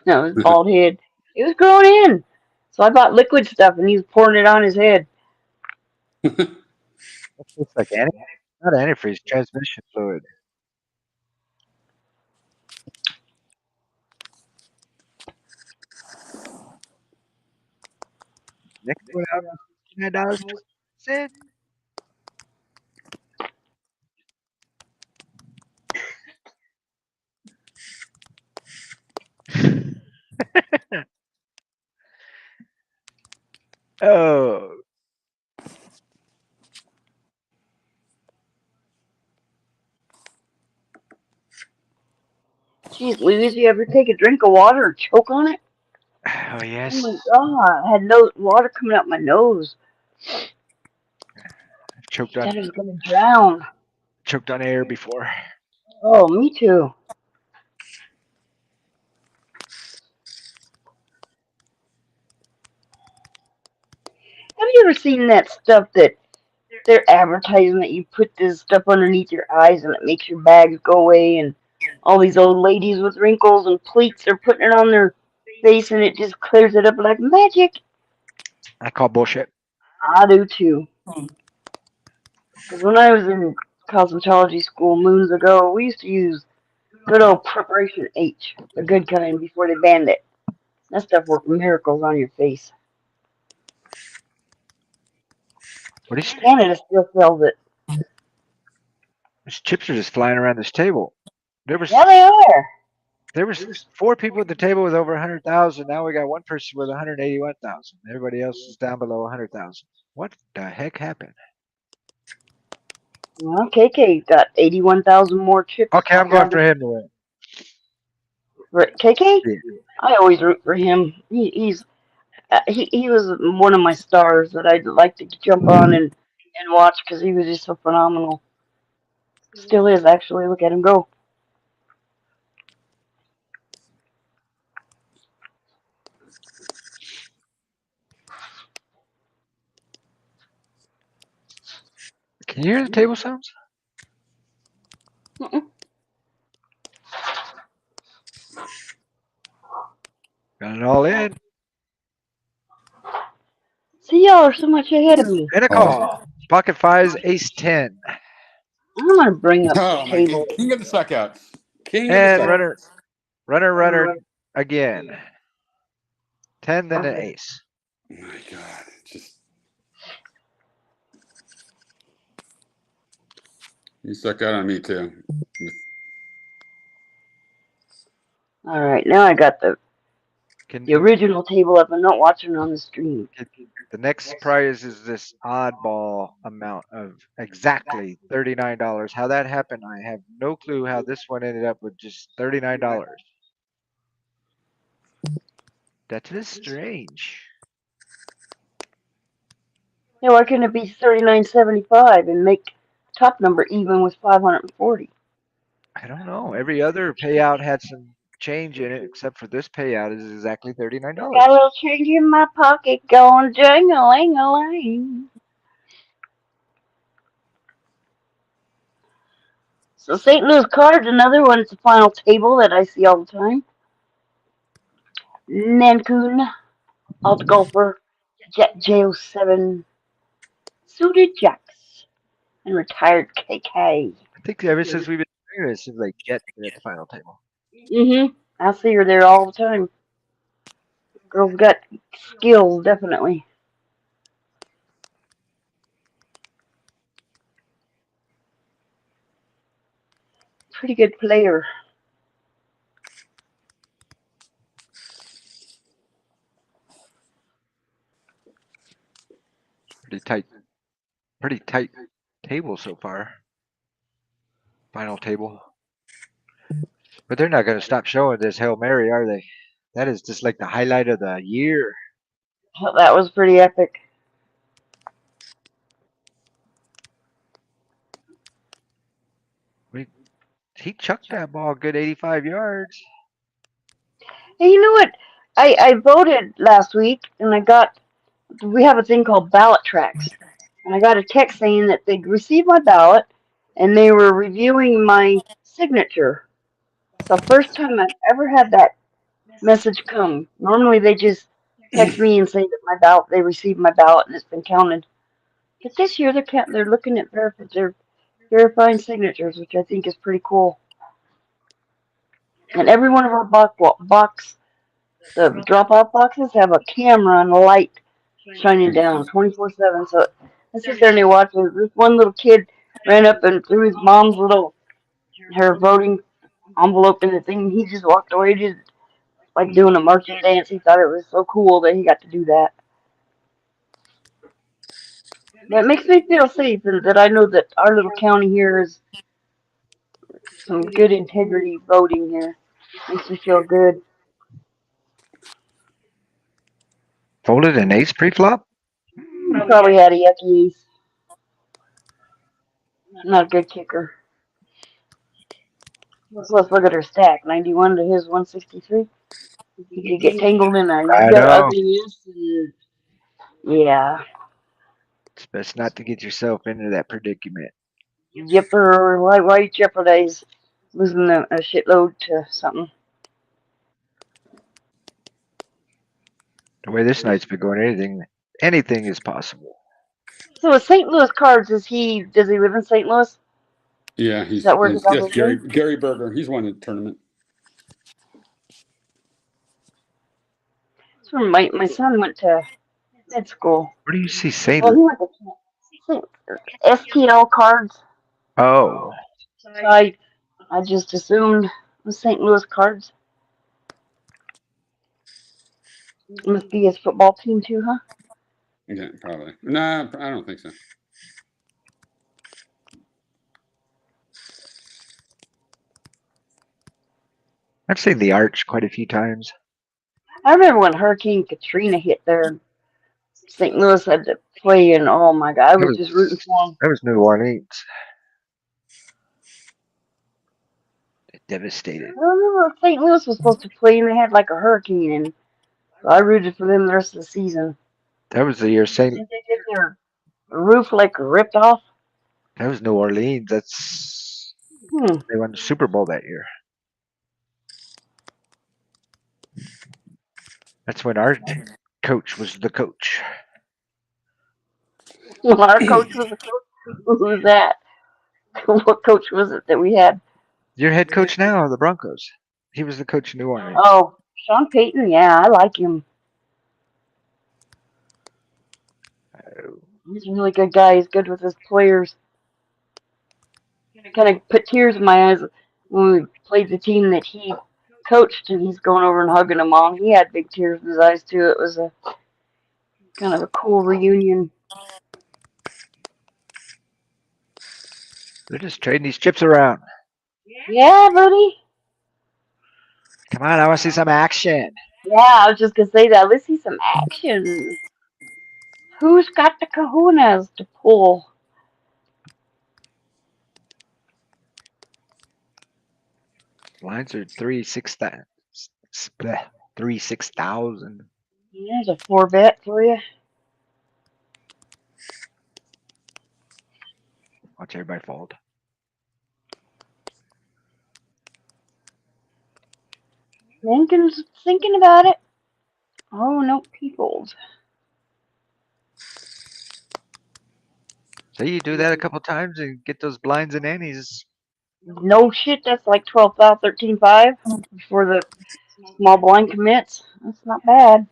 No, his bald head. It was growing in. So I bought liquid stuff, and he was pouring it on his head. It's like not antifreeze, transmission fluid. Next one out, $69.20. Oh, Jeez, Louise, you ever take a drink of water and choke on it? oh Oh yes. my God, I had no water coming out my nose. I've choked I on thought I was gonna drown. air before. Oh, me too. Have you ever seen that stuff that they're advertising that you put this stuff underneath your eyes and it makes your bags go away, and all these old ladies with wrinkles and pleats are putting it on their face and it just clears it up like magic? I call bullshit. I do too. Because when I was in cosmetology school moons ago, we used to use good old Preparation H, the good kind, before they banned it. That stuff worked miracles on your face. What is Canada still sells it. these chips are just flying around this table. Yeah, they are. There was 4 people at the table with over 100,000. Now we got one person with 181,000. Everybody else is down below 100,000. What the heck happened? Well, KK got 81,000 more chips. Okay, I'm going for him to win. KK? Yeah. I always root for him. He was one of my stars that I'd like to jump on and watch because he was just so phenomenal. Still is, actually. Look at him go. Can you hear the table sounds? Mm-mm. Got it all in. See, y'all are so much ahead of me. And a call. Pocket fives, ace 10. I'm going to bring up the Oh my table. God. King of the suckouts. King of And the suckouts. runner again. 10, then an ace. Oh my God. Just. You suck out on me too. All right, now I got the Can original table up. I'm not watching it on the stream. the next prize is this oddball amount of exactly $39. How that happened, I have no clue how this one ended up with just $39. That is strange. Yeah, why couldn't it be $39.75 and make top number even was 540. I don't know. Every other payout had some change in it, except for this payout is exactly $39. Got a little change in my pocket going jing-a-ling-a-ling. So St. Louis Cards, another one. It's the final table that I see all the time. Nankoon, Alt Golfer, Jet J07, Suited Jacks, and Retired KK. I think ever since we've been doing this, it's like Jet at the final table. I see her there all the time. Girl's got skills, definitely. Pretty good player. Pretty tight table so far. Final table. But they're not going to stop showing this Hail Mary, are they? That is just like the highlight of the year. That was pretty epic. He chucked that ball a good 85 yards. Hey, you know what? I voted last week, and we have a thing called ballot tracks. And I got a text saying that they'd received my ballot, and they were reviewing my signature. It's the first time I've ever had that message come. Normally they just text me and say that they received my ballot and it's been counted. But this year they're looking at they're verifying signatures, which I think is pretty cool. And every one of our the drop-off boxes have a camera and a light shining down 24/7. So I sit there and they watch. This one little kid ran up and threw his mom's her voting envelope in the thing. And he just walked away, just like doing a marching dance. He thought it was so cool that he got to do that. That makes me feel safe, and that I know that our little county here is some good integrity voting here. Makes me feel good. Folded an ace pre-flop? He probably had a yucky ace. Not a good kicker. Let's look at her stack. 91 to his 163. He could get tangled in a I know. ugliness. And yeah. It's best not to get yourself into that predicament. Yipper, why jeopardize losing a shitload to something? The way this night's been going, anything is possible. So with St. Louis Cards, does he live in St. Louis? Yeah, Is that where yes, Gary Berger. He's won the tournament. That's where my son went to med school. Where do you see St. Well, he went to STL Cards. Oh. So I just assumed it was St. Louis Cards. It must be his football team too, huh? Yeah, probably. Nah, I don't think so. I've seen the Arch quite a few times. I remember when Hurricane Katrina hit there. St. Louis had to play, and oh my God, I was just rooting for them. That was New Orleans. Devastated. I remember St. Louis was supposed to play, and they had like a hurricane, and so I rooted for them the rest of the season. That was the year St. Did they get their roof like ripped off? That was New Orleans. They won the Super Bowl that year. That's when our coach was the coach. Well, our coach was the coach. Who was that? What coach was it that we had? Your head coach now of the Broncos. He was the coach of New Orleans. Oh, Sean Payton. Yeah, I like him. He's a really good guy. He's good with his players. Kind of put tears in my eyes when we played the team that he coached, and he's going over and hugging them all. He had big tears in his eyes too. It was a kind of a cool reunion. They're just trading these chips around. Yeah, buddy. Come on, I want to see some action. Yeah, I was just gonna say that. Let's see some action. Who's got the kahunas to pull? Blinds are 6,000. There's a 4-bet for you. Watch everybody fold. Lincoln's thinking about it. Oh, no, people. So you do that a couple times and get those blinds and antes. No shit, that's like 12,000, 13,500 before the small blind commits. That's not bad.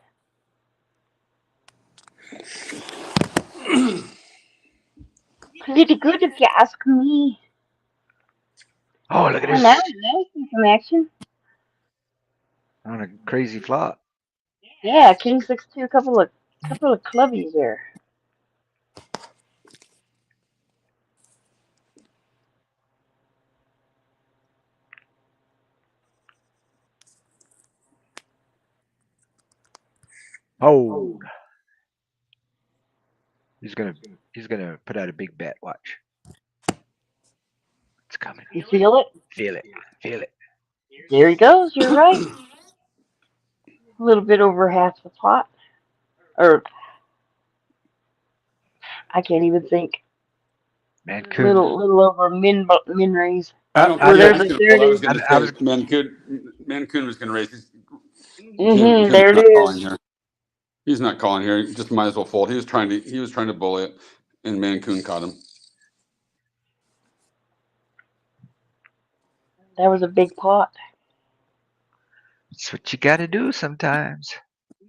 Pretty good if you ask me. Oh, look at Oh, this. now I see some action. On a crazy flop. Yeah, King 6-2, couple of clubbies there. Oh. He's gonna put out a big bet. Watch. It's coming. You feel it? Feel it. Feel it. There he goes, you're right. A little bit over half the pot. Or, I can't even think. Mancun. Little over min raise. I don't Oh, think he there's was a, going to there fold. it I was is. going to I say was- Mancun was going to raise. There Tim's it not calling is. here. He's not calling here. He just might as well fold. He was trying to bully it, and Mancun caught him. That was a big pot. That's what you gotta do sometimes.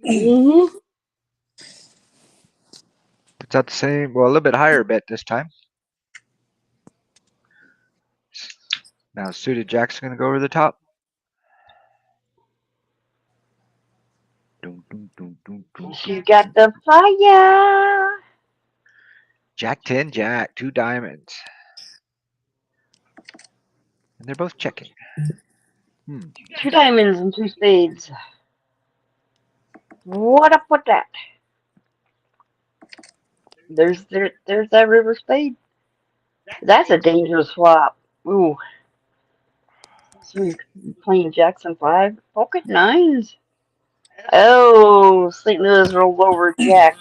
Mm-hmm. It's not the same. Well, a little bit higher bet this time. Now suited Jack's gonna go over the top. She's got the fire. Jack 10, Jack, 2 diamonds. And they're both checking. 2 diamonds and 2 spades. What up with that? There's that river spade. That's a dangerous flop. Ooh. So he's playing Jackson 5. Pocket 9s. Oh, St. Louis rolled over Jack.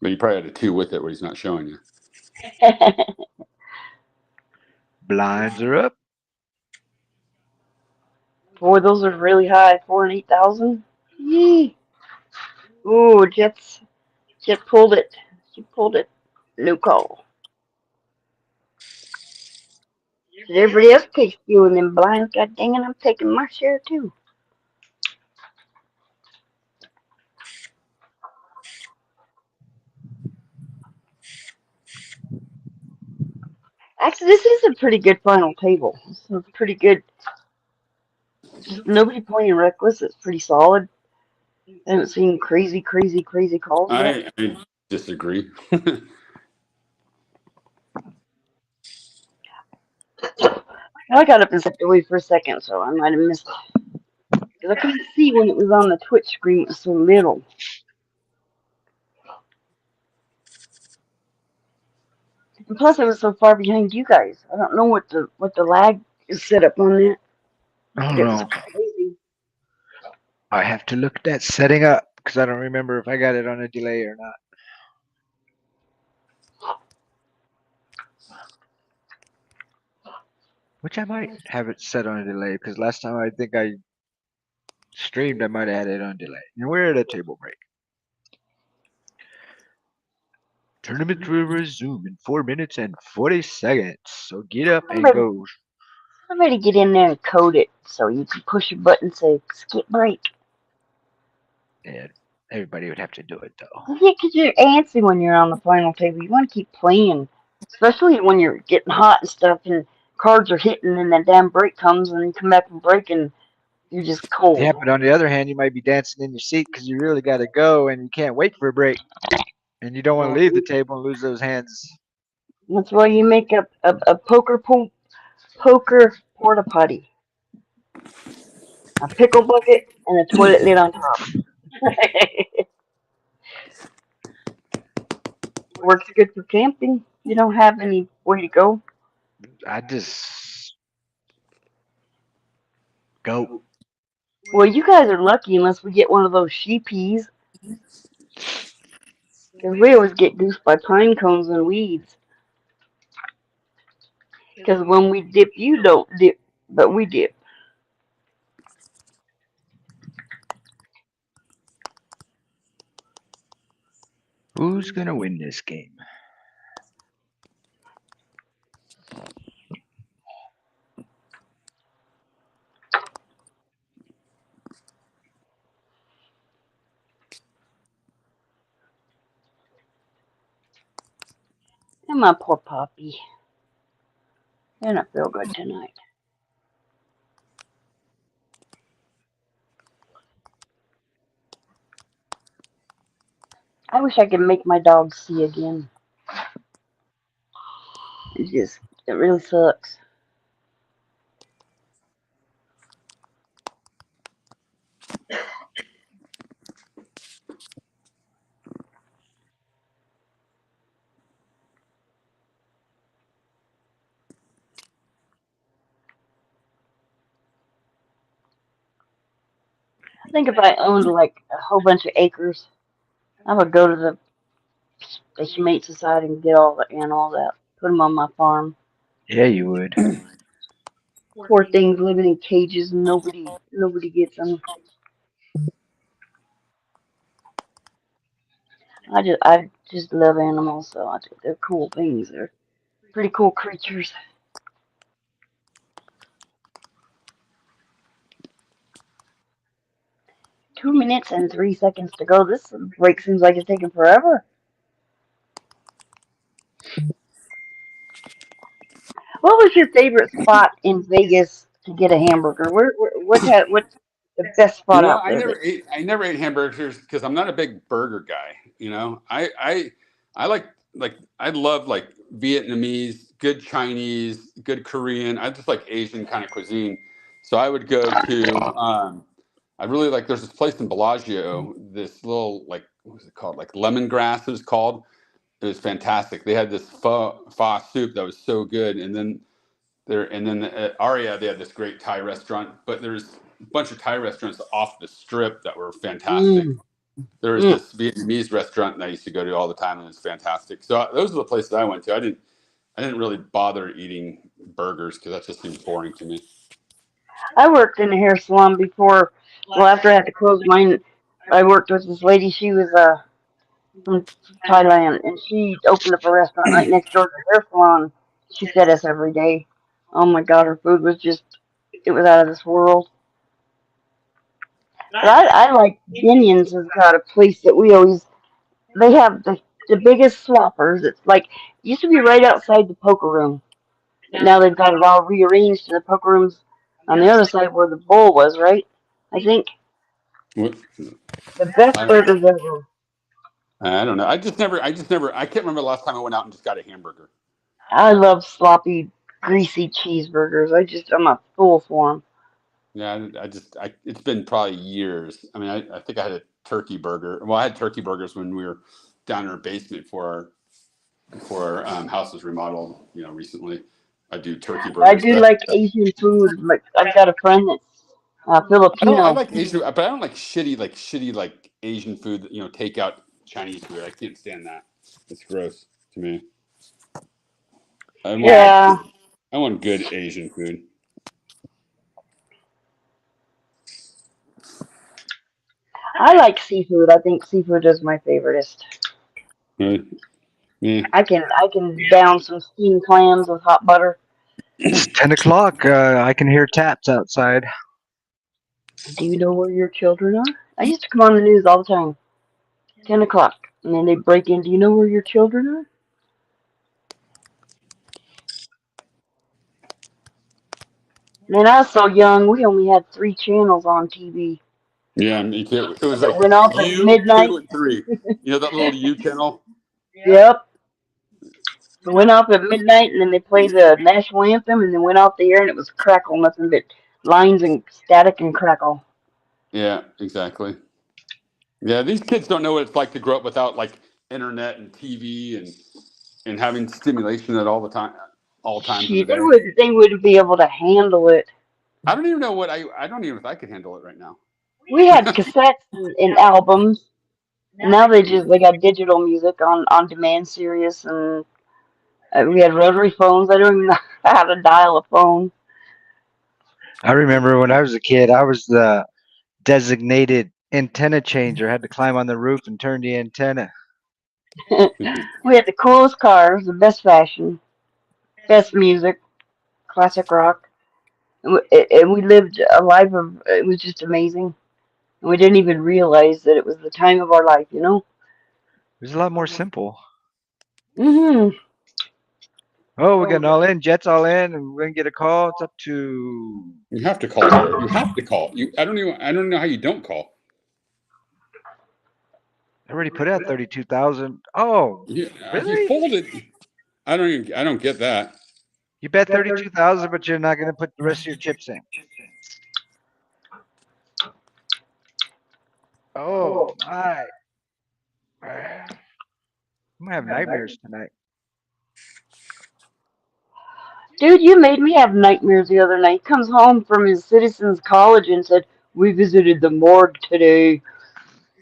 But you probably had a 2 with it where he's not showing you. Blinds are up. Boy, those are really high. 4 and 8,000. Yee. Ooh, Jet pulled it. She pulled it. No call. Everybody else takes you and them blinds. God dang it, I'm taking my share too. Actually, this is a pretty good final table. This is pretty good. Just nobody playing reckless. It's pretty solid. I haven't seen crazy calls yet. I disagree. I got up and stepped away for a second, so I might have missed it. Because I couldn't see when it was on the Twitch screen. It was so little. And plus, it was so far behind you guys. I don't know what the lag is set up on that. I don't It was know. crazy. I have to look at that setting up because I don't remember if I got it on a delay or not. Which I might have it set on a delay because last time I think I streamed, I might have had it on delay. And we're at a table break. Tournament will resume in 4 minutes and 40 seconds. So get up and go. Somebody get in there and code it so you can push a button and say skip break. Yeah, everybody would have to do it though. Yeah, because you're antsy when you're on the final table. You want to keep playing, especially when you're getting hot and stuff and cards are hitting and that damn break comes and you come back from break and you're just cold. Yeah, but on the other hand, you might be dancing in your seat because you really got to go and you can't wait for a break. And you don't want to leave the table and lose those hands. That's why you make a poker porta potty. A pickle bucket and a toilet lid on top. Works good for camping. You don't have any way to go. I just Goat. Well, you guys are lucky unless we get one of those sheepies. Because we always get goosed by pine cones and weeds. Because when we dip, you don't dip, but we dip. Who's gonna win this game? And my poor puppy. They're not feel good tonight. I wish I could make my dog see again. It really sucks. I think if I owned like a whole bunch of acres, I would go to the Humane Society and get all the animals out, put them on my farm. Yeah, you would. Poor things living in cages and nobody gets them. I just love animals, so they're cool things. They're pretty cool creatures. 2 minutes and 3 seconds to go. This break seems like it's taking forever. What was your favorite spot in Vegas to get a hamburger? What's the best You spot know, out there? I never ate hamburgers because I'm not a big burger guy. You know, I like I love like Vietnamese, good Chinese, good Korean. I just like Asian kind of cuisine. So I would go to I really like there's this place in Bellagio, this little like what was it called? Like lemongrass it was called. It was fantastic. They had this pho soup that was so good, and then at Aria they had this great Thai restaurant. But there's a bunch of Thai restaurants off the strip that were fantastic. Mm, There was mm. this Vietnamese restaurant that I used to go to all the time, and it was fantastic. So those are the places I went to. I didn't really bother eating burgers because that just seems boring to me. I worked in a hair salon before. Well, after I had to close mine, I worked with this lady. She was from Thailand, and she opened up a restaurant right next door to the hair salon. She fed us every day. Oh my God, her food was it was out of this world. But I like Binions has got a place that they have the biggest swappers. It's like, it used to be right outside the poker room. But now they've got it all rearranged, and the poker room's on the other side where the bowl was, right? I think What? the best I, burgers ever. I don't know. I can't remember the last time I went out and just got a hamburger. I love sloppy, greasy cheeseburgers. I'm a fool for them. Yeah, it's been probably years. I mean, I think I had a turkey burger. Well, I had turkey burgers when we were down in our basement before our house was remodeled, recently. I do turkey I burgers, do but like Asian food. Like I've got a friend that's I Filipino. like Asian, but I don't like shitty like Asian food, takeout Chinese food. I can't stand that. It's gross to me. I want Yeah, I want good Asian food. I like seafood. I think seafood is my favoriteest. Right? Yeah. I can down some steamed clams with hot butter. It's 10 o'clock. I can hear taps outside. Do you know where your children are? I used to come on the news all the time. 10 o'clock, and then they break in. Do you know where your children are? Man, I was so young. We only had 3 channels on TV. Yeah, me too. It was That like went off at U, midnight. 2, and 3. That little U channel? Yep. It went off at midnight, and then they played the national anthem, and then went off the air, and it was crackle, nothing but lines and static and crackle. Yeah, exactly. Yeah, these kids don't know what it's like to grow up without like internet and TV and having stimulation at all times of the Shit, day. they wouldn't be able to handle it. I don't even know what I don't even know if I could handle it right now. We had cassettes and albums. Now they got digital music on demand, Sirius, and we had rotary phones. I don't even know how to dial a phone. I remember when I was a kid, I was the designated antenna changer. I had to climb on the roof and turn the antenna. We had the coolest cars, the best fashion, best music, classic rock, and we lived a life of. It was just amazing, and we didn't even realize that it was the time of our life. It was a lot more simple. Hmm. Oh, we're getting all in. Jet's all in, and we're gonna get a call. It's up to. You have to call here. You have to call. I don't know how you don't call. I already put out 32,000. Oh, You really? folded. I don't get that. You bet 32,000, but you're not gonna put the rest of your chips in. Oh my! I'm gonna have nightmares tonight. Dude, you made me have nightmares the other night. He comes home from his citizens college and said, "We visited the morgue today.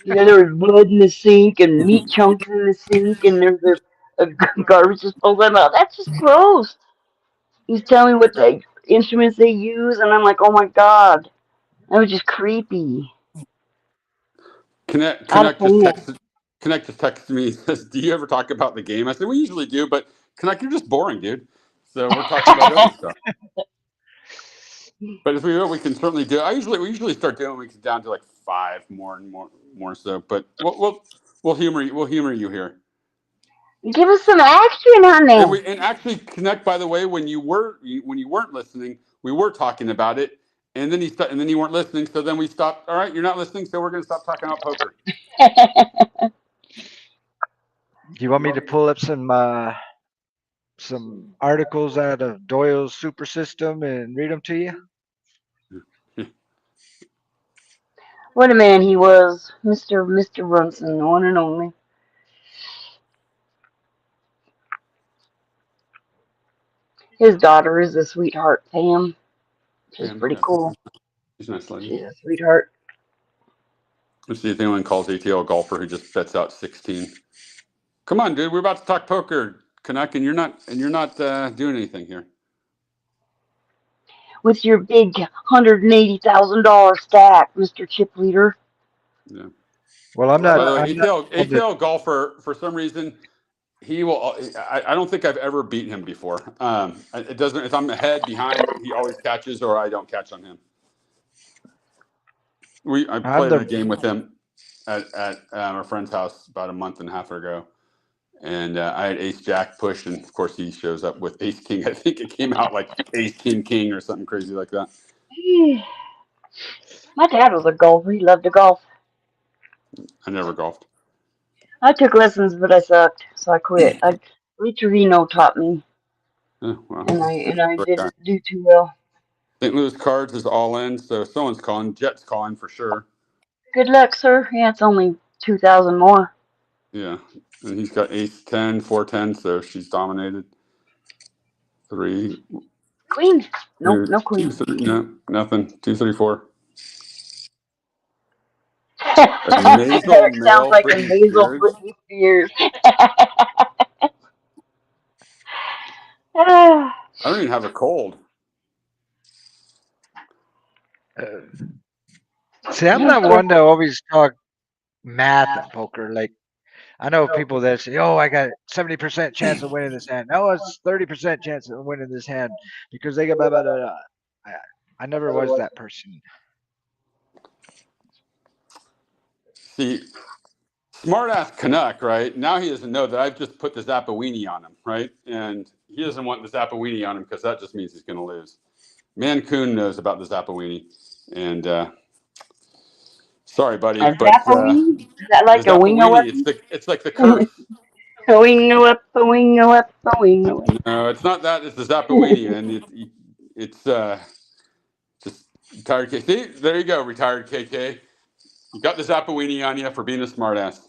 There was blood in the sink and meat chunks in the sink, and there's a garbage disposal." Out. That's just gross. He's telling me what the instruments they use, and I'm like, "Oh my god, that was just creepy." Connect Out of just hand. texted me and says, "Do you ever talk about the game?" I said, "We usually do, but Connect, you're just boring, dude." So we're talking about other stuff. But if we can certainly do. We usually start doing. We get down to like 5 more so. But we'll humor you. We'll humor you here. Give us some action on there. And actually, Connect. By the way, when you weren't listening, we were talking about it, and then you weren't listening. So then we stopped. All right, you're not listening, so we're going to stop talking about poker. Do you want me to pull up some articles out of Doyle's super system and read them to you? What a man he was, Mr. Brunson, the one and only. His daughter is a sweetheart, Pam. She's pretty cool. She's a nice lady. She's a sweetheart. Let's see if anyone calls ATL golfer who just bets out 16. Come on, dude. We're about to talk poker, Canuck, and you're not doing anything here. With your big $180,000 stack, Mr. Chip Leader. Yeah. Well, I'm not. By the way, ATL golfer, for some reason, he will. I don't think I've ever beat him before. It doesn't. If I'm ahead, behind, he always catches, or I don't catch on him. I played a game with him at our friend's house about a month and a half ago, and I had Ace Jack push, and of course he shows up with Ace King. I think it came out like Ace King or something crazy like that. My dad was a golfer. He loved to golf. I never golfed. I took lessons, but I sucked, so I quit. Lee Trevino taught me, Well, and I didn't do too well. St. Louis Cards is all in, so someone's calling. Jet's calling for sure. Good luck, sir. Yeah, it's only 2,000 more. Yeah, and he's got ace 10, 4-10, so she's dominated. 3. Queen? Nope, no queen. 2, 3, no, nothing. 2, 3, 4. Sounds like a nasal Britney Spears. I don't even have a cold. See, I'm not one to always talk math at poker. Like, I know people that say, "Oh, I got 70% chance of winning this hand." No, it's 30% chance of winning this hand because they got blah blah blah. I never was that person. See, smart ass Canuck, right? Now he doesn't know that I've just put the Zappawini on him, right? And he doesn't want the Zappawini on him because that just means he's going to lose. Mancoon knows about the Zappawini, and sorry, buddy, but Zappawini? Is that like a wingo up? It's like the curse. A wingo up, a wingo up, a wingo up. No, it's not that. It's the Zappawini, and it's just retired KK. See, there you go, retired KK. You got the Zappawini on you for being a smartass.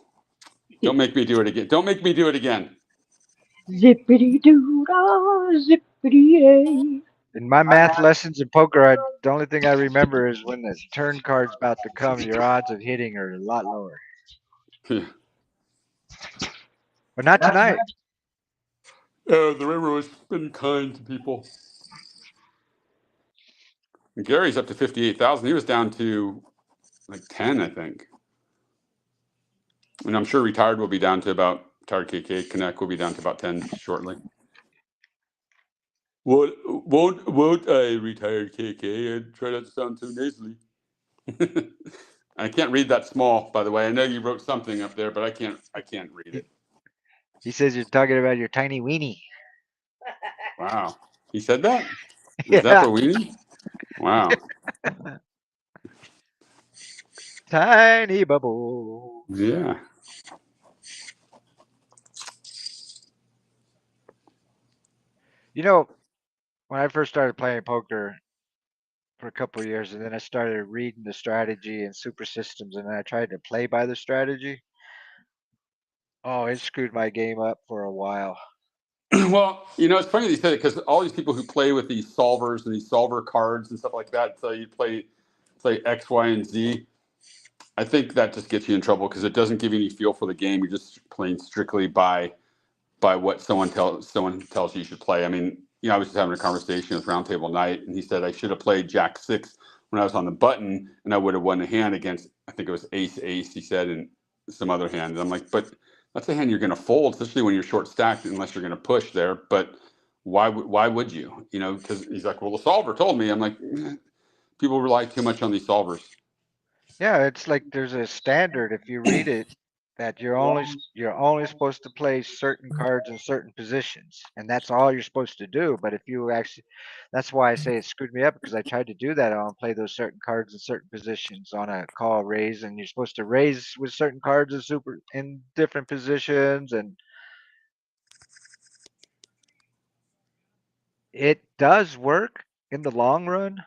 Don't make me do it again. Don't make me do it again. Zippity doo dah, zippity day. In my math lessons in poker, the only thing I remember is when the turn card's about to come, your odds of hitting are a lot lower. Yeah. But not tonight. The river has been kind to people. And Gary's up to 58,000. He was down to like 10, I think. And I'm sure retired will be down to about, retired KK Connect will be down to about 10 shortly. Won't I, retired KK, and try not to sound too nasally? I can't read that small, by the way. I know you wrote something up there, but I can't read it. He says you're talking about your tiny weenie. Wow. He said that? Yeah. Zappa weenie? Wow. Tiny bubble. Yeah. You know, when I first started playing poker for a couple of years, and then I started reading the strategy and super systems, and then I tried to play by the strategy. Oh, it screwed my game up for a while. Well, it's funny that you said it because all these people who play with these solvers and these solver cards and stuff like that, so you play X, Y, and Z. I think that just gets you in trouble because it doesn't give you any feel for the game. You're just playing strictly by what someone tells you should play. I mean, I was just having a conversation with Roundtable Night, and he said I should have played Jack 6 when I was on the button, and I would have won a hand against, I think it was Ace Ace. He said, and some other hand. And I'm like, but that's a hand you're going to fold, especially when you're short stacked, unless you're going to push there. But why would you? Because he's like, well, the solver told me. I'm like, people rely too much on these solvers. Yeah, it's like there's a standard if you read it that you're only supposed to play certain cards in certain positions, and that's all you're supposed to do. But if you actually, that's why I say it screwed me up because I tried to do that on play those certain cards in certain positions on a call raise, and you're supposed to raise with certain cards in different positions, and it does work in the long run.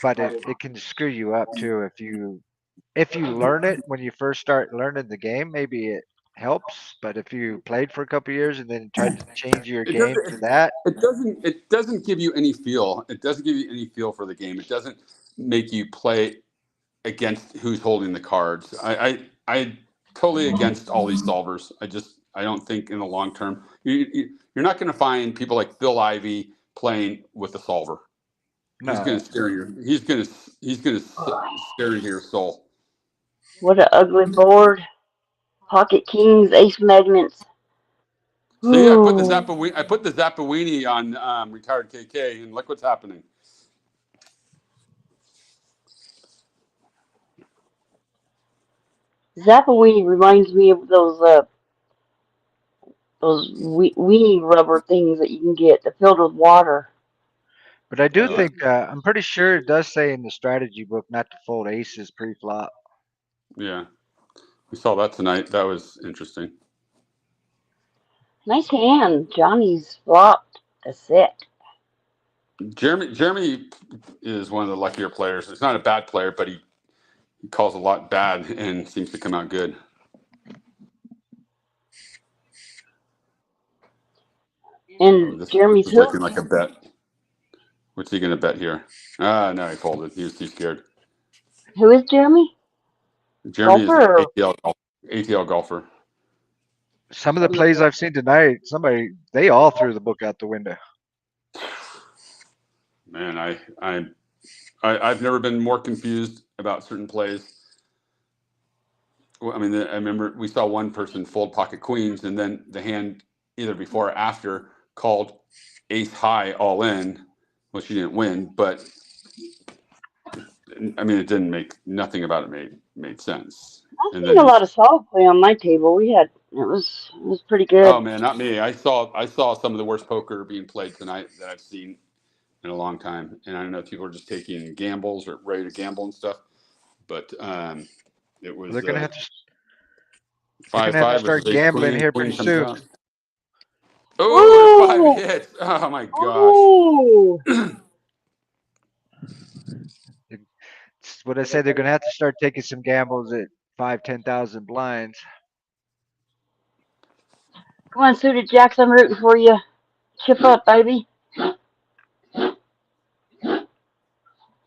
But it can screw you up too if you learn it when you first start learning the game. Maybe it helps, but if you played for a couple of years and then tried to change your It game doesn't. to that, It doesn't give you any feel. It doesn't give you any feel for the game. It doesn't make you play against who's holding the cards. I totally against all these solvers. I don't think in the long term you're not going to find people like Phil Ivey playing with a solver. He's no. going to stare your. He's going to stare into your soul. What an ugly board. Pocket kings, ace magnets. See, I put the Ooh. Zappawini on retired KK, and look what's happening. Zappawini reminds me of those weenie rubber things that you can get that filled with water. But I do Yeah. think I'm pretty sure it does say in the strategy book not to fold aces pre-flop. Yeah. We saw that tonight. That was interesting. Nice hand. Johnny's flopped a set. Jeremy is one of the luckier players. He's not a bad player, but he calls a lot bad and seems to come out good. And This Jeremy's is who? looking like a bet. What's he going to bet here? No, he folded. He was too scared. Who is Jeremy? Jeremy is an Golfer? ATL golfer. Some of the plays I've seen tonight, they all threw the book out the window. Man, I've never been more confused about certain plays. Well, I mean, I remember we saw one person fold pocket queens, and then the hand either before or after called ace high all in. Well, she didn't win, but I mean, it didn't make nothing about it made sense. I've And seen then a lot of solid play on my table. It was pretty good. oh man, not me. I saw some of the worst poker being played tonight that I've seen in a long time. And I don't know if people are just taking gambles or ready to gamble and stuff, but it was They're gonna have to 5-5 start versus ace gambling queen. here Queen pretty comes soon. out. Oh, the 5 Ooh! hits! Oh my gosh! Ooh! It's what I say. They're gonna have to start taking some gambles at 5,000, 10,000 blinds. Come on, Suited Jacks, I'm rooting for you. Chip up, baby. I'm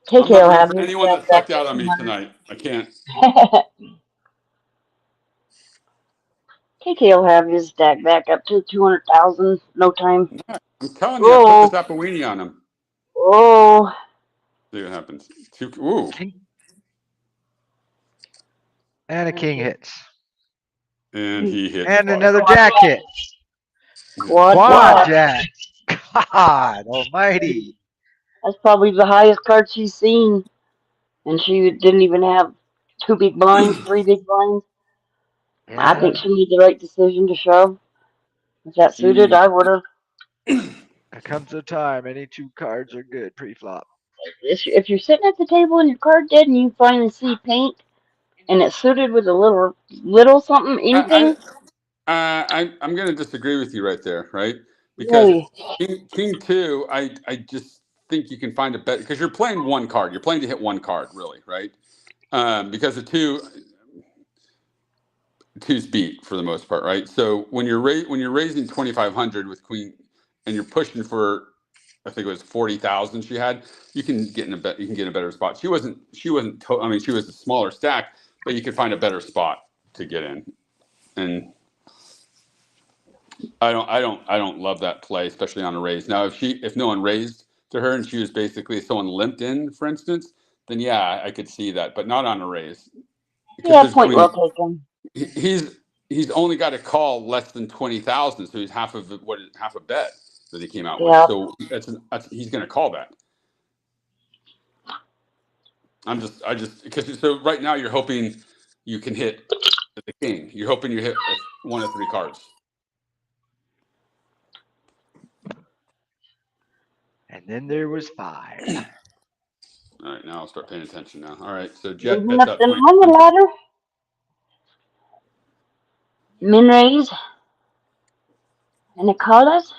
KK not will rooting have for his anyone stack that back sucked up out on me 200. tonight. I can't. KK will have his stack back up to 200,000. No time. I'm telling you, I put this Oh, Appawini on him. oh. See what happens. Ooh. King. And a king hits. And he hits. And another jack hits. Quad Quad flop. jack. God almighty. That's probably the highest card she's seen. And she didn't even have 2 big blinds, 3 big blinds. I Yeah. think she made the right decision to shove. If that suited, She I would have. There comes a time any 2 cards are good pre-flop. If you're sitting at the table and your card dead and you finally see paint and it's suited with a little something, anything, I'm going to disagree with you right there, right? Because yay. King 2, I just think you can find a bet because you're playing one card. You're playing to hit one card, really, right? Because the two's beat for the most part, right? So when you're raising 2,500 with Queen and you're pushing for, I think it was 40,000 she had, you can get in a bet. You can get in a better spot. She wasn't. I mean, she was a smaller stack, but you could find a better spot to get in. And I don't love that play, especially on a raise. Now, if no one raised to her and she was basically someone limped in, for instance, then yeah, I could see that, but not on a raise because Yeah, his point queen, well taken. he's only got to call less than 20,000, so he's half of half a bet that he came out with. Yeah. So he's going to call that. I just because so right now you're hoping you can hit the king. You're hoping you hit one of 3 cards. And then there was 5. All right, now I'll start paying attention now. All right, so Jet Moving bets up out and 20. on the ladder. Min raise. And it called us.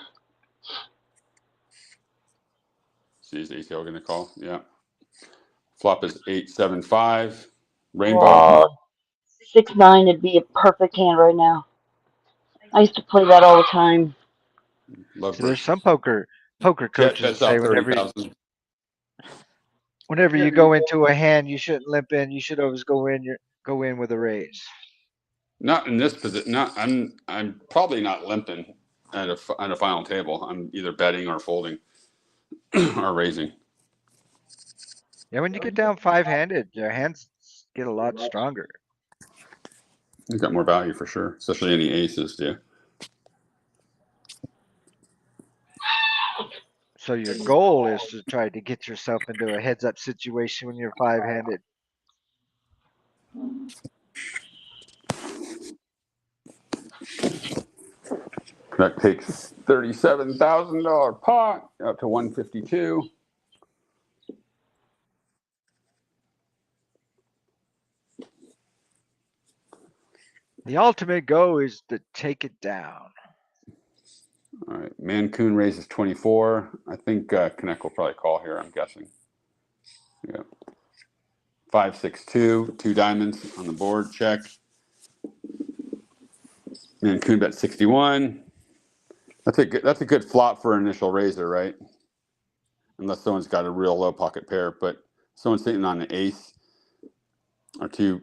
See, is ACL going to call? Yeah. Flop is 8-7-5. Rainbow. Oh, 6-9 would be a perfect hand right now. I used to play that all the time. Love So there's versus. some poker Jet coaches that bets say out 30,000. whenever you go into a hand, you shouldn't limp in. You should always go in with a raise. Not in this position. I'm probably not limping at a final table. I'm either betting or folding or raising. Yeah, when you get down 5-handed, your hands get a lot stronger. You've got more value for sure, especially any aces, do. So your goal is to try to get yourself into a heads-up situation when you're 5-handed. That takes $37,000 pot up to 152. The ultimate go is to take it down. All right, Mancoon raises 24. I think Connect will probably call here. I'm guessing. Yeah. 5-6-2, 2 diamonds on the board. Check. Mancoon bet 61. That's a good flop for an initial raiser, right? Unless someone's got a real low pocket pair, but someone's sitting on an ace or two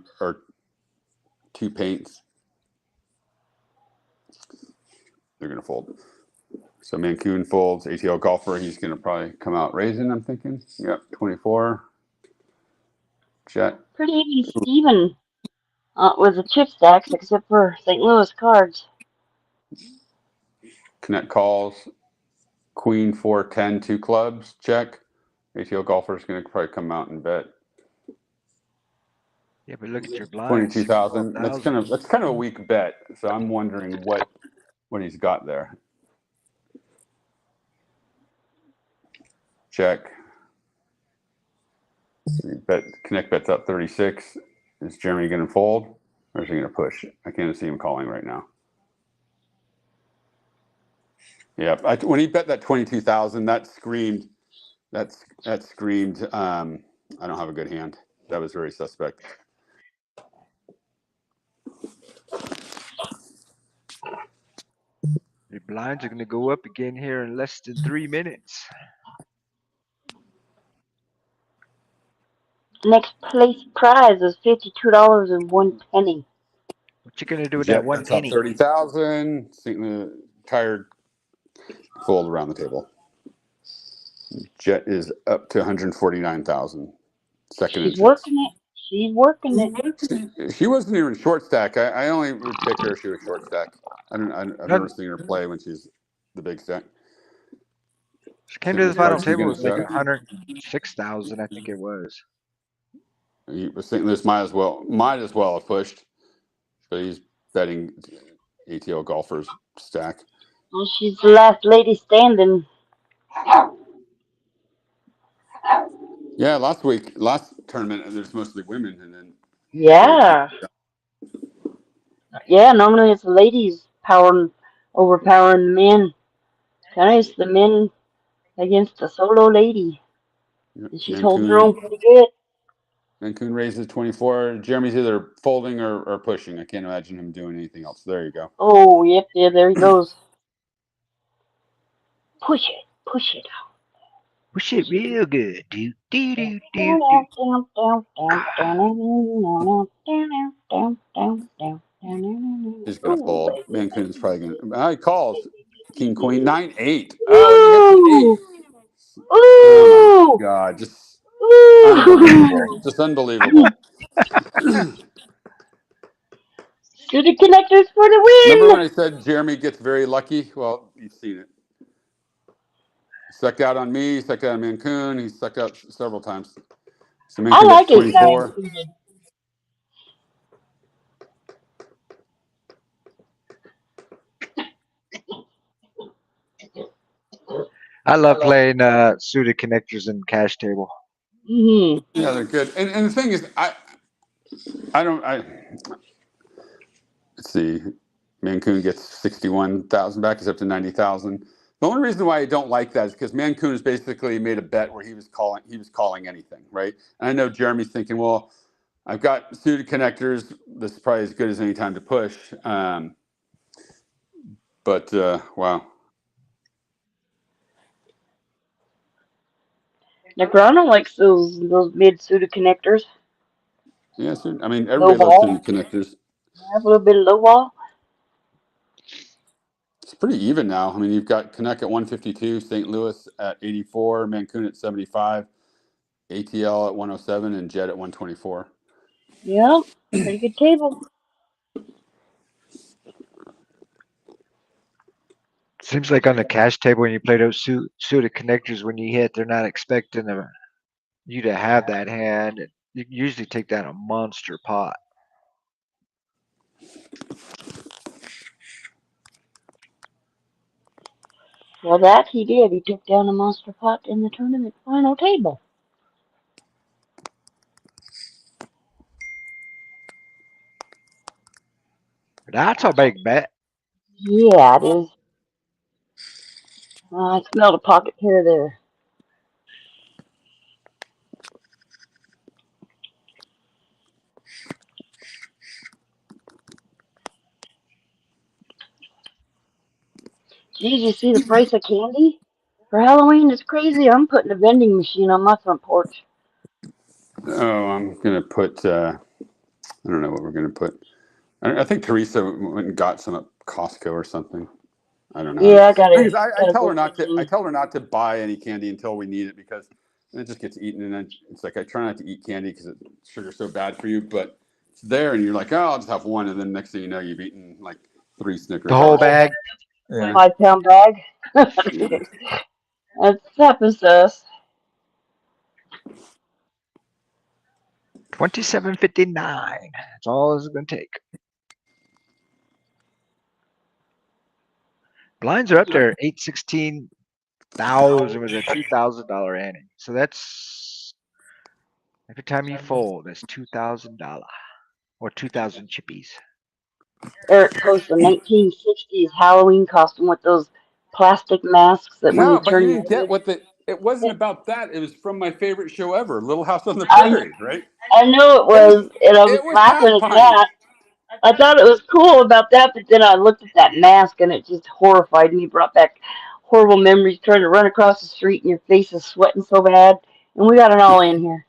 paints, they're gonna fold. So Mancoon folds. ATL golfer, he's gonna probably come out raising. I'm thinking. Yep, 24. Jet. Pretty even Steven with the chip stacks, except for St. Louis cards. Connect calls. Queen 4-10, 2 clubs. Check. ATL golfer is gonna probably come out and bet. Yeah, but look at your blinds. 22,000. That's 12,000. kind of a weak bet. So I'm wondering what he's got there. Check. Connect bets up 36. Is Jeremy going to fold or is he going to push? I can't see him calling right now. Yeah, when he bet that 22,000, that screamed. That screamed. I don't have a good hand. That was very suspect. The blinds are going to go up again here in less than 3 minutes. Next place prize is $52.01. What you going to do with that Jet one that's up penny? 30,000. Tired fold around the table. Jet is up to 149,000. Second She's entrance. working it. She's working it. She wasn't even short stack. I only would pick her if she was short stack. I've never seen her play when she's the big stack. She came to the final table. It was like shot? 106,000, I think it was. St. Louis might as well have pushed, but he's betting ATL golfers stack. Well, she's the last lady standing. Yeah, last tournament there's mostly women, and then Yeah. Yeah, normally it's the ladies overpowering the men. Tonight it's the men against the solo lady. And she's holding her own pretty good. Mancoon raises 24. Jeremy's either folding or pushing. I can't imagine him doing anything else. There you go. Oh, yep, yeah, there he goes. Push it out. Push it real good, dude. He's gonna fold. Mancoon's probably gonna. He calls. King Queen 9-8. Oh, you get the 8. Oh my God, just unbelievable. Just unbelievable. Suited connectors for the win. Remember when I said Jeremy gets very lucky? Well, you've seen it. He stuck out on me. He stuck out on Mancoon. He stuck out several times. So Mancoon I like gets 24. I love playing suited connectors in cash table. Mm-hmm. Yeah, they're good. And the thing is, let's see. Mancoon gets 61,000 back. He's up to 90,000. The only reason why I don't like that is because Mancoon has basically made a bet where he was calling anything, right? And I know Jeremy's thinking, well, I've got suited connectors. This is probably as good as any time to push. But wow. Negrano likes those mid suited connectors. Yeah, I mean everybody loves suited connectors. Have a little bit of low ball. It's pretty even now. I mean, you've got Connect at 152, St. Louis at 84, Mancoon at 75, ATL at 107, and Jet at 124. Yeah, pretty good table. Seems like on the cash table when you play those suited connectors, when you hit, they're not expecting you to have that hand. You usually take down a monster pot. Well, that he did. He took down a monster pot in the tournament final table. That's a big bet. Yeah, it is. I smelled a pocket pair there. Geez, you see the price of candy? For Halloween, it's crazy. I'm putting a vending machine on my front porch. Oh, I'm going to put, I don't know what we're going to put. I think Teresa went and got some at Costco or something. I don't know. Yeah, I got it. I tell her not to buy any candy until we need it because it just gets eaten. And then it's like I try not to eat candy because sugar's so bad for you. But it's there, and you're like, oh, I'll just have one, and then next thing you know, you've eaten like 3 Snickers. The whole bag. Yeah. 5-pound bag. That happens to us. 27.59. That's all it's going to take. Blinds are up there. 816,000 with a $2,000 ante. So that's every time you fold, that's $2,000 or 2,000 chippies. Eric posted a 1960s Halloween costume with those plastic masks that when you turn. But you didn't get what it wasn't about that. It was from my favorite show ever, Little House on the Prairie, right? I know it was, and I was laughing at that. I thought it was cool about that, but then I looked at that mask and it just horrified me. Brought back horrible memories trying to run across the street and your face is sweating so bad. And we got it all in here.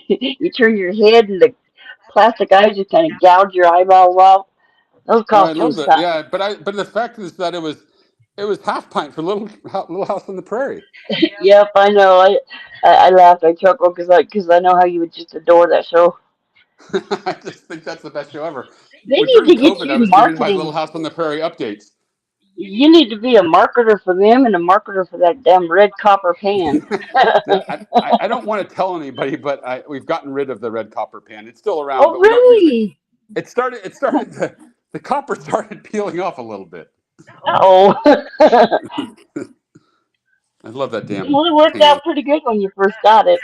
You turn your head and the plastic eyes just kind of gouge your eyeballs out. Those Oh, I cost love big that. time. Yeah, but the fact is that it was half pint for Little House on the Prairie. Yep, I know. I laughed. I chuckled because I know how you would just adore that show. I just think that's the best show ever. They Well, need during to get COVID, I you was giving my Little marketing. House on the Prairie updates. You need to be a marketer for them and a marketer for that damn red copper pan. I don't want to tell anybody, but we've gotten rid of the red copper pan. It's still around, Oh, but we don't use it. really? The copper started peeling off a little bit. Oh. I love that damn Well, it worked pan. out pretty good when you first got it.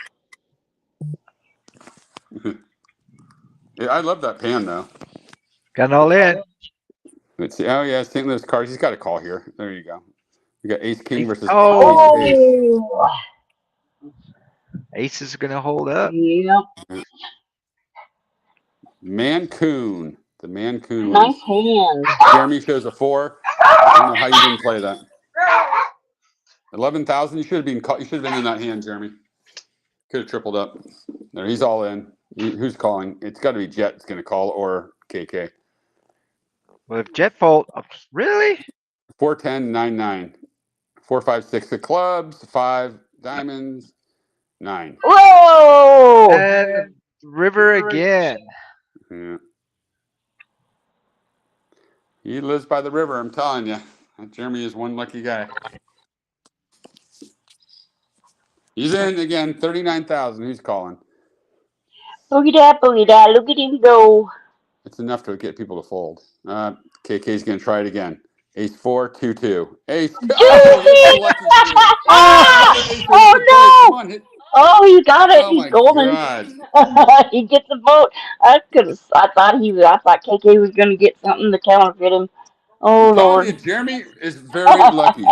Yeah, I love that pan though. Got it all in. Let's see. Oh yeah, St. Louis cards. He's got a call here. There you go. We got Ace King versus Ace Ace. Oh. Ace is gonna hold up. Yep. Mancoon. The Mancoon Nice wins. hand. Jeremy shows a 4. I don't know how you didn't play that. 11,000. You should have been. You should have been in that hand, Jeremy. Could have tripled up. There, he's all in. Who's calling? It's got to be Jet. It's going to call or KK. Well, if Jet fold, really? 410 99. 4 5 6 of clubs. 5 diamonds. 9. Whoa! And river again. Yeah. He lives by the river. I'm telling you. Jeremy is one lucky guy. He's in again. 39,000. Who's calling? Boogie da, look at him go. It's enough to get people to fold. KK's going to try it again. Ace 4 2 2. Ace. Oh, it's the lucky 2. Oh, no! Come on, hit. Oh, he got it. Oh He's my golden. God. He gets the vote. I thought KK was gonna get something to counterfeit him. Oh I'm telling you, Lord. Jeremy is very lucky.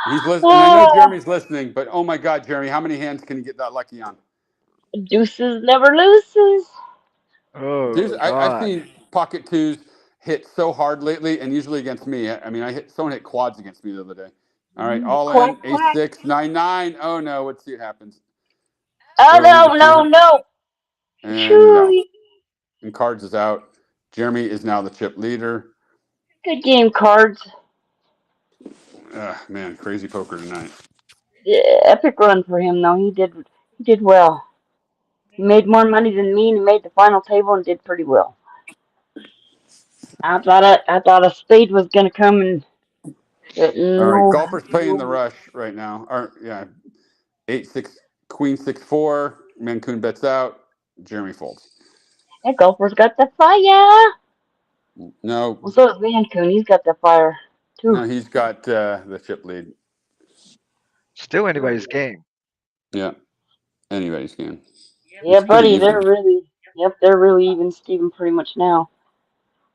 He's listening, and I know Jeremy's listening, but oh my God, Jeremy, how many hands can you get that lucky on? Deuces never loses. Oh, Dude, I've God. seen pocket 2s hit so hard lately, and usually against me. I mean, someone hit quads against me the other day. All right, all Quack, in. Ace quack. 6 9 9. Oh no, let's see what happens. Oh Throwing no, the 2. no. And no. Chewy. And cards is out. Jeremy is now the chip leader. Good game, cards. Man, crazy poker tonight. Yeah, epic run for him though. He did well. He made more money than me and he made the final table and did pretty well. I thought a spade was gonna come and All right, no. golfers playing the rush right now. Yeah, 8-6, Queen 6-4. Mancoon bets out. Jeremy folds. That golfer's got the fire. No. Well, so is Vancouver. He's got the fire too. No, he's got the chip lead. Still anybody's game. Yeah, anybody's game. Yeah, It's pretty buddy, even. they're really even Steven pretty much now.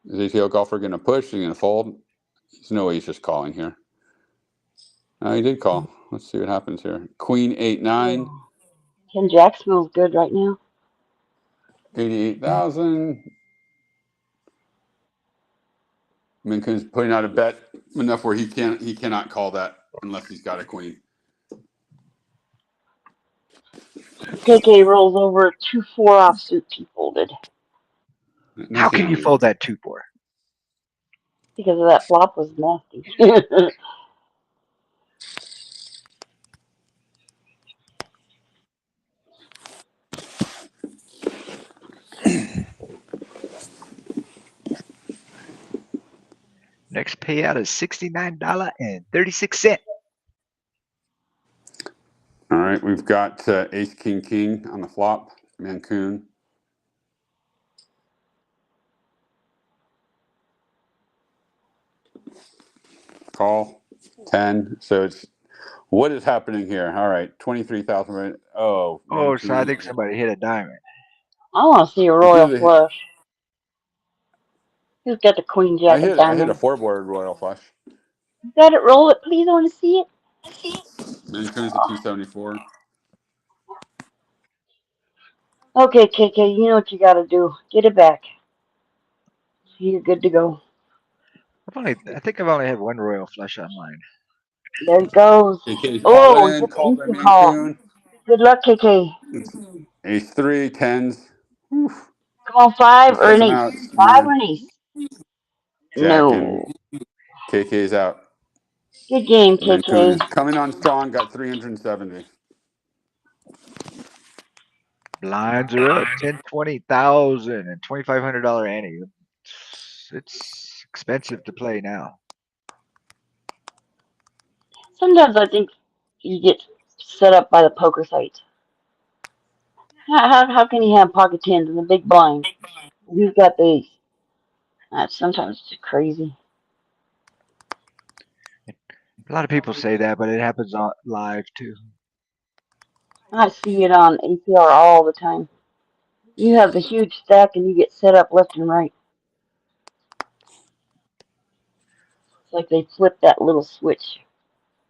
Is ATL golfer going to push? Is he going to fold? There's no way he's just calling here. No, he did call. Let's see what happens here. Queen 8-9. Ken Jack smells good right now. 88,000. Minkun's putting out a bet enough where he cannot call that unless he's got a queen. KK rolls over 2-4 offsuit. He folded How can you fold that 2-4? because of that flop was nasty. Next payout is $69.36. All right, we've got Ace King King on the flop. Mancoon. Call 10. So it's what is happening here? All right, 23,000. Right? Oh. Oh, so I think somebody hit a diamond. I want to see a royal flush. Who's got the queen jack of I hit a diamonds? 4-board royal flush. Got it, roll it, please. I want to see it. Mancoon's at 274. Okay, KK, you know what you got to do. Get it back. You're good to go. I think I've only had one royal flush on mine. There it goes. KK's all Oh, in, get the called by instant call. Mancoon. Good luck, KK. Ace three, tens. Whew. Come on, five Let's or take an him ace. out. Five or an ace. Jack and No. KK's out. Good game, Mancoon KK. is coming on strong, got 370. Blinds are up 10, 20,000 and $2,500 ante. It's expensive to play now. Sometimes I think you get set up by the poker sites. How can he have pocket tens and the big blind? He's got the ace. That's sometimes just crazy. A lot of people say that, but it happens on live too. I see it on APR all the time. You have the huge stack and you get set up left and right. It's like they flip that little switch.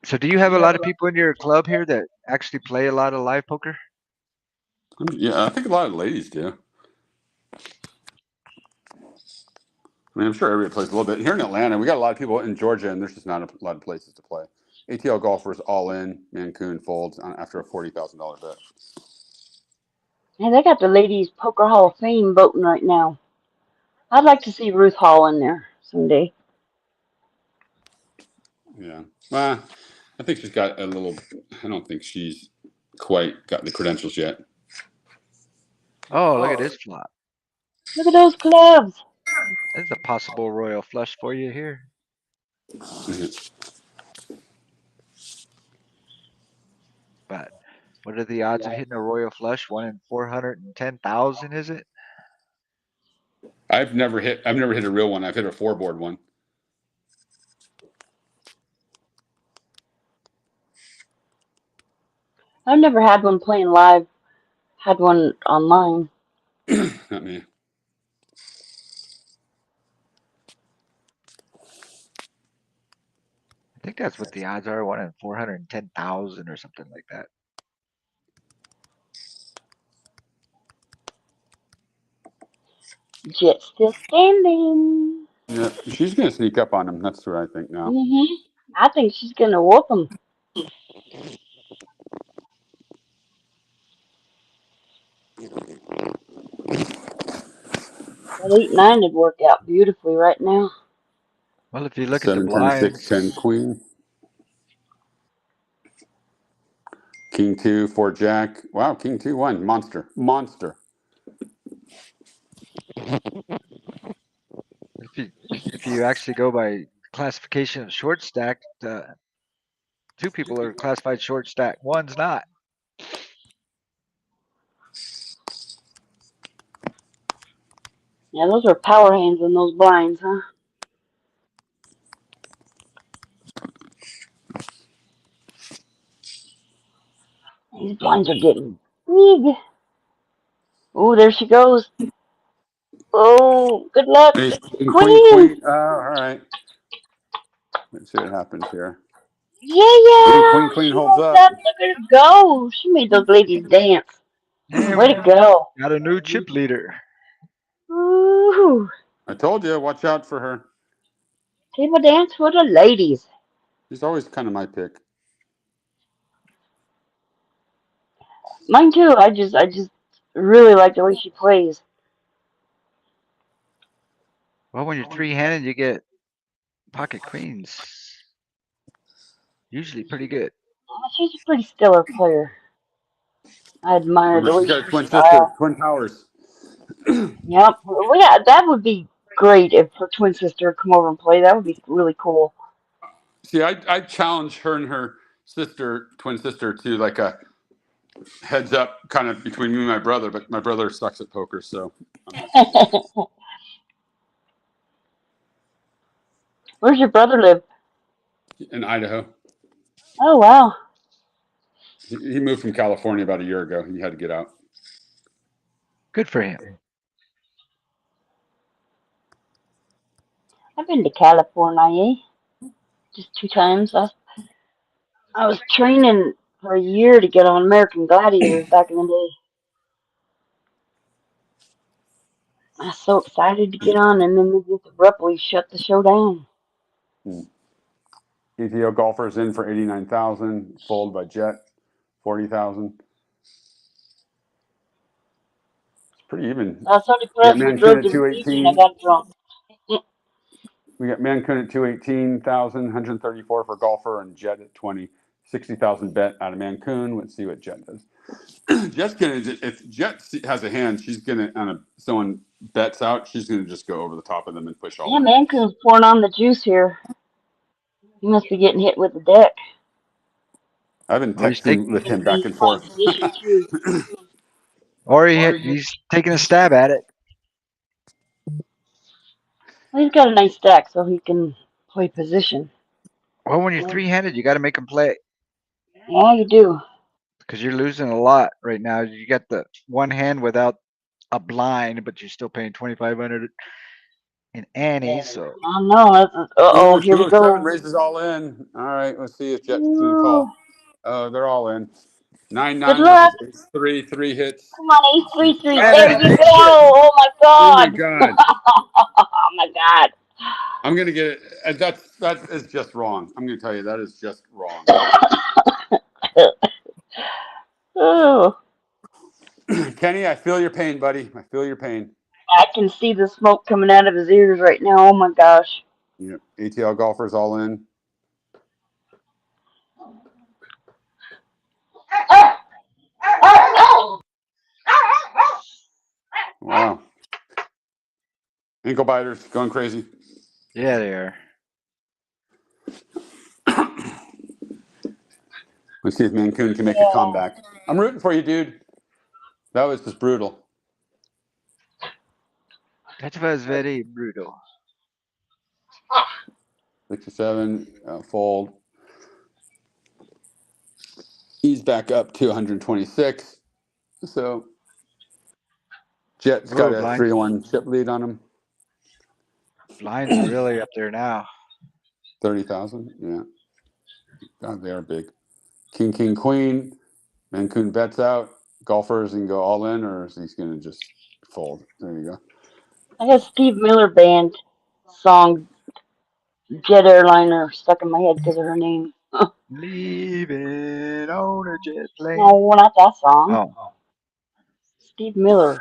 So do you have a lot of people in your club here that actually play a lot of live poker? Yeah, I think a lot of ladies do. I mean, I'm sure everybody plays a little bit. Here in Atlanta, we got a lot of people in Georgia, and there's just not a lot of places to play. ATL golfers all in. Mancoon folds after a $40,000 bet. And they got the Ladies Poker Hall of Fame voting right now. I'd like to see Ruth Hall in there someday. Yeah. Well, I think she's got a little. I don't think she's quite got the credentials yet. Oh, look at this flop. Look at those clubs. There's a possible royal flush for you here. But what are the odds of hitting a royal flush? 1 in 410,000, is it? I've never hit a real one. I've hit a four board one. I've never had one playing live. Had one online. Not me. I think that's what the odds are. 1 in 410,000 or something like that. Jet still standing. Yeah, she's gonna sneak up on him. That's what I think now. I think she's gonna whoop him. That 8-9 would work out beautifully right now. Well, if you look at the 7, 10, 6, blinds, 10, queen. King 2, 4, jack. Wow, King 2, 1. Monster. if you actually go by classification of short stack, two people are classified short stack. One's not. Yeah, those are power hands in those blinds, huh? These blinds are getting big. Oh, there she goes. Oh, good luck. Ace, queen, queen, Queen. queen. All right. Let's see what happens here. Yeah. Queen She holds holds up. up. Look at her go. She made those ladies dance. And Way to go. got a new chip leader. Ooh. I told you, watch out for her. Table dance for the ladies. She's always kind of my pick. Mine too. I just really like the way she plays. Well, when you're three-handed, you get pocket queens. Usually pretty good. She's a pretty stellar player. I admire the She's way got a her twin sister, style. twin powers. Yep. Well, yeah, that would be great if her twin sister would come over and play. That would be really cool. See, I challenge her and her twin sister, to like a heads up kind of between me and my brother, but my brother sucks at poker, so. Where's your brother live? In Idaho. Oh, wow. He moved from California about a year ago. He had to get out. Good for him. I've been to California, just 2 times. I was training for a year to get on American Gladiators back in the day. I was so excited to get on, and then they just abruptly shut the show down. ETO golfers in for 89,000. Fold by Jet, 40,000. It's pretty even. I was so We got depressed we Mancun drove at to the beach and I 218. got drunk. We got Mancun at 218,000, 134 for golfer, and Jet at 20. 60,000 bet out of Mancun. Let's see what Jet does. Jet's gonna, if Jet has a hand, she's gonna, someone bets out, she's gonna just go over the top of them and push all Yeah, in. Mancoon's pouring on the juice here. He must be getting hit with the deck. I've been Or he's texting with him back He's and playing forth. position too. he's taking a stab at it. Well, he's got a nice stack, so he can play position. Well, when you're three-handed, you got to make them play Yeah, you do. because you're losing a lot right now. You got the one hand without a blind, but you're still paying 2,500 in ante. So I know. Ooh, Here we 207 go. raises all in. All right, let's see if Jet's gonna Ooh. call. Oh, they're all in. 9 Good 9 luck. versus 3 hits. Come on, ace 3 3. and then There he you go. takes it. Oh my Oh my God. God. Oh my God. I'm gonna get it. That is just wrong. I'm gonna tell you that is just wrong. Oh, Kenny, I feel your pain, buddy. I feel your pain. I can see the smoke coming out of his ears right now. Oh my gosh. Yep. ATL golfers all in. Wow. Ankle biters going crazy. Yeah, they are. Let's see if Mancun can make a comeback. I'm rooting for you, dude. That was just brutal. That was very brutal. 67, fold. He's back up to 126. So Jet's got Ooh, a blinds. 3-1 chip lead on him. Blinds are really up there now. 30,000. Yeah. God, they are big. King, King, Queen. Mancun bets out. Golfers can go all in, or is he going to just fold? There you go. I got Steve Miller Band song Jet Airliner stuck in my head because of her name. Leaving on a jet plane. No, not that song. Oh, Steve Miller.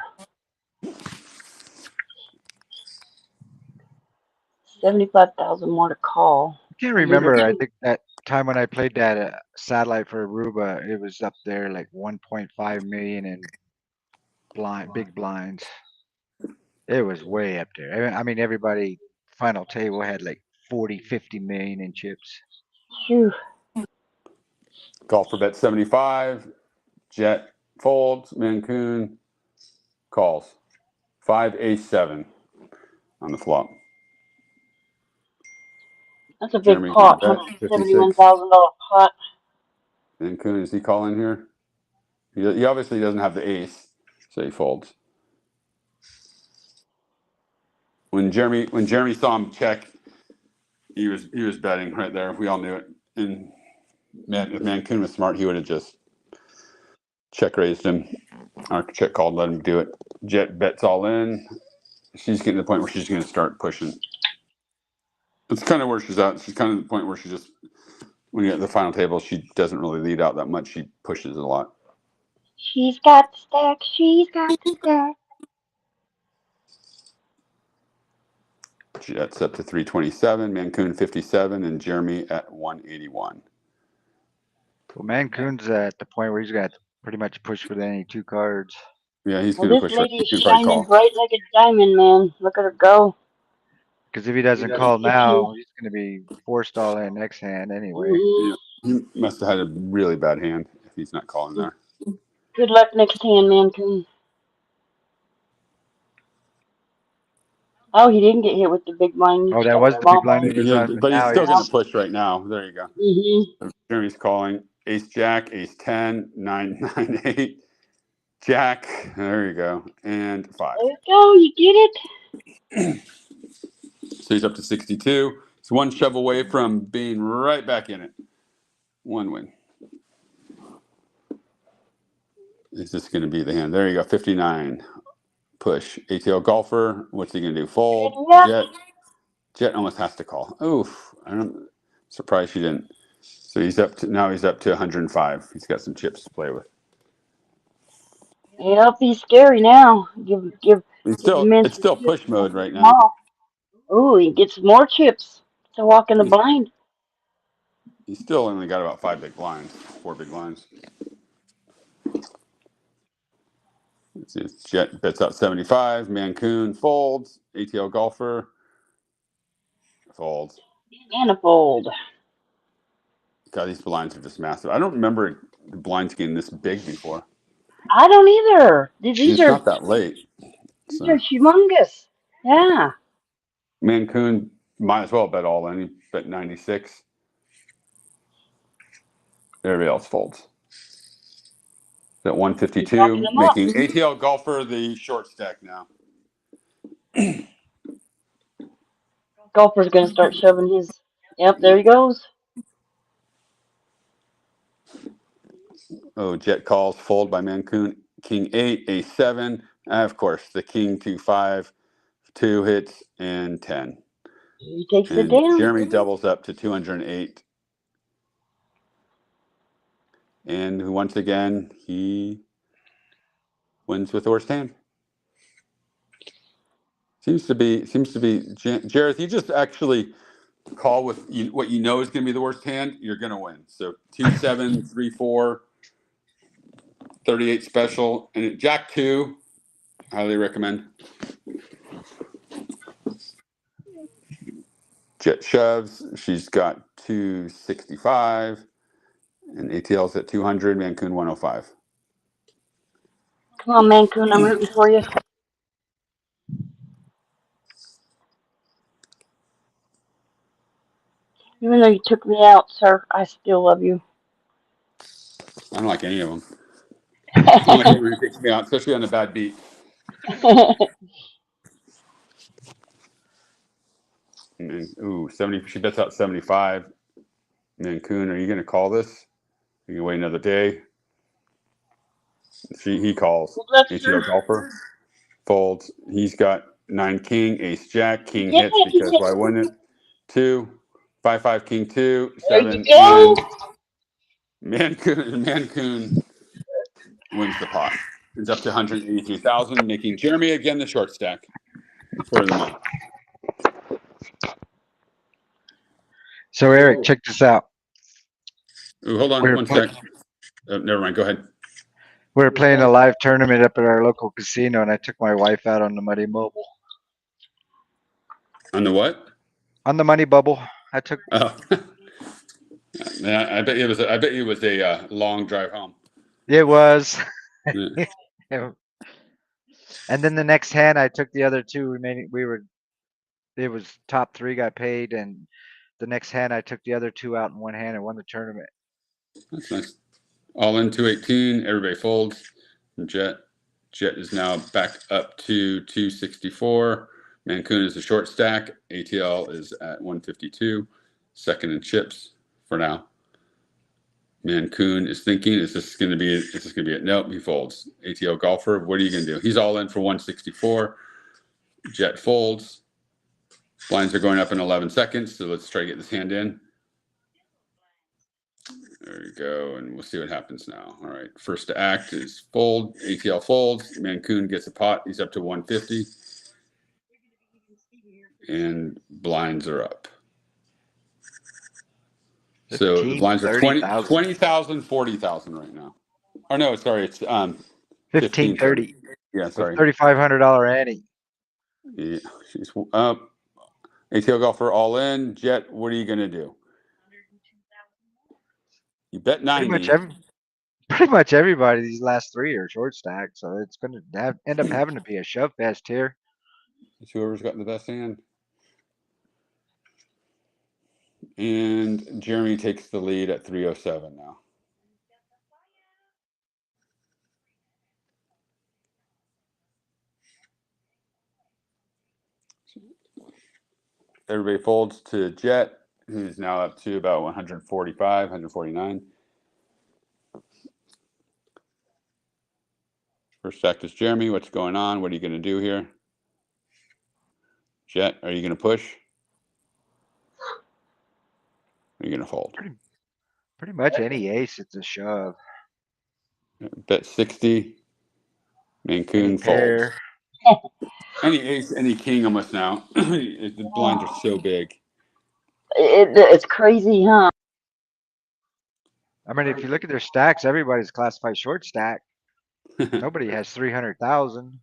75,000 more to call. I can't remember. I think that time when I played that satellite for Aruba, it was up there like 1.5 million in big blinds. It was way up there. I mean, everybody final table had like 40, 50 million in chips. Phew. Golfer bet 75. Jet folds. Mancun calls. 5 ace 7 on the flop. That's a big Jeremy's pot. gonna bet 56. $171 pot. Mancun, is he calling here? He obviously doesn't have the ace, so he folds. When Jeremy saw him check, he was betting right there. We all knew it. And man, if Mancun was smart, he would have just check raised him or check called, let him do it. Jet bets all in. She's getting to the point where she's going to start pushing. That's kind of where she's at. She's kind of at the point where she just, when you get to the final table, she doesn't really lead out that much. She pushes a lot. She's got the stack. She's got the stack. Jet's up to 327, Mancun 57, and Jeremy at 181. Well, Mancun's at the point where he's got to pretty much push for any two cards. Yeah, he's Well, going to this push right. lady's He's going to shining probably bright like a diamond, man. Look at her go. Because if he doesn't call now, he's going to be forced all in next hand anyway. Yeah, he must have had a really bad hand if he's not calling there. Good luck next hand, Mancun. Oh, he didn't get hit with the big blind. Oh, that was the big blind. But he's still going to push right now. There you go. Mm-hmm. Jeremy's calling ace jack, ace 10, 9, 9, 8, jack. There you go. And 5. There you go. You get it. So he's up to 62. He's one shove away from being right back in it. One win. Is this going to be the hand? There you go. 59. push. ATL golfer, what's he gonna do? Fold. Yep. Jet almost has to call. Oof. I'm surprised she didn't. So he's up to 105. He's got some chips to play with. Yep, he's scary now. Give the men It's some still chips push and they'll mode pick right them now. off. Ooh, he gets more chips to walk in the blind. He's still only got about 4 big blinds. Let's see, Jet bets out 75. Mancoon folds. ATL golfer folds. And a fold. God, these blinds are just massive. I don't remember the blinds getting this big before. I don't either. These It's are not that late. these are humongous. Yeah. Mancoon might as well bet all in. He bet 96. Everybody else folds. At He's walking 152, them up. making ATL golfer the short stack now. Golfer's gonna start shoving his. Yep, there he goes. Oh, Jet calls fold by Mancoon. King 8, Ace 7. Of course, the King 2 5, 2 hits, and 10. He takes it And down. Jeremy doubles up to 208. And once again, he wins with the worst hand. Seems to be, Jareth, you just actually call with what you know is going to be the worst hand, you're going to win. So 2 7, 3 4, 38 special, and at Jack 2, highly recommend. Jet shoves. She's got 265, and ATL's at 200. Mancoon 105. Come on, Mancoon, I'm rooting for you. Even though you took me out, sir, I still love you. I don't like any of them. I don't like anyone who takes me out, especially on a bad beat. And then, ooh, 70. She bets out 75. Mancoon, are you going to call this? You can wait another day. He calls. ATL golfer folds. He's got 9 king, ace jack, king hits because why wouldn't it? 2, 5 5 king 2, 7 and Mancoon wins the pot. It's up to 183,000, making Jeremy again the short stack for the month. So Eric, check this out. Ooh, hold on one sec. Never mind. Go ahead. We were playing a live tournament up at our local casino, and I took my wife out on the Money Mobile. On the what? On the Money Bubble. I took. Oh. I bet it was a long drive home. It was. Yeah. And then the next hand, I took the other 2 remaining. It was top 3 got paid, and the next hand, I took the other 2 out in one hand and won the tournament. That's nice. All in 218. Everybody folds. Jet is now back up to 264. Mancoon is a short stack. ATL is at 152. Second in chips for now. Mancoon is thinking, is this going to be it? Nope, he folds. ATL golfer, what are you going to do? He's all in for 164. Jet folds. Blinds are going up in 11 seconds, so let's try to get this hand in. There you go, and we'll see what happens now. All right, first to act is fold. ATL folds. Mancoon gets a pot. He's up to 150. And blinds are up. So the blinds are 20,000, 40,000 right now. Oh no, sorry, it's 1530. Yeah, sorry. $3,500 ante. Yeah, she's up. ATL golfer all in. Jet, what are you gonna do? You bet 90. Pretty much everybody these last 3 are short stack, so it's going to end up having to be a shove fest here. It's whoever's got the best hand. And Jeremy takes the lead at 307 now. Everybody folds to Jet, who's now up to about 145, 149. First stack is Jeremy. What's going on? What are you going to do here? Jet, are you going to push? Are you going to fold? Pretty much any ace, it's a shove. Bet 60. Any Mancoon pair. folds. Any ace, any king almost now. The blinds are so big. It's crazy, huh? I mean, if you look at their stacks, everybody's classified short stack. Nobody has 300,000.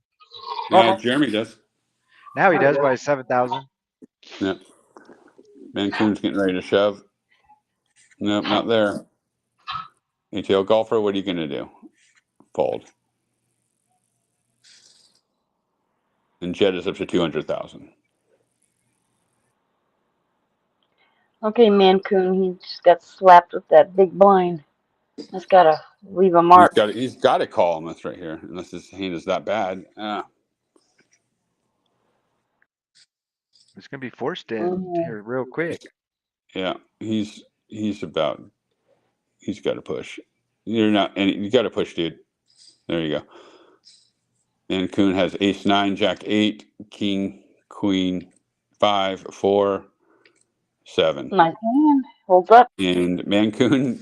Jeremy does. Now he does by 7,000. Yep. Mancoon's getting ready to shove. Nope, not there. ATL golfer, what are you going to do? Fold. And Jet is up to 200,000. Okay, Mancoon, he just got slapped with that big blind. That's gotta leave a mark. He's got to call him. That's right here. Unless his hand is that bad. It's going to be forced in here real quick. Yeah, he's got to push. You're not, and you got to push, dude. There you go. Mancoon has ace 9, jack 8, king, queen 5, 4, 7. Nice hand. Holds up. And Mancoon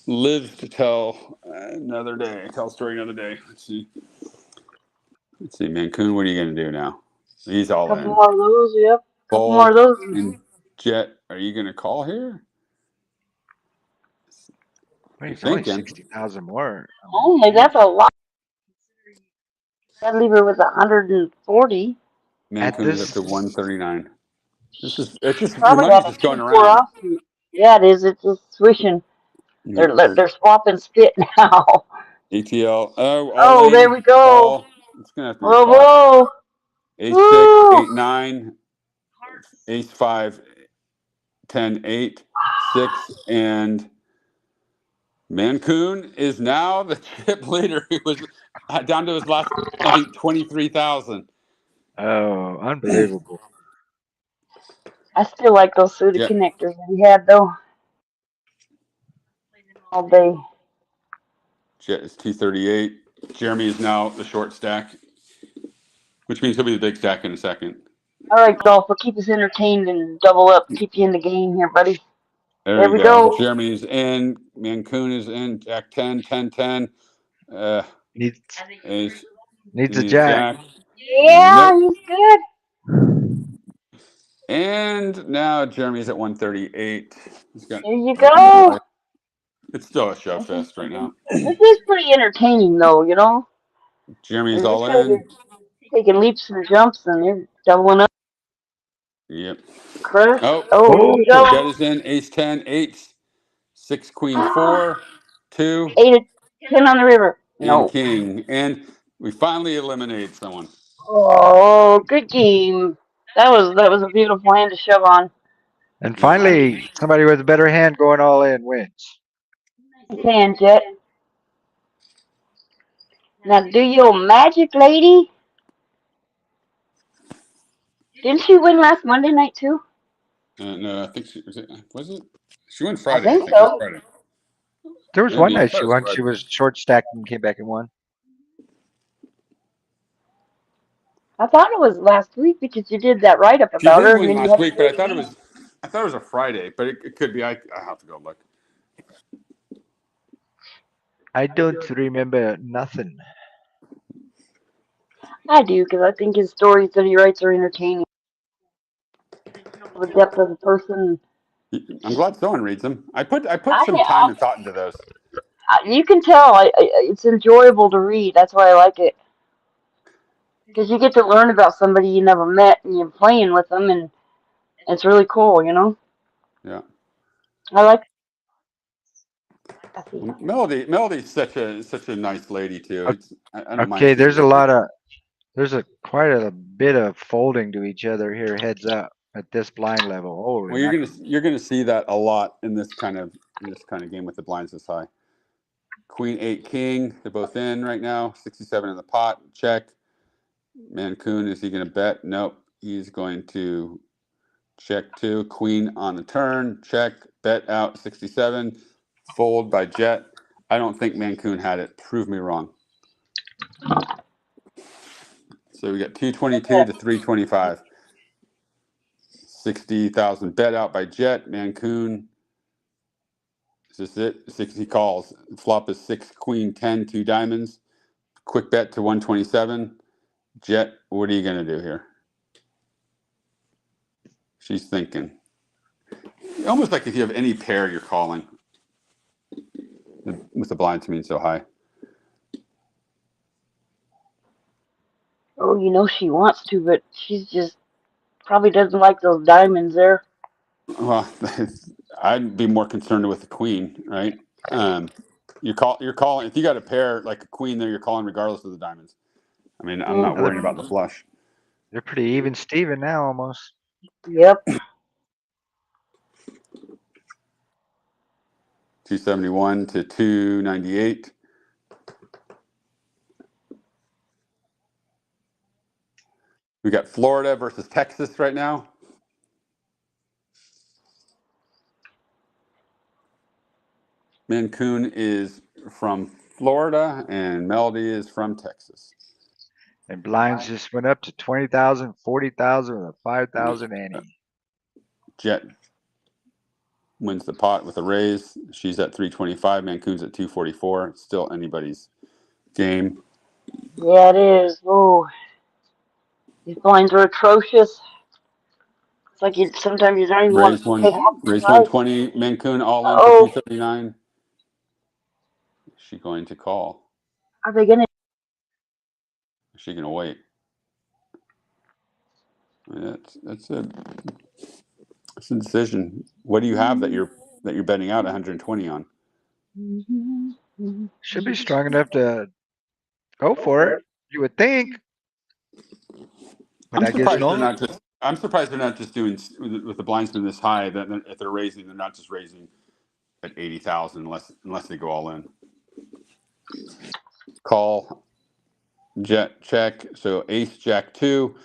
lives to tell another day. Tell a story another day. Let's see, Mancoon, what are you going to do now? He's all Couple in. more of those, yep. Couple Fold. more of those. And Jet, are you going to call here? Wait, it's only 60,000 more. Only, that's a lot. That lever was 140. Mancoon is up to 139. It's just your Probably money's got a just going 2-4 around. offsuit. Yeah, it is. It's just swishing. They're swapping spit now. ATL. Oh, Oh, in. there we go. Call. It's gonna have to be Whoa, a call. whoa. Ace Woo. 6, 8, 9, ace 5, 10, 8, 6, and Mancoon is now the chip leader. He was down to his last night, 23,000. Oh, unbelievable. I still like those suited connectors that he had, though. All day. Jet is 238. Jeremy is now the short stack, which means he'll be the big stack in a second. All right, golfer, keep us entertained and double up. Keep you in the game here, buddy. There we go. Jeremy's in. Mancoon is in. Jack 10, 10, 10. Needs a a jack. Yeah, nope. He's good. And now Jeremy's at 138. There you go. It's still a shove fest right now. This is pretty entertaining, though, you know? Jeremy's all in. Taking leaps and jumps, and they're doubling up. Yep. Chris. Oh, Jet is in. Ace 10, 8, 6, queen 4, 2. 8, 10 on the river. And king. And we finally eliminated someone. Oh, good game. That was a beautiful hand to shove on. And finally, somebody with a better hand going all in wins. Nice hand, Jet. Now do your magic, lady. Didn't she win last Monday night too? No, I think was it? She won Friday. I think so. Friday. There was one night she won. She was short stacked and came back and won. I thought it was last week because you did that write up about her. She did win last week, but I thought it was a Friday, but it could be. I have to go look. I don't remember nothing. I do, because I think his stories that he writes are entertaining. The depth of the person. I'm glad someone reads them. I put some time and thought into those. You can tell it's enjoyable to read. That's why I like it. Because you get to learn about somebody you never met, and you're playing with them, and it's really cool, you know? Yeah. I like Melody's such a nice lady too. I don't mind. Okay, there's quite a bit of folding to each other here. Heads up at this blind level. Holy well, you're gonna see that a lot in this kind of game with the blinds this high. Queen 8 king. They're both in right now. 67 in the pot. Check. Mancoon, is he gonna bet? Nope. He's going to check 2. Queen on the turn. Check. Bet out 67. Fold by Jet. I don't think Mancoon had it. Prove me wrong. So we got 222 to 325. 60,000 bet out by Jet. Mancoon. Is this it? 60 calls. Flop is 6, Queen 10, 2 diamonds. Quick bet to 127. Jet, what are you going to do here? She's thinking. Almost like if you have any pair, you're calling. With the blinds being so high. Oh, you know she wants to, but she's just probably doesn't like those diamonds there. Well, I'd be more concerned with the queen, right? You're calling if you got a pair like a queen there, you're calling regardless of the diamonds. I mean, I'm not worrying about the flush. They're pretty even Steven now almost. Yep. 271 to 298. We got Florida versus Texas right now. Mancoon is from Florida and Melody is from Texas. And blinds just went up to 20,000, 40,000 with a 5,000 ante. Jet wins the pot with a raise. She's at 325. Mancoon's at 244. It's still anybody's game. Yeah, it is. Oh, these blinds are atrocious. It's like sometimes you don't even want Raise to pay one, half the raise price. 120. Mancoon all in for Oh, 279. Is she going to call? are they gonna? Is she going to wait? I mean, that's a decision. What do you have that you're betting out 120 on? Should be strong enough to go for it. You would think. But I guess not. I'm surprised they're not just doing with the blindsman this high that if they're raising, they're not just raising at 80,000 unless they go all in. Call, Jet check. So ace jack 2.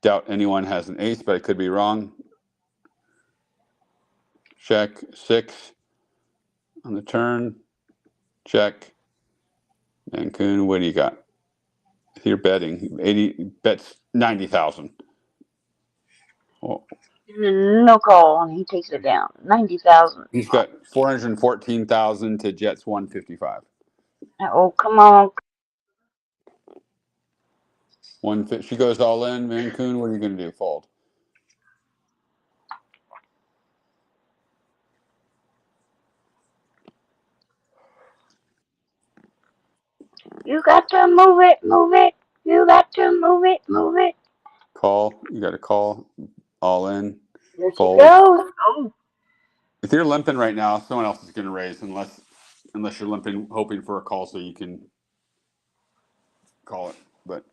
Doubt anyone has an ace, but I could be wrong. Check 6 on the turn. Check. Mancoon, what do you got? You're betting 80 bets 90,000. Oh, No call, and he takes it down. 90,000. he's got 414,000 to Jets 155. Oh, come on. She goes all in. Mancoon, what are you going to do? Fold. You got to move it, move it. You got to move it, move it. Call. You got to call. All in. There she Fold. goes. Oh. If you're limping right now, someone else is going to raise unless you're limping, hoping for a call so you can call it. But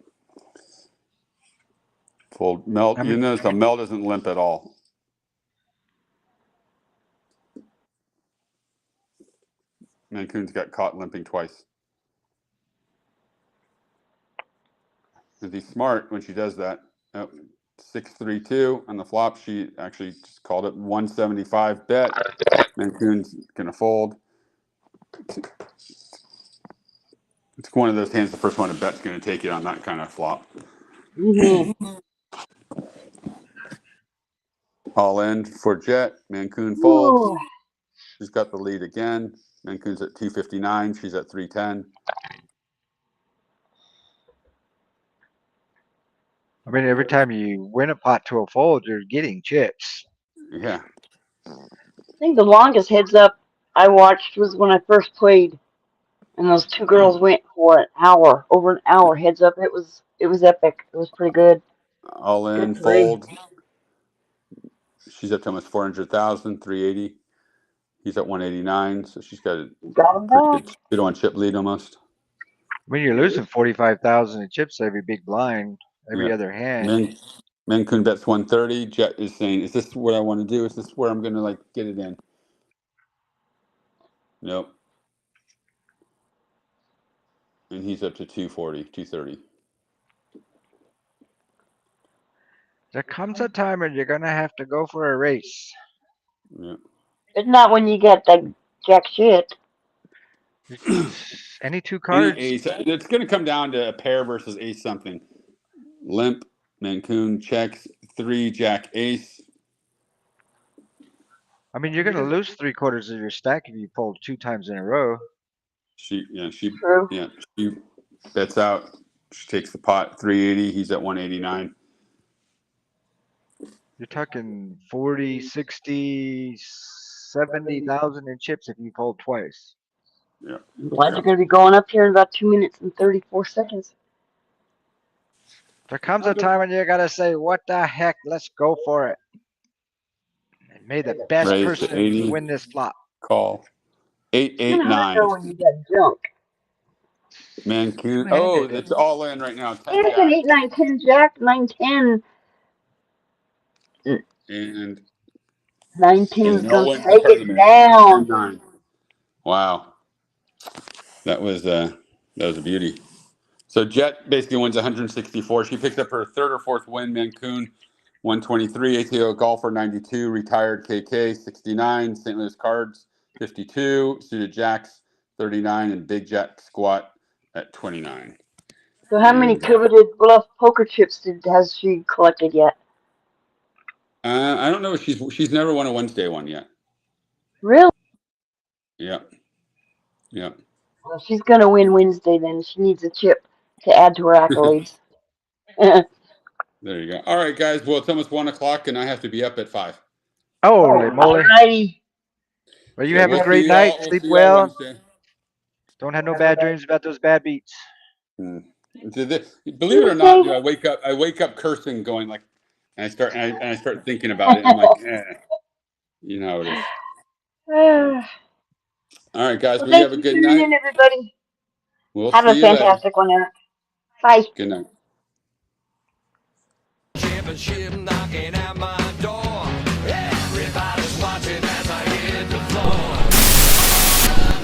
fold. Mel, you notice how Mel doesn't limp at all. Mancoon's got caught limping twice. And he's smart when she does that. Oh, 632 on the flop. She actually just called it 175 bet. Mancoon's gonna fold. It's one of those hands. The first one to bet's gonna take it on that kind of flop. All in for Jet. Mancoon folds. Ooh. She's got the lead again. Mancoon's at 259. She's at 310. I mean, every time you win a pot to a fold, you're getting chips. Yeah. I think the longest heads up I watched was when I first played, and those two girls went for an hour, over an hour heads up. It was epic. It was pretty good. All in, Good play. fold. She's up to almost 400,000, 380. He's at 189, so she's got a pretty good on chip lead almost. When you're losing 45,000 in chips every big blind, every other hand. Mancoon bets 130. Jet is saying, "Is this what I want to do? Is this where I'm going to get it in?" Nope. And he's up to 240, 230. There comes a time when you're gonna have to go for a race. Yeah. But not when you get the jack shit. Any two Any cards? ace. It's going to come down to a pair versus ace something. Limp, Mancoon checks, 3, Jack, ace. I mean, you're gonna lose 3/4 of your stack if you pull 2 times in a row. She True. bets out. She takes the pot, 380. He's at 189. You're talking 40, 60, 70,000 in chips if you pull twice. Yeah. Blinds are going to be going up here in about 2 minutes and 34 seconds. There comes a time when you gotta say, "What the heck? Let's go for it." And may the best Raise to person 80. win this flop. Call. It's kind of hard 889. though when you got junk. Mancoon. Two-handed. Oh, that's all in right now. 10 It's an Jack. 8, 9, 10 Jack, 9, 10. And 9, 10 is no going to win take it tournament. down. 10-9. Wow. That was a beauty. So Jet basically wins 164. She picked up her 3rd or 4th win. Mancoon 123, ATO golfer 92, retired KK 69, St. Louis Cards 52, suited Jacks 39, and Big Jack squat at 29. So how many coveted bluff poker chips has she collected yet? I don't know. She's never won a Wednesday one yet. Really? Yep. Yep. Well, she's going to win Wednesday then. She needs a chip to add to her accolades. There you go. All right, guys. Well, it's almost 1 o'clock, and I have to be up at 5. Holy moly. Alrighty. Well, you So have we'll a great see night. y'all- we'll Sleep see y'all well. Wednesday. Don't have no bad dreams about those bad beats. Believe it or not, I wake up cursing, going like, and I start thinking about it. I'm like, you know how it is. All right, guys. Well, Well, you have thanks a for good tuning night. in, everybody. We'll Have see a you later. fantastic one, Eric. Bye. Good night. Championship knocking at my door. Everybody's watching as I hit the floor.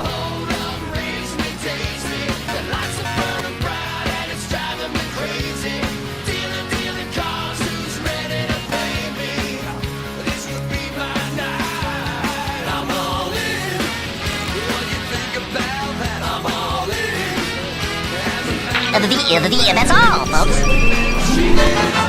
Hold up, raise me, taste me. The lights are burning bright and it's driving me crazy. Dealing cards, who's ready to pay me? This could be my night. I'm all in. What do you think about that? I'm all in. That's all, folks.